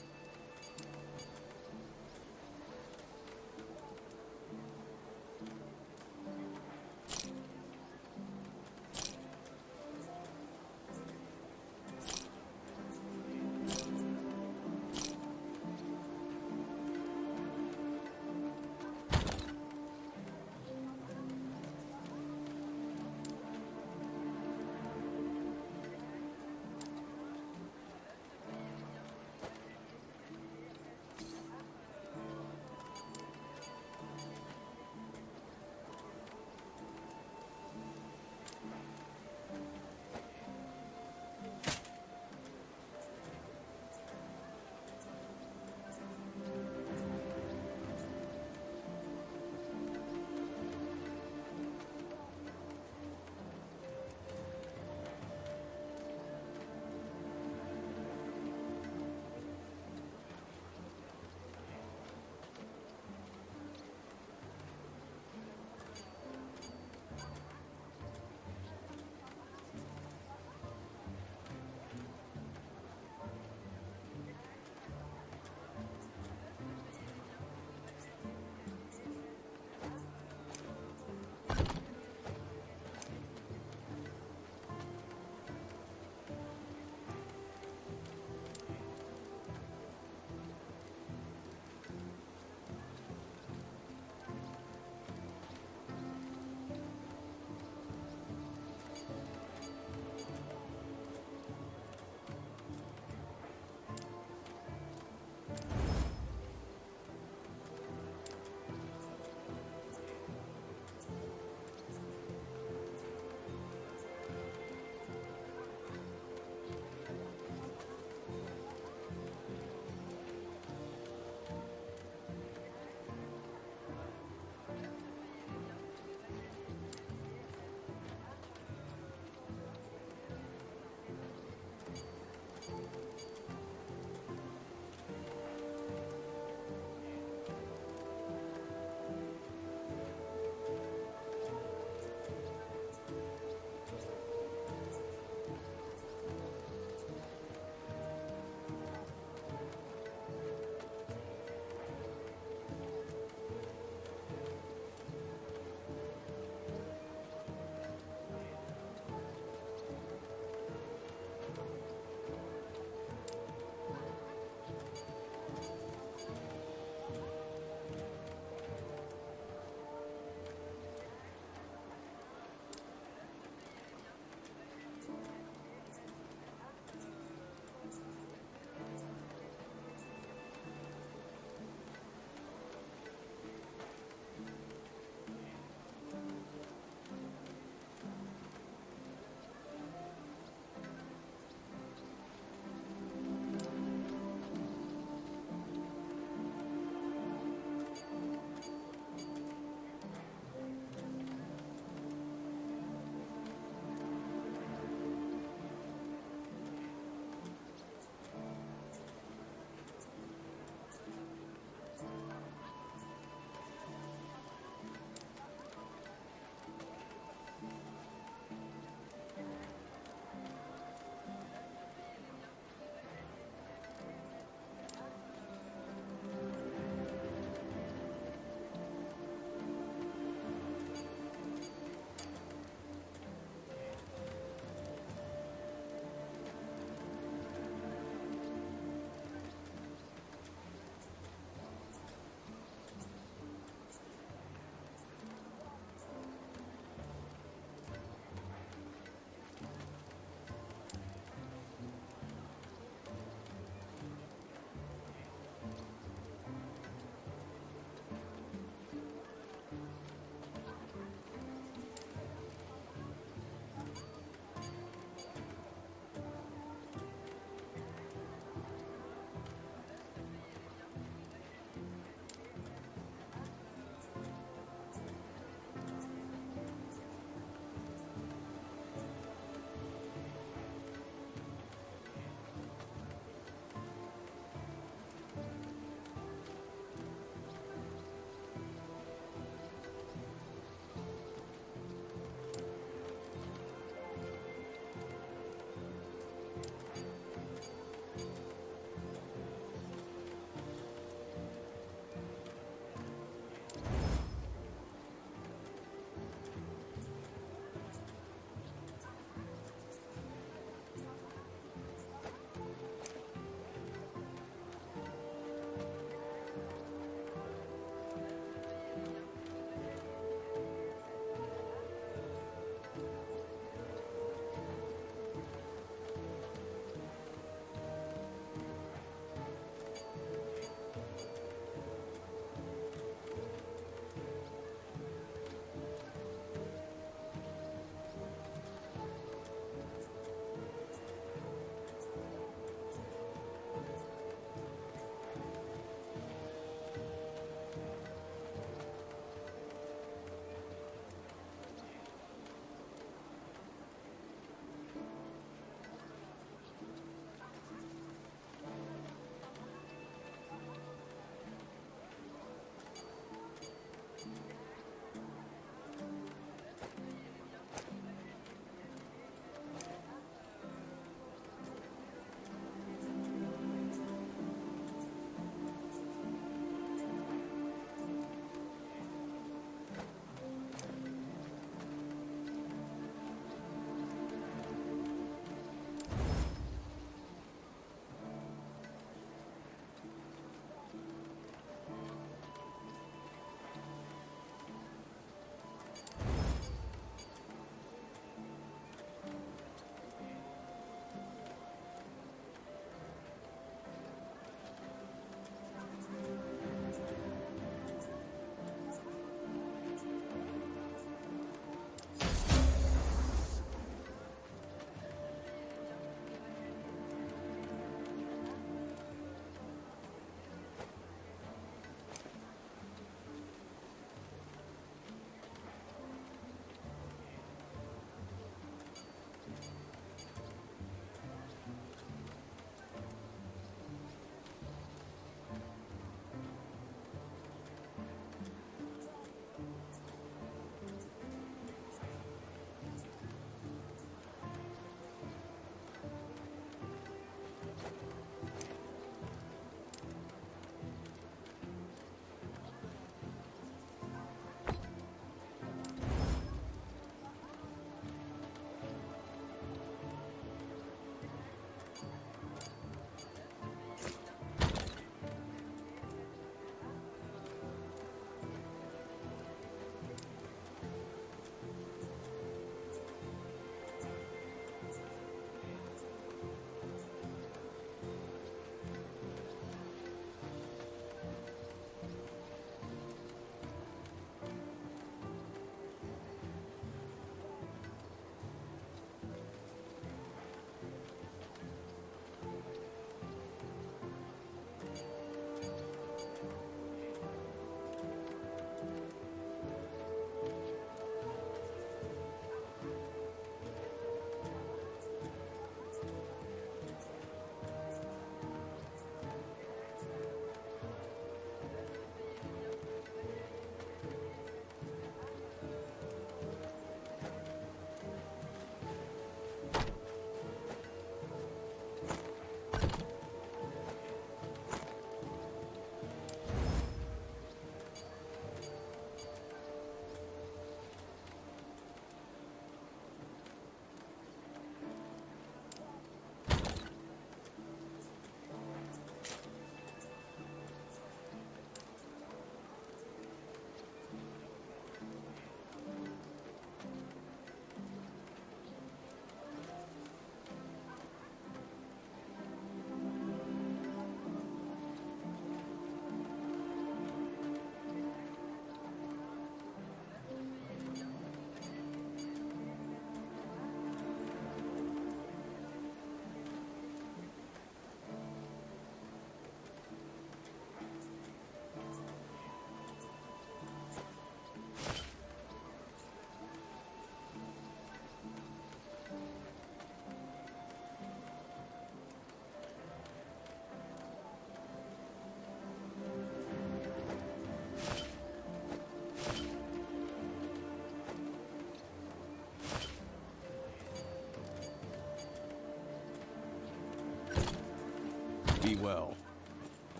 [SPEAKER 8] thee well.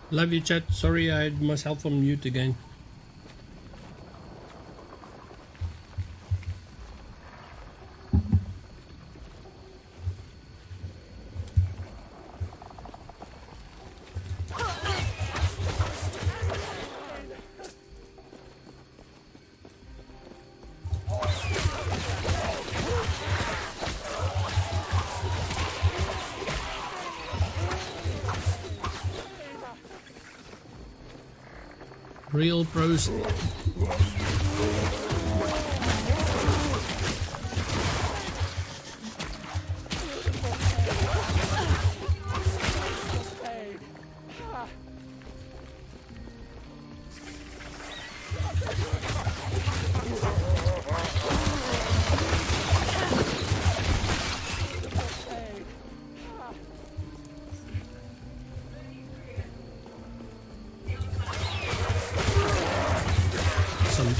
[SPEAKER 1] Love you, chat. Sorry I had myself on mute again. Real pros.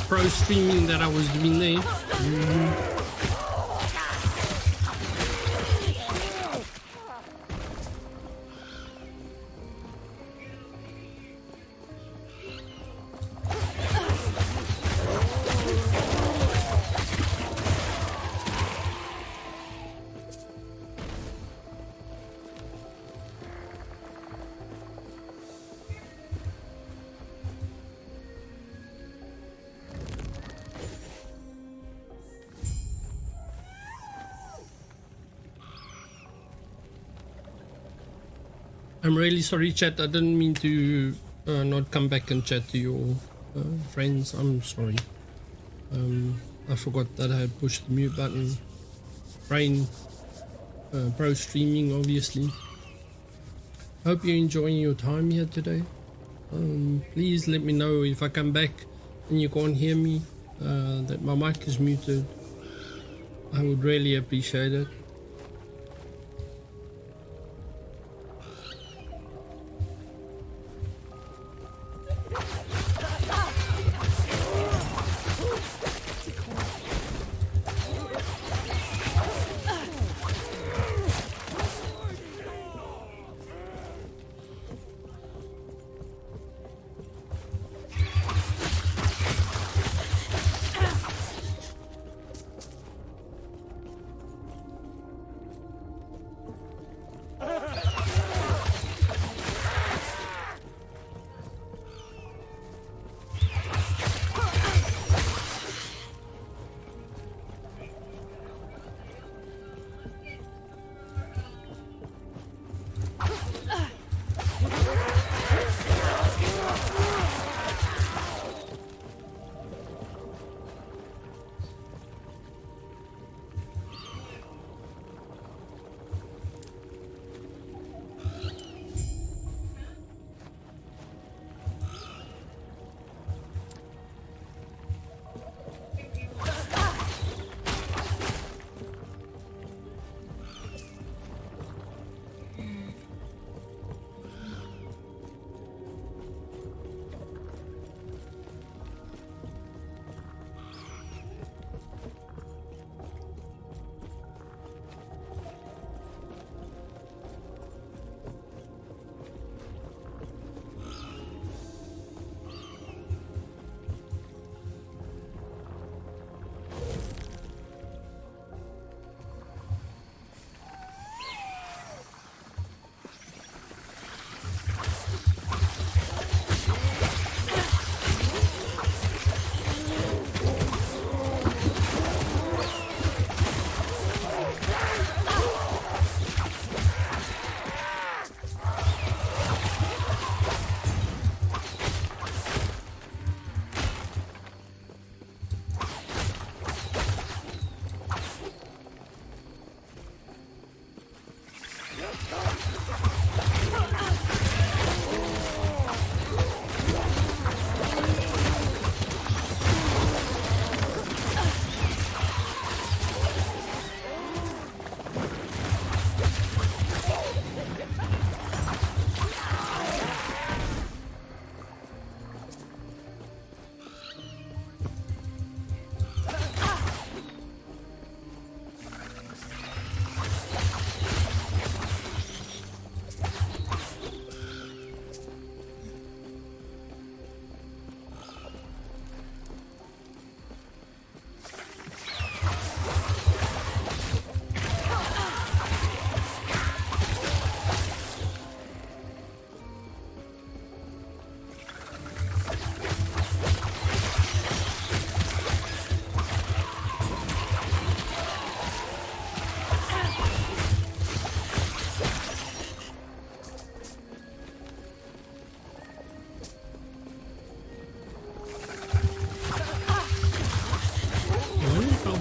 [SPEAKER 1] Pro streaming that I was doing there. I'm really sorry, chat. I didn't mean to not come back and chat to your friends. I'm sorry. I forgot that I had pushed the mute button. Brain pro streaming, obviously. Hope you're enjoying your time here today. Please let me know if I come back and you can't hear me, that my mic is muted. I would really appreciate it.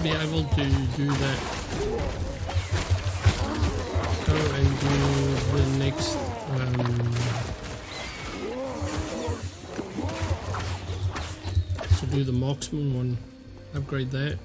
[SPEAKER 1] Be able to do that. Go and do the next so do the marksman one. Upgrade that.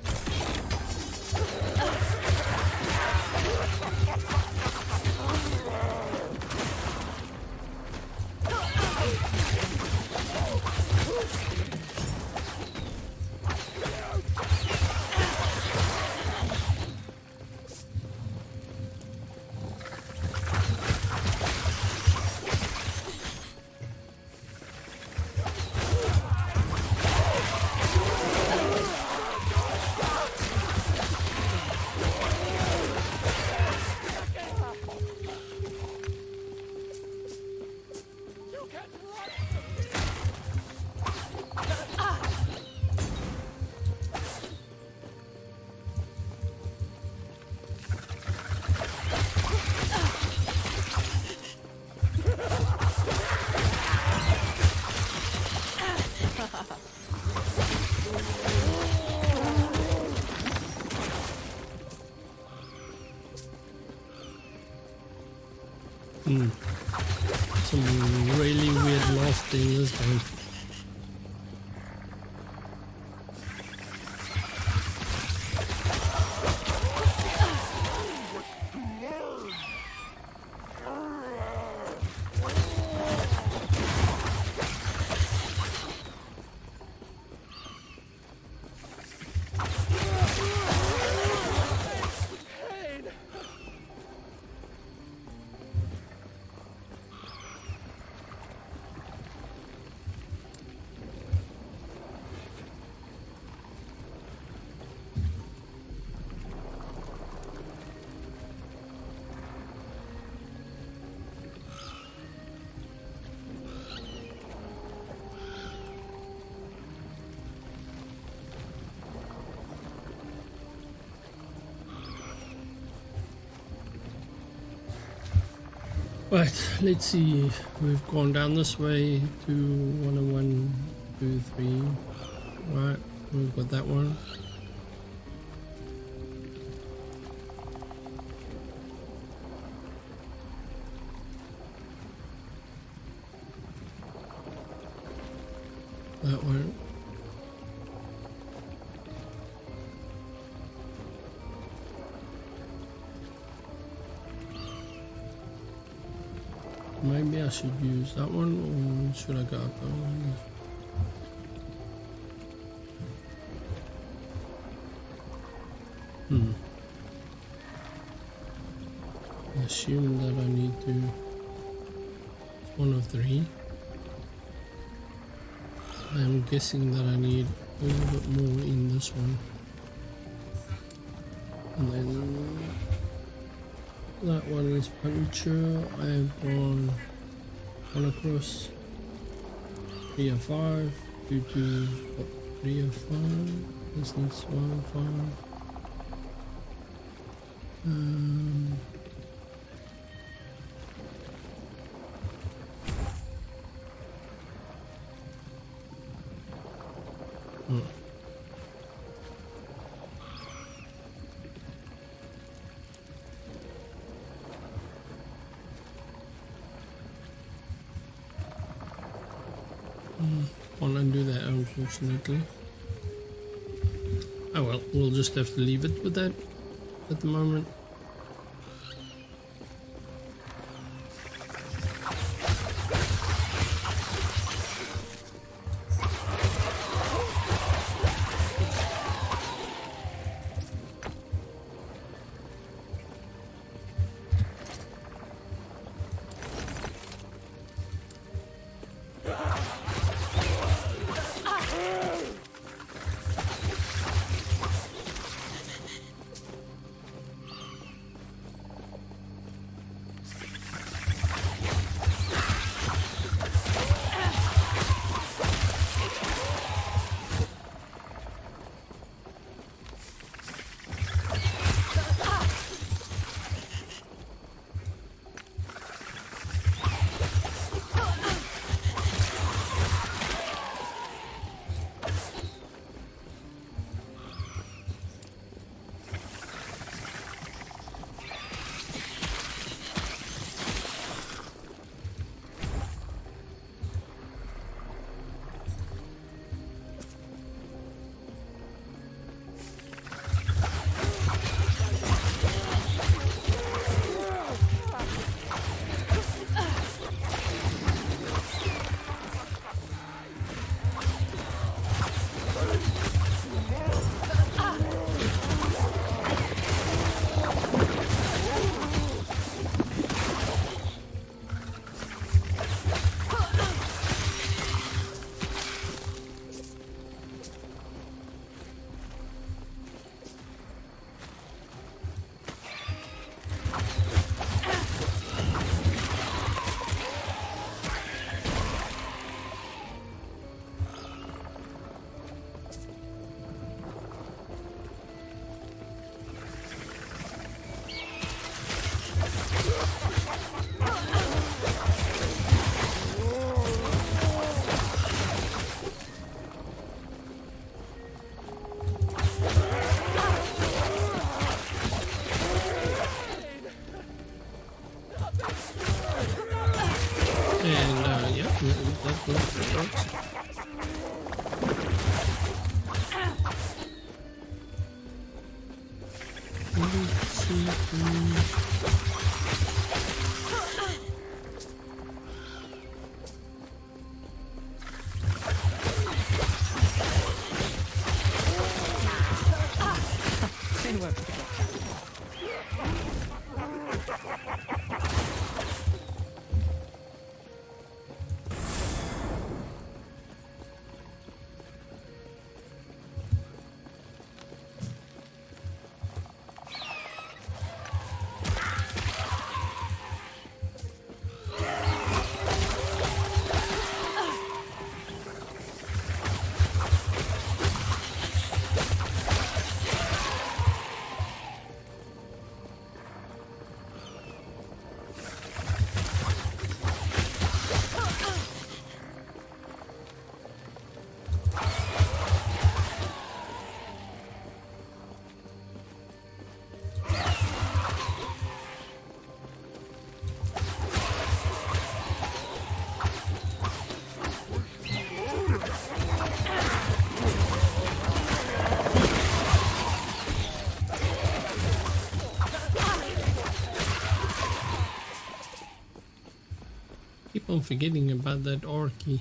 [SPEAKER 1] Some really weird loft in this game. Right, let's see. We've gone down this way to 101, 2, 3. Right, we've got that one. That one. Maybe I should use that one, or should I go up that one? I assume that I need to. It's one of 3. I'm guessing that I need a little bit more in this one. And then that one is puncture. I have gone across 3 or 5 due to 3 or 5. This needs 1 or 5. Can't undo that, unfortunately. Oh well, we'll just have to leave it with that at the moment. Keep on forgetting about that orky.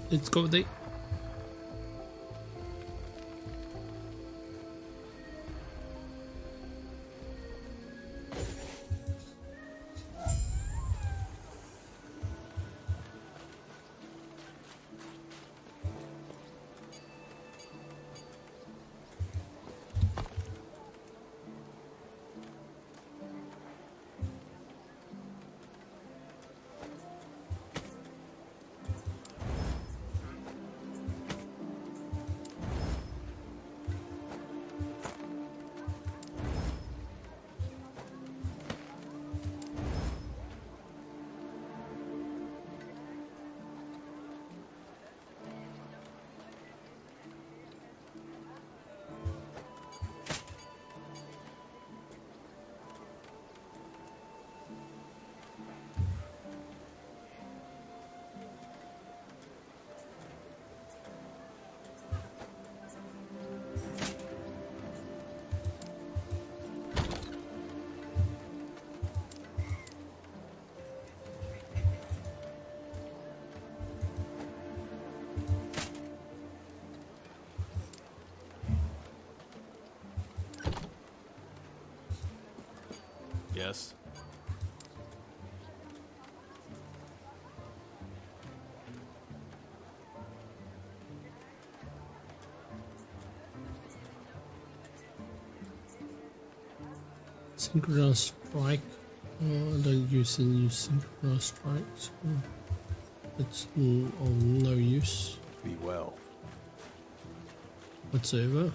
[SPEAKER 1] Let's go there.
[SPEAKER 8] Yes.
[SPEAKER 1] Synchronous strike. I don't use any synchronous strikes. It's of no use
[SPEAKER 8] Be well.
[SPEAKER 1] whatsoever.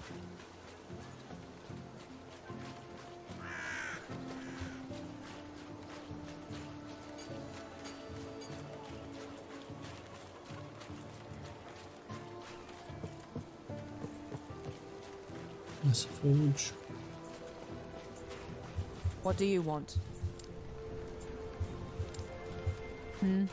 [SPEAKER 1] Let's forge.
[SPEAKER 5] What do you want? Hmm?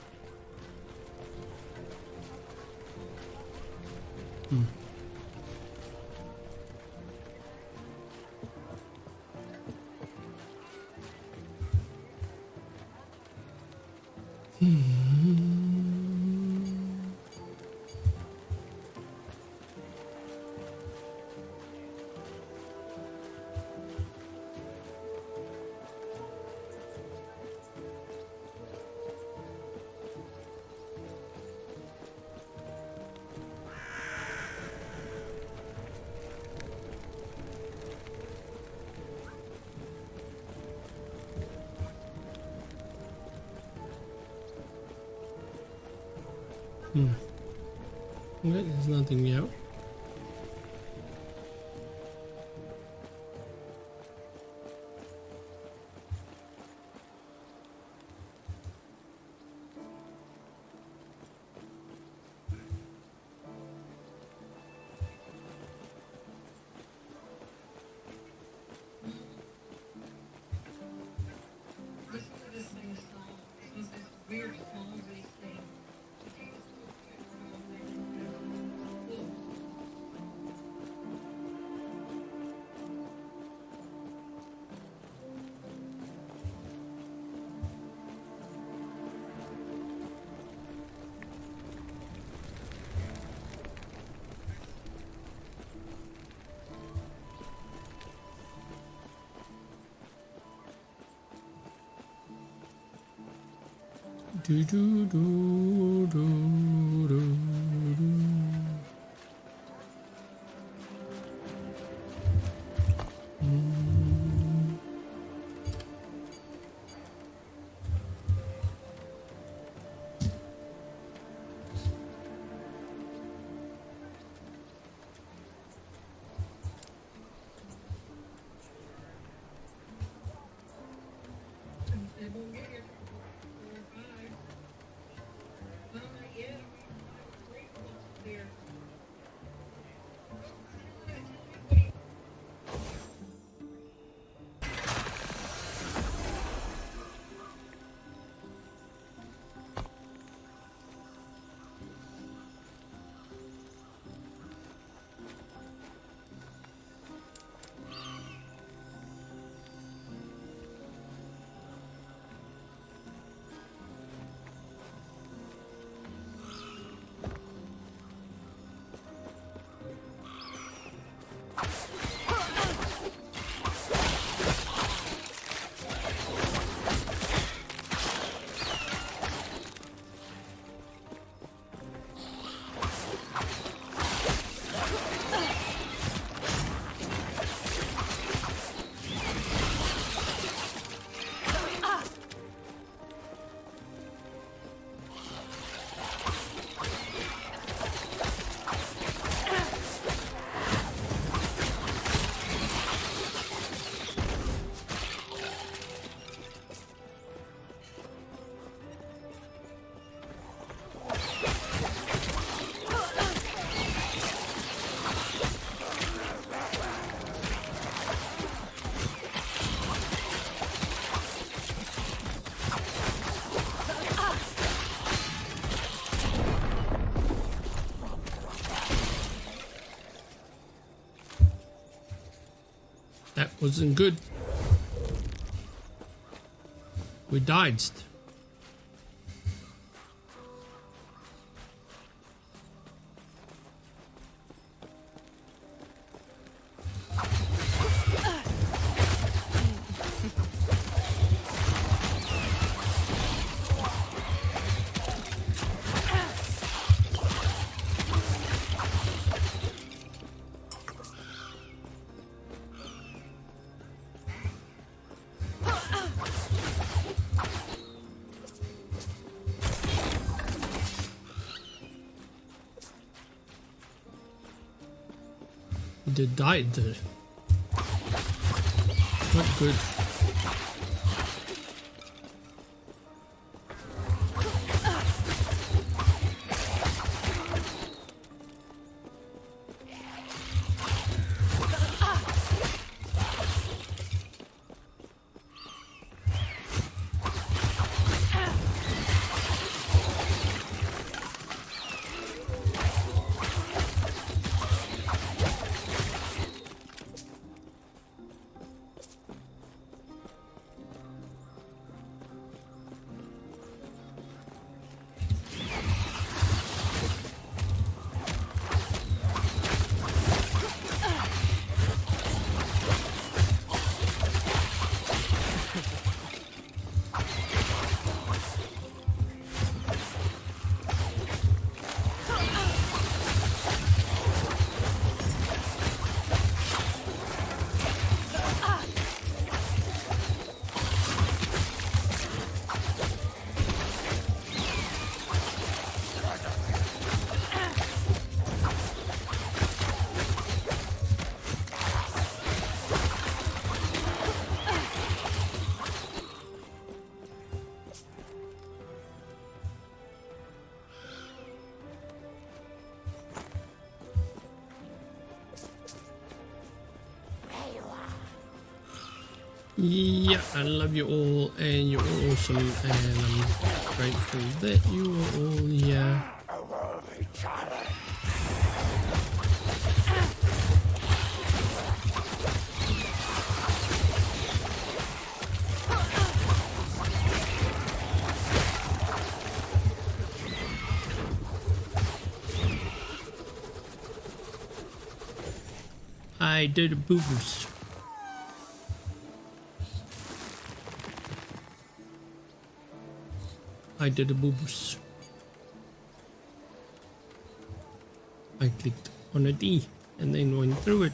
[SPEAKER 1] Okay, there's nothing out. Do do do do do do. Wasn't good. We died. They died there. Not good. Yeah, I love you all, and you're all awesome, and I'm grateful that you are all here. I did the boo-boos. I did the boo-boos. I clicked on a D and then went through it.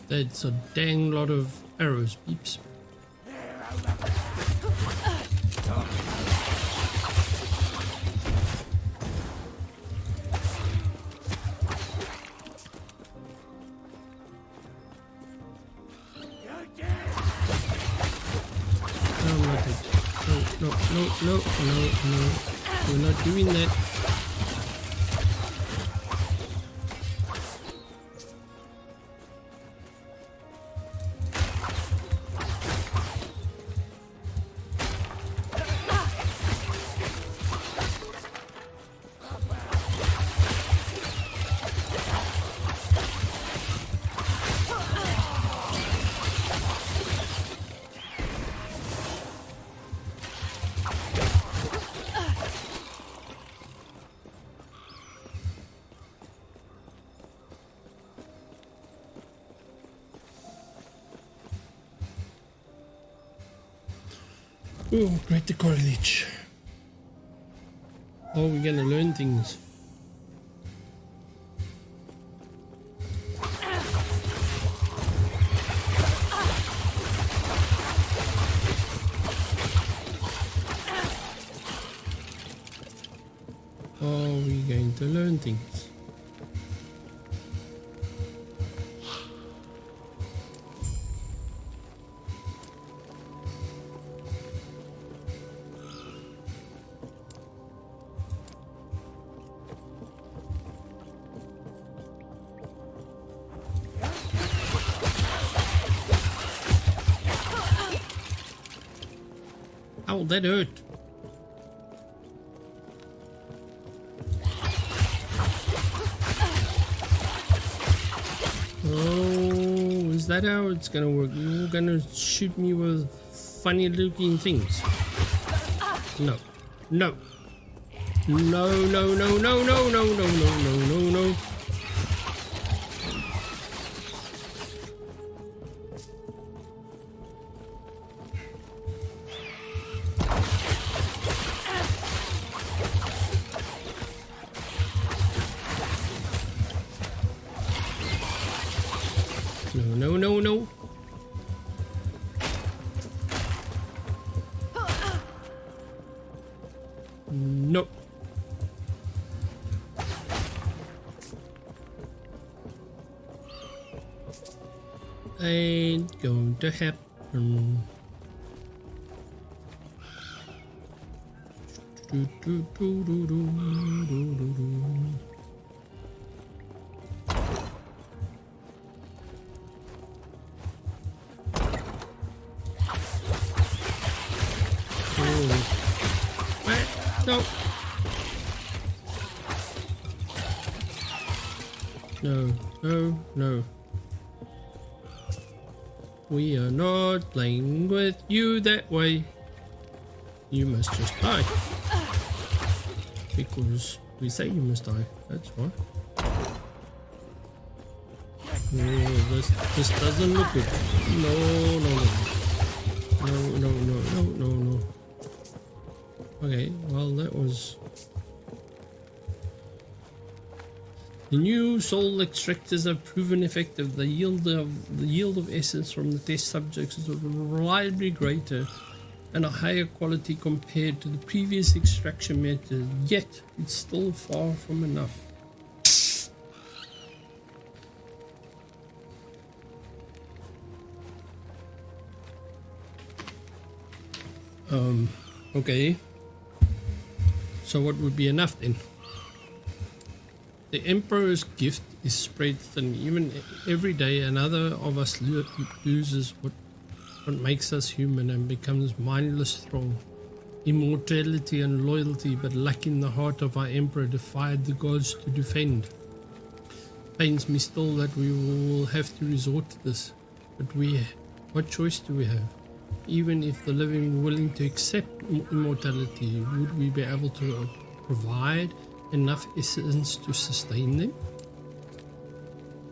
[SPEAKER 1] That's a dang lot of arrows, peeps. No, not it. No, no, no, no, no, no. We're not doing that. Oh, great the college. Oh, we're gonna learn things. Oh, we're going to learn things. Ow, that hurt. Oh, is that how it's gonna work? You're gonna shoot me with funny looking things? No. No. No, no, no, no, no, no, no, no, no, no, no. No, no, no, no. No. Ain't going to happen. Do, do, do, do, do, do, do, do. No. No, no, no. We are not playing with you that way. You must just die. Because we say you must die, that's why. Oh, this doesn't look good. No, no, no. No, no, no, no, no, no. Okay, well that was... The new soul extractors have proven effective. The yield of essence from the test subjects is reliably greater and a higher quality compared to the previous extraction method, yet it's still far from enough. Okay. So what would be enough then? The Emperor's gift is spread thin. Even every day another of us loses what makes us human and becomes mindless strong. Immortality and loyalty, but luck in the heart of our Emperor defied the gods to defend. Pains me still that we will have to resort to this, but what choice do we have? Even if the living were willing to accept immortality, would we be able to provide enough essence to sustain them?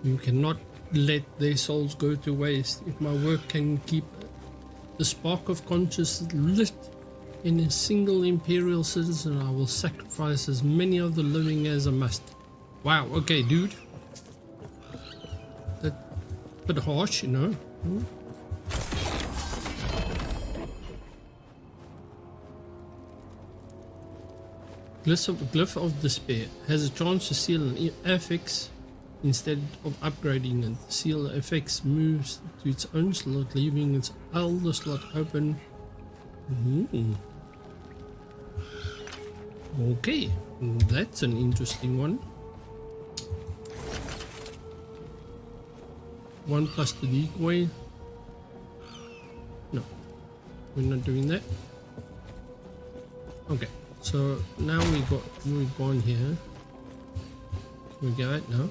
[SPEAKER 1] You cannot let their souls go to waste. If my work can keep the spark of consciousness lit in a single imperial citizen, I will sacrifice as many of the living as I must. Wow, okay, dude. That's a bit harsh, you know. Glyph of Despair has a chance to seal an affix instead of upgrading it. The seal affix moves to its own slot, leaving its elder slot open. Okay, that's an interesting one. 1 plus the decoy. No, we're not doing that. Okay. So now we've gone here. We go out now.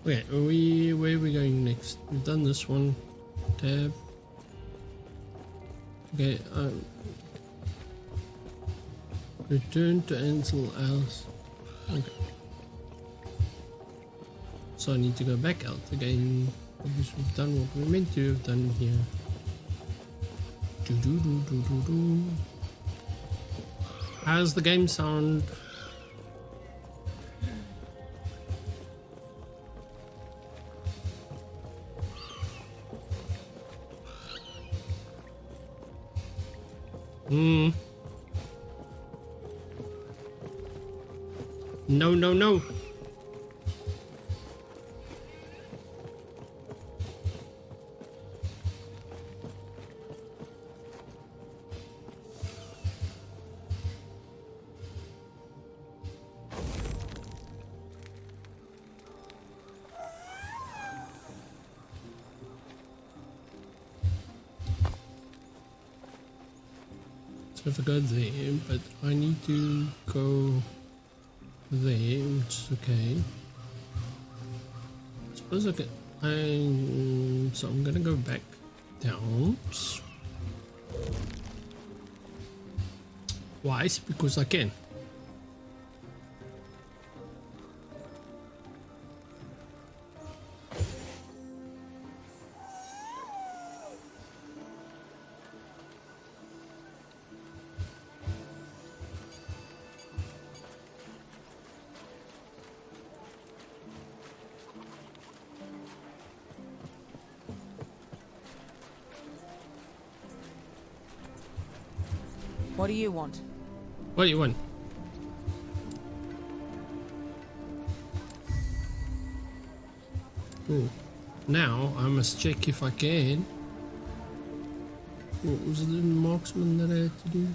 [SPEAKER 1] Okay, where are we going next? We've done this one. Tab. Okay, return to Ansel House. Okay. So I need to go back out again because we've done what we meant to have done here. How's the game sound? No, no, no. So if I go there, but I need to go there, which is okay. I suppose I can. So I'm gonna go back down twice because I can.
[SPEAKER 5] What do you want?
[SPEAKER 1] What do you want? Oh, now I must check if I can. What was the marksman that I had to do?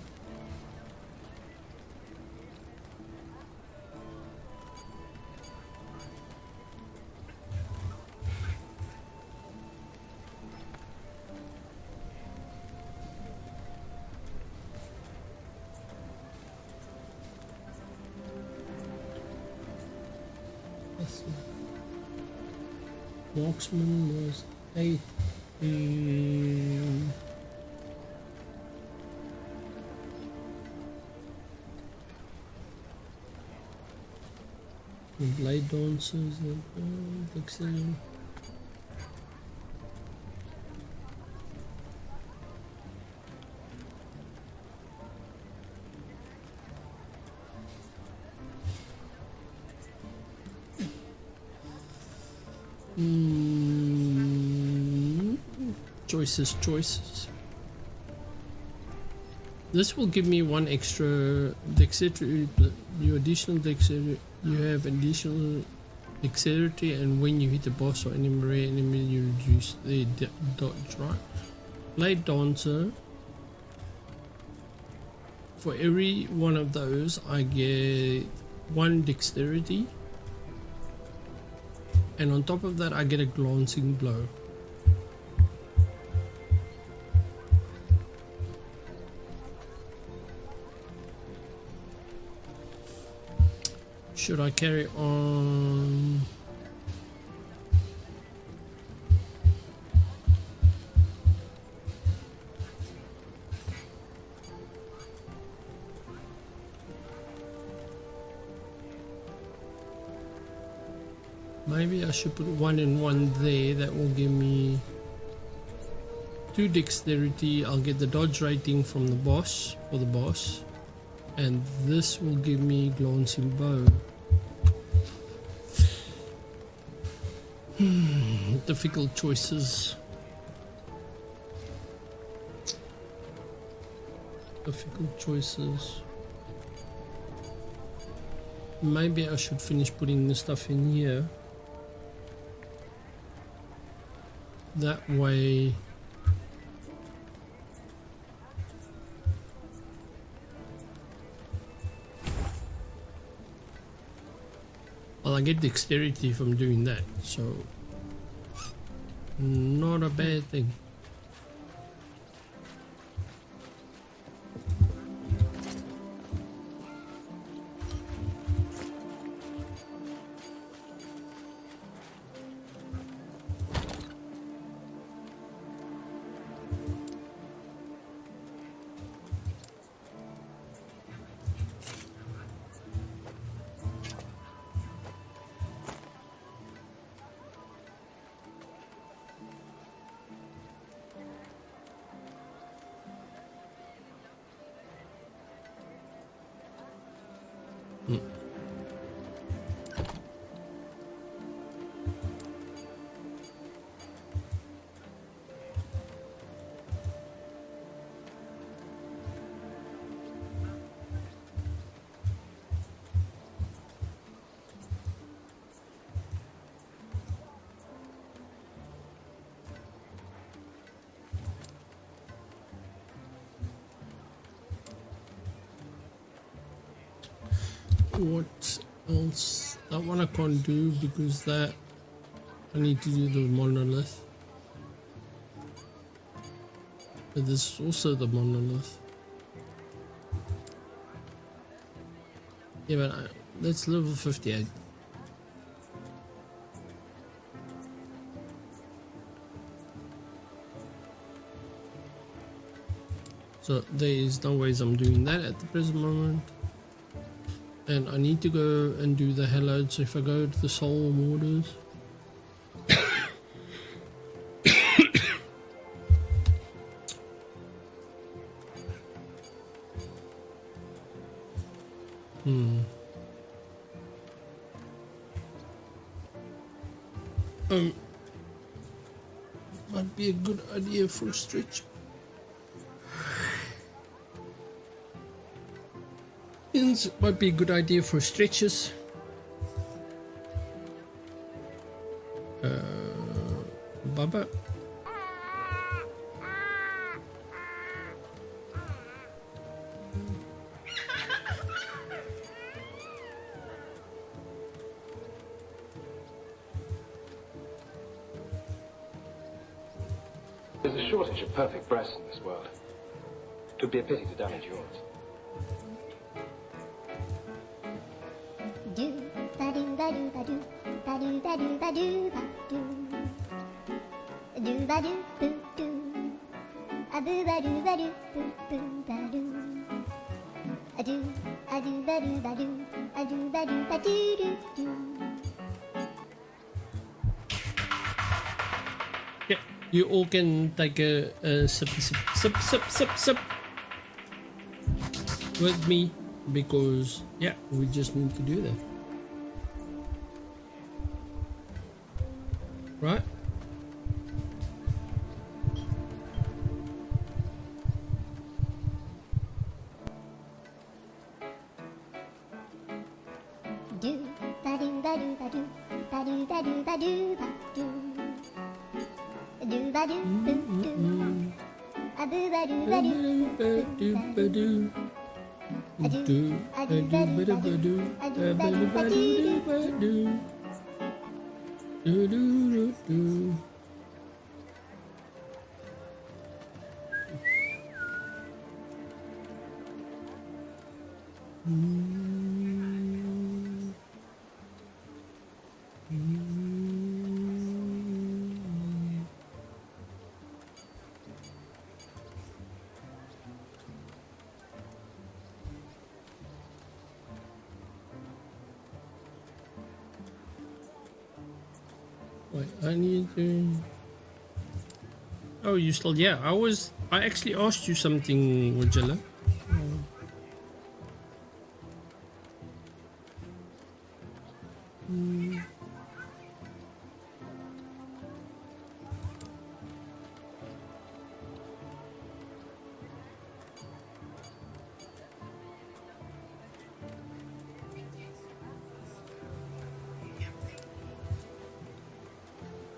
[SPEAKER 1] Marksman was 8. The blade dancers, dexterity. Choices. This will give me one extra dexterity. You additional dexterity. You have additional dexterity, and when you hit a boss or any rare enemy, you reduce their dodge. Right? Blade dancer. For every one of those, I get 1 dexterity, and on top of that, I get a glancing blow. Should I carry on? Maybe I should put 1 and 1 there. That will give me 2 dexterity. I'll get the dodge rating from the boss, for the boss. And this will give me glancing bow. Difficult choices. Maybe I should finish putting this stuff in here. That way well, I get dexterity from doing that, so not a bad thing. What else? That one I can't do because that I need to do the monolith. But this is also the monolith. Yeah, but that's level 58. So there is no ways I'm doing that at the present moment. And I need to go and do the hallowed. So if I go to the soul waters, might be a good idea for a stretch. Might be a good idea for stretches. Baba.
[SPEAKER 10] There's a shortage of perfect breasts in this world. It would be a pity to damage yours.
[SPEAKER 11] Do ba do ba do ba do ba do ba do ba do ba do do ba do boo do a boo ba do ba do boo boo ba do a do ba do ba do a do ba do ba do do do.
[SPEAKER 1] Yeah, you all can take a sip with me, because yeah, we just need to do that, right?
[SPEAKER 11] Do ba do ba do ba do ba do ba do ba do ba do do ba do boo do a boo ba do ba do boo ba do. I do ba do ba do ba do ba do. Wait, I need to... Oh, you still... Yeah, I actually asked you something, Wajala.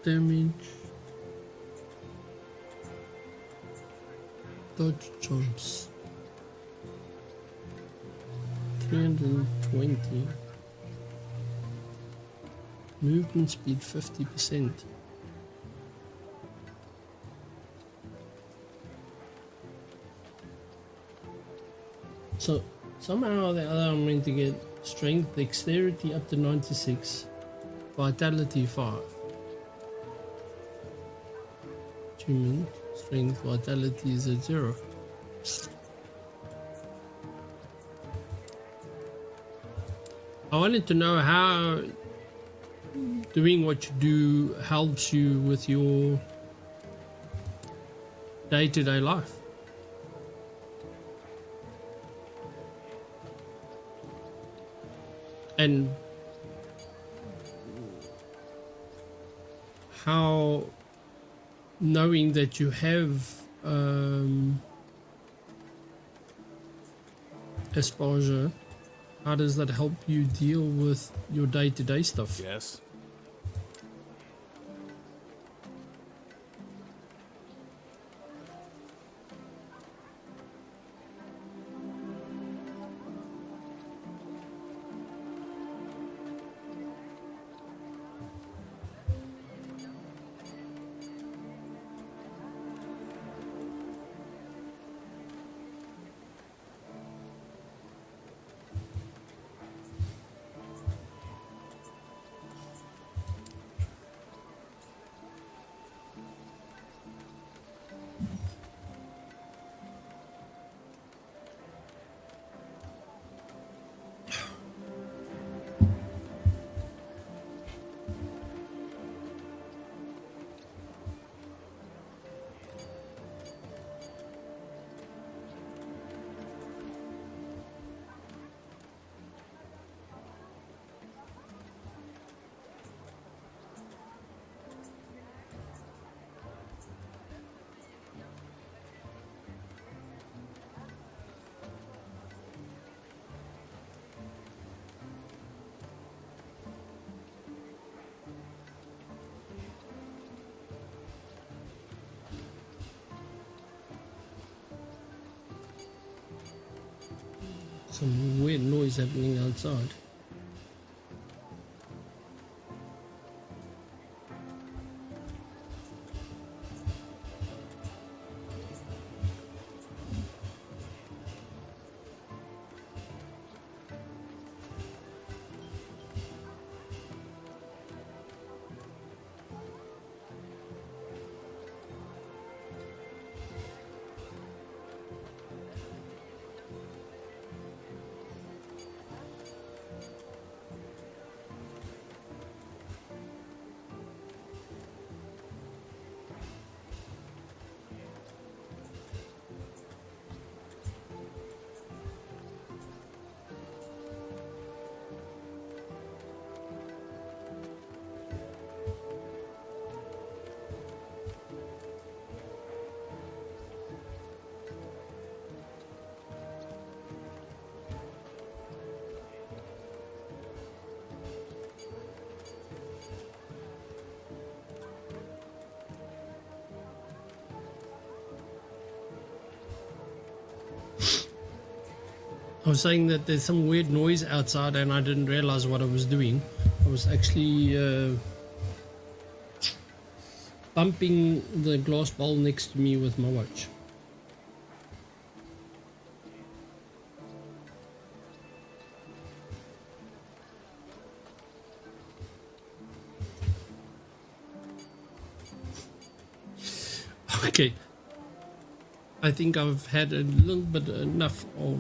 [SPEAKER 11] Damage, dodge jumps, 320, movement speed 50%. So somehow or the other I'm going to get strength, dexterity up to 96, vitality 5. Human strength, vitality is at 0. I wanted to know how doing what you do helps you with your day-to-day life. And how knowing that you have exposure, how does that help you deal with your day-to-day stuff?
[SPEAKER 12] Yes.
[SPEAKER 1] Some weird noise happening outside. I was saying that there's some weird noise outside and I didn't realize what I was doing. I was actually bumping the glass bowl next to me with my watch. Okay, I think I've had a little bit enough of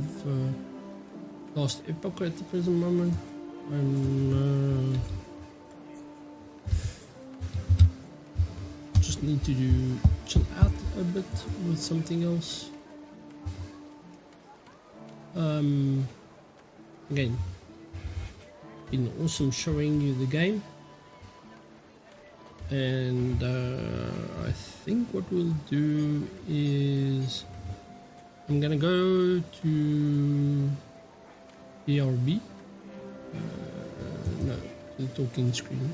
[SPEAKER 1] Last Epoch at the present moment. I'm just need to chill out a bit with something else. Again, been awesome showing you the game, and I think what we'll do is I'm gonna go to BRB. No, the talking screen.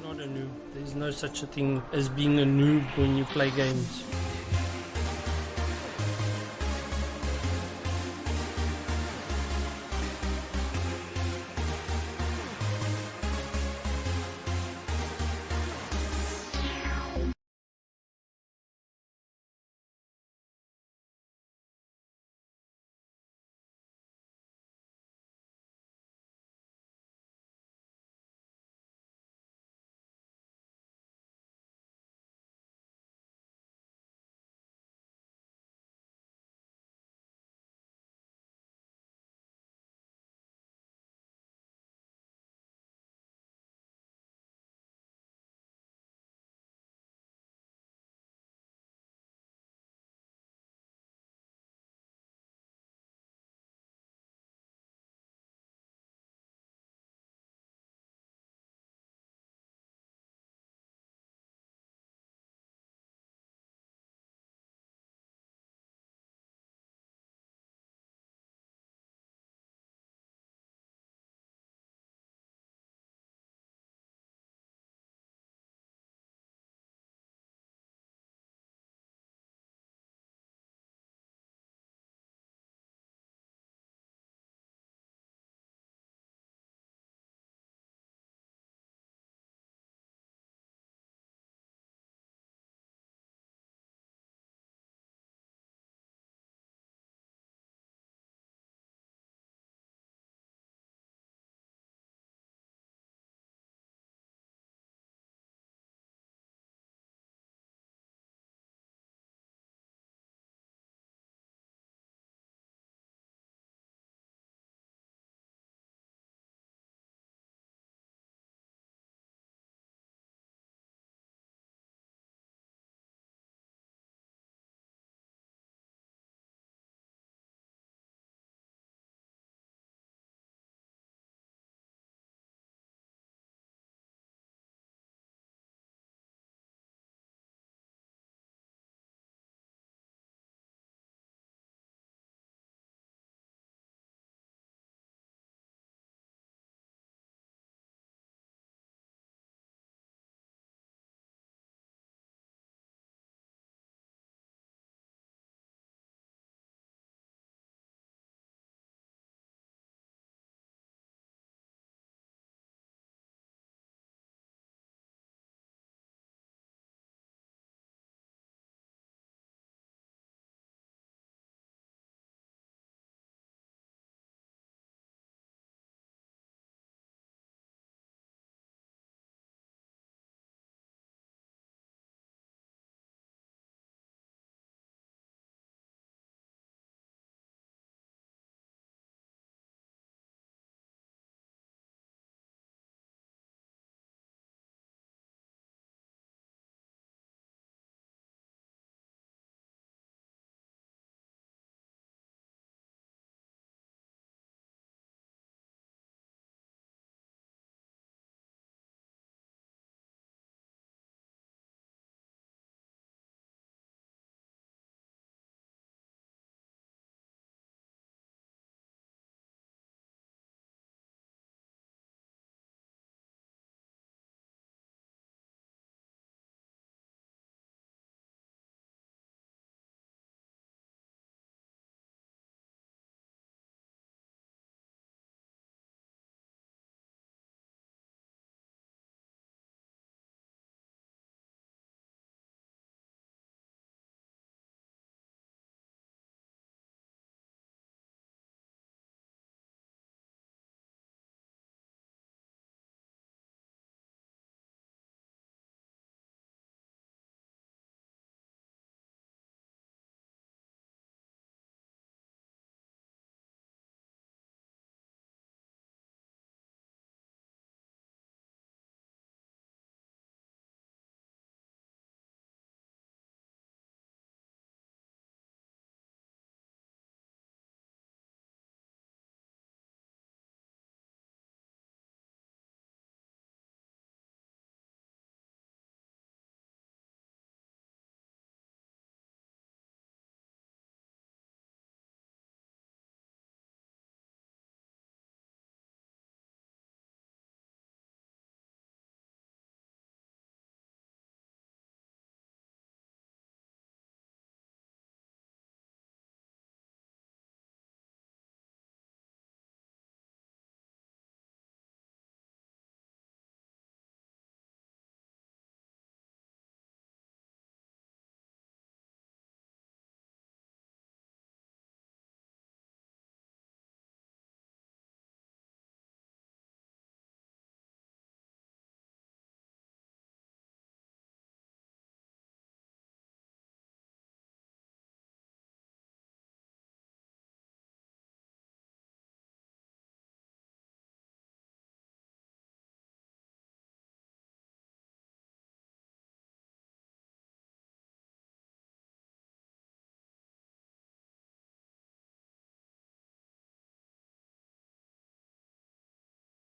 [SPEAKER 9] Not a noob. There's no such a thing as being a noob when you play games.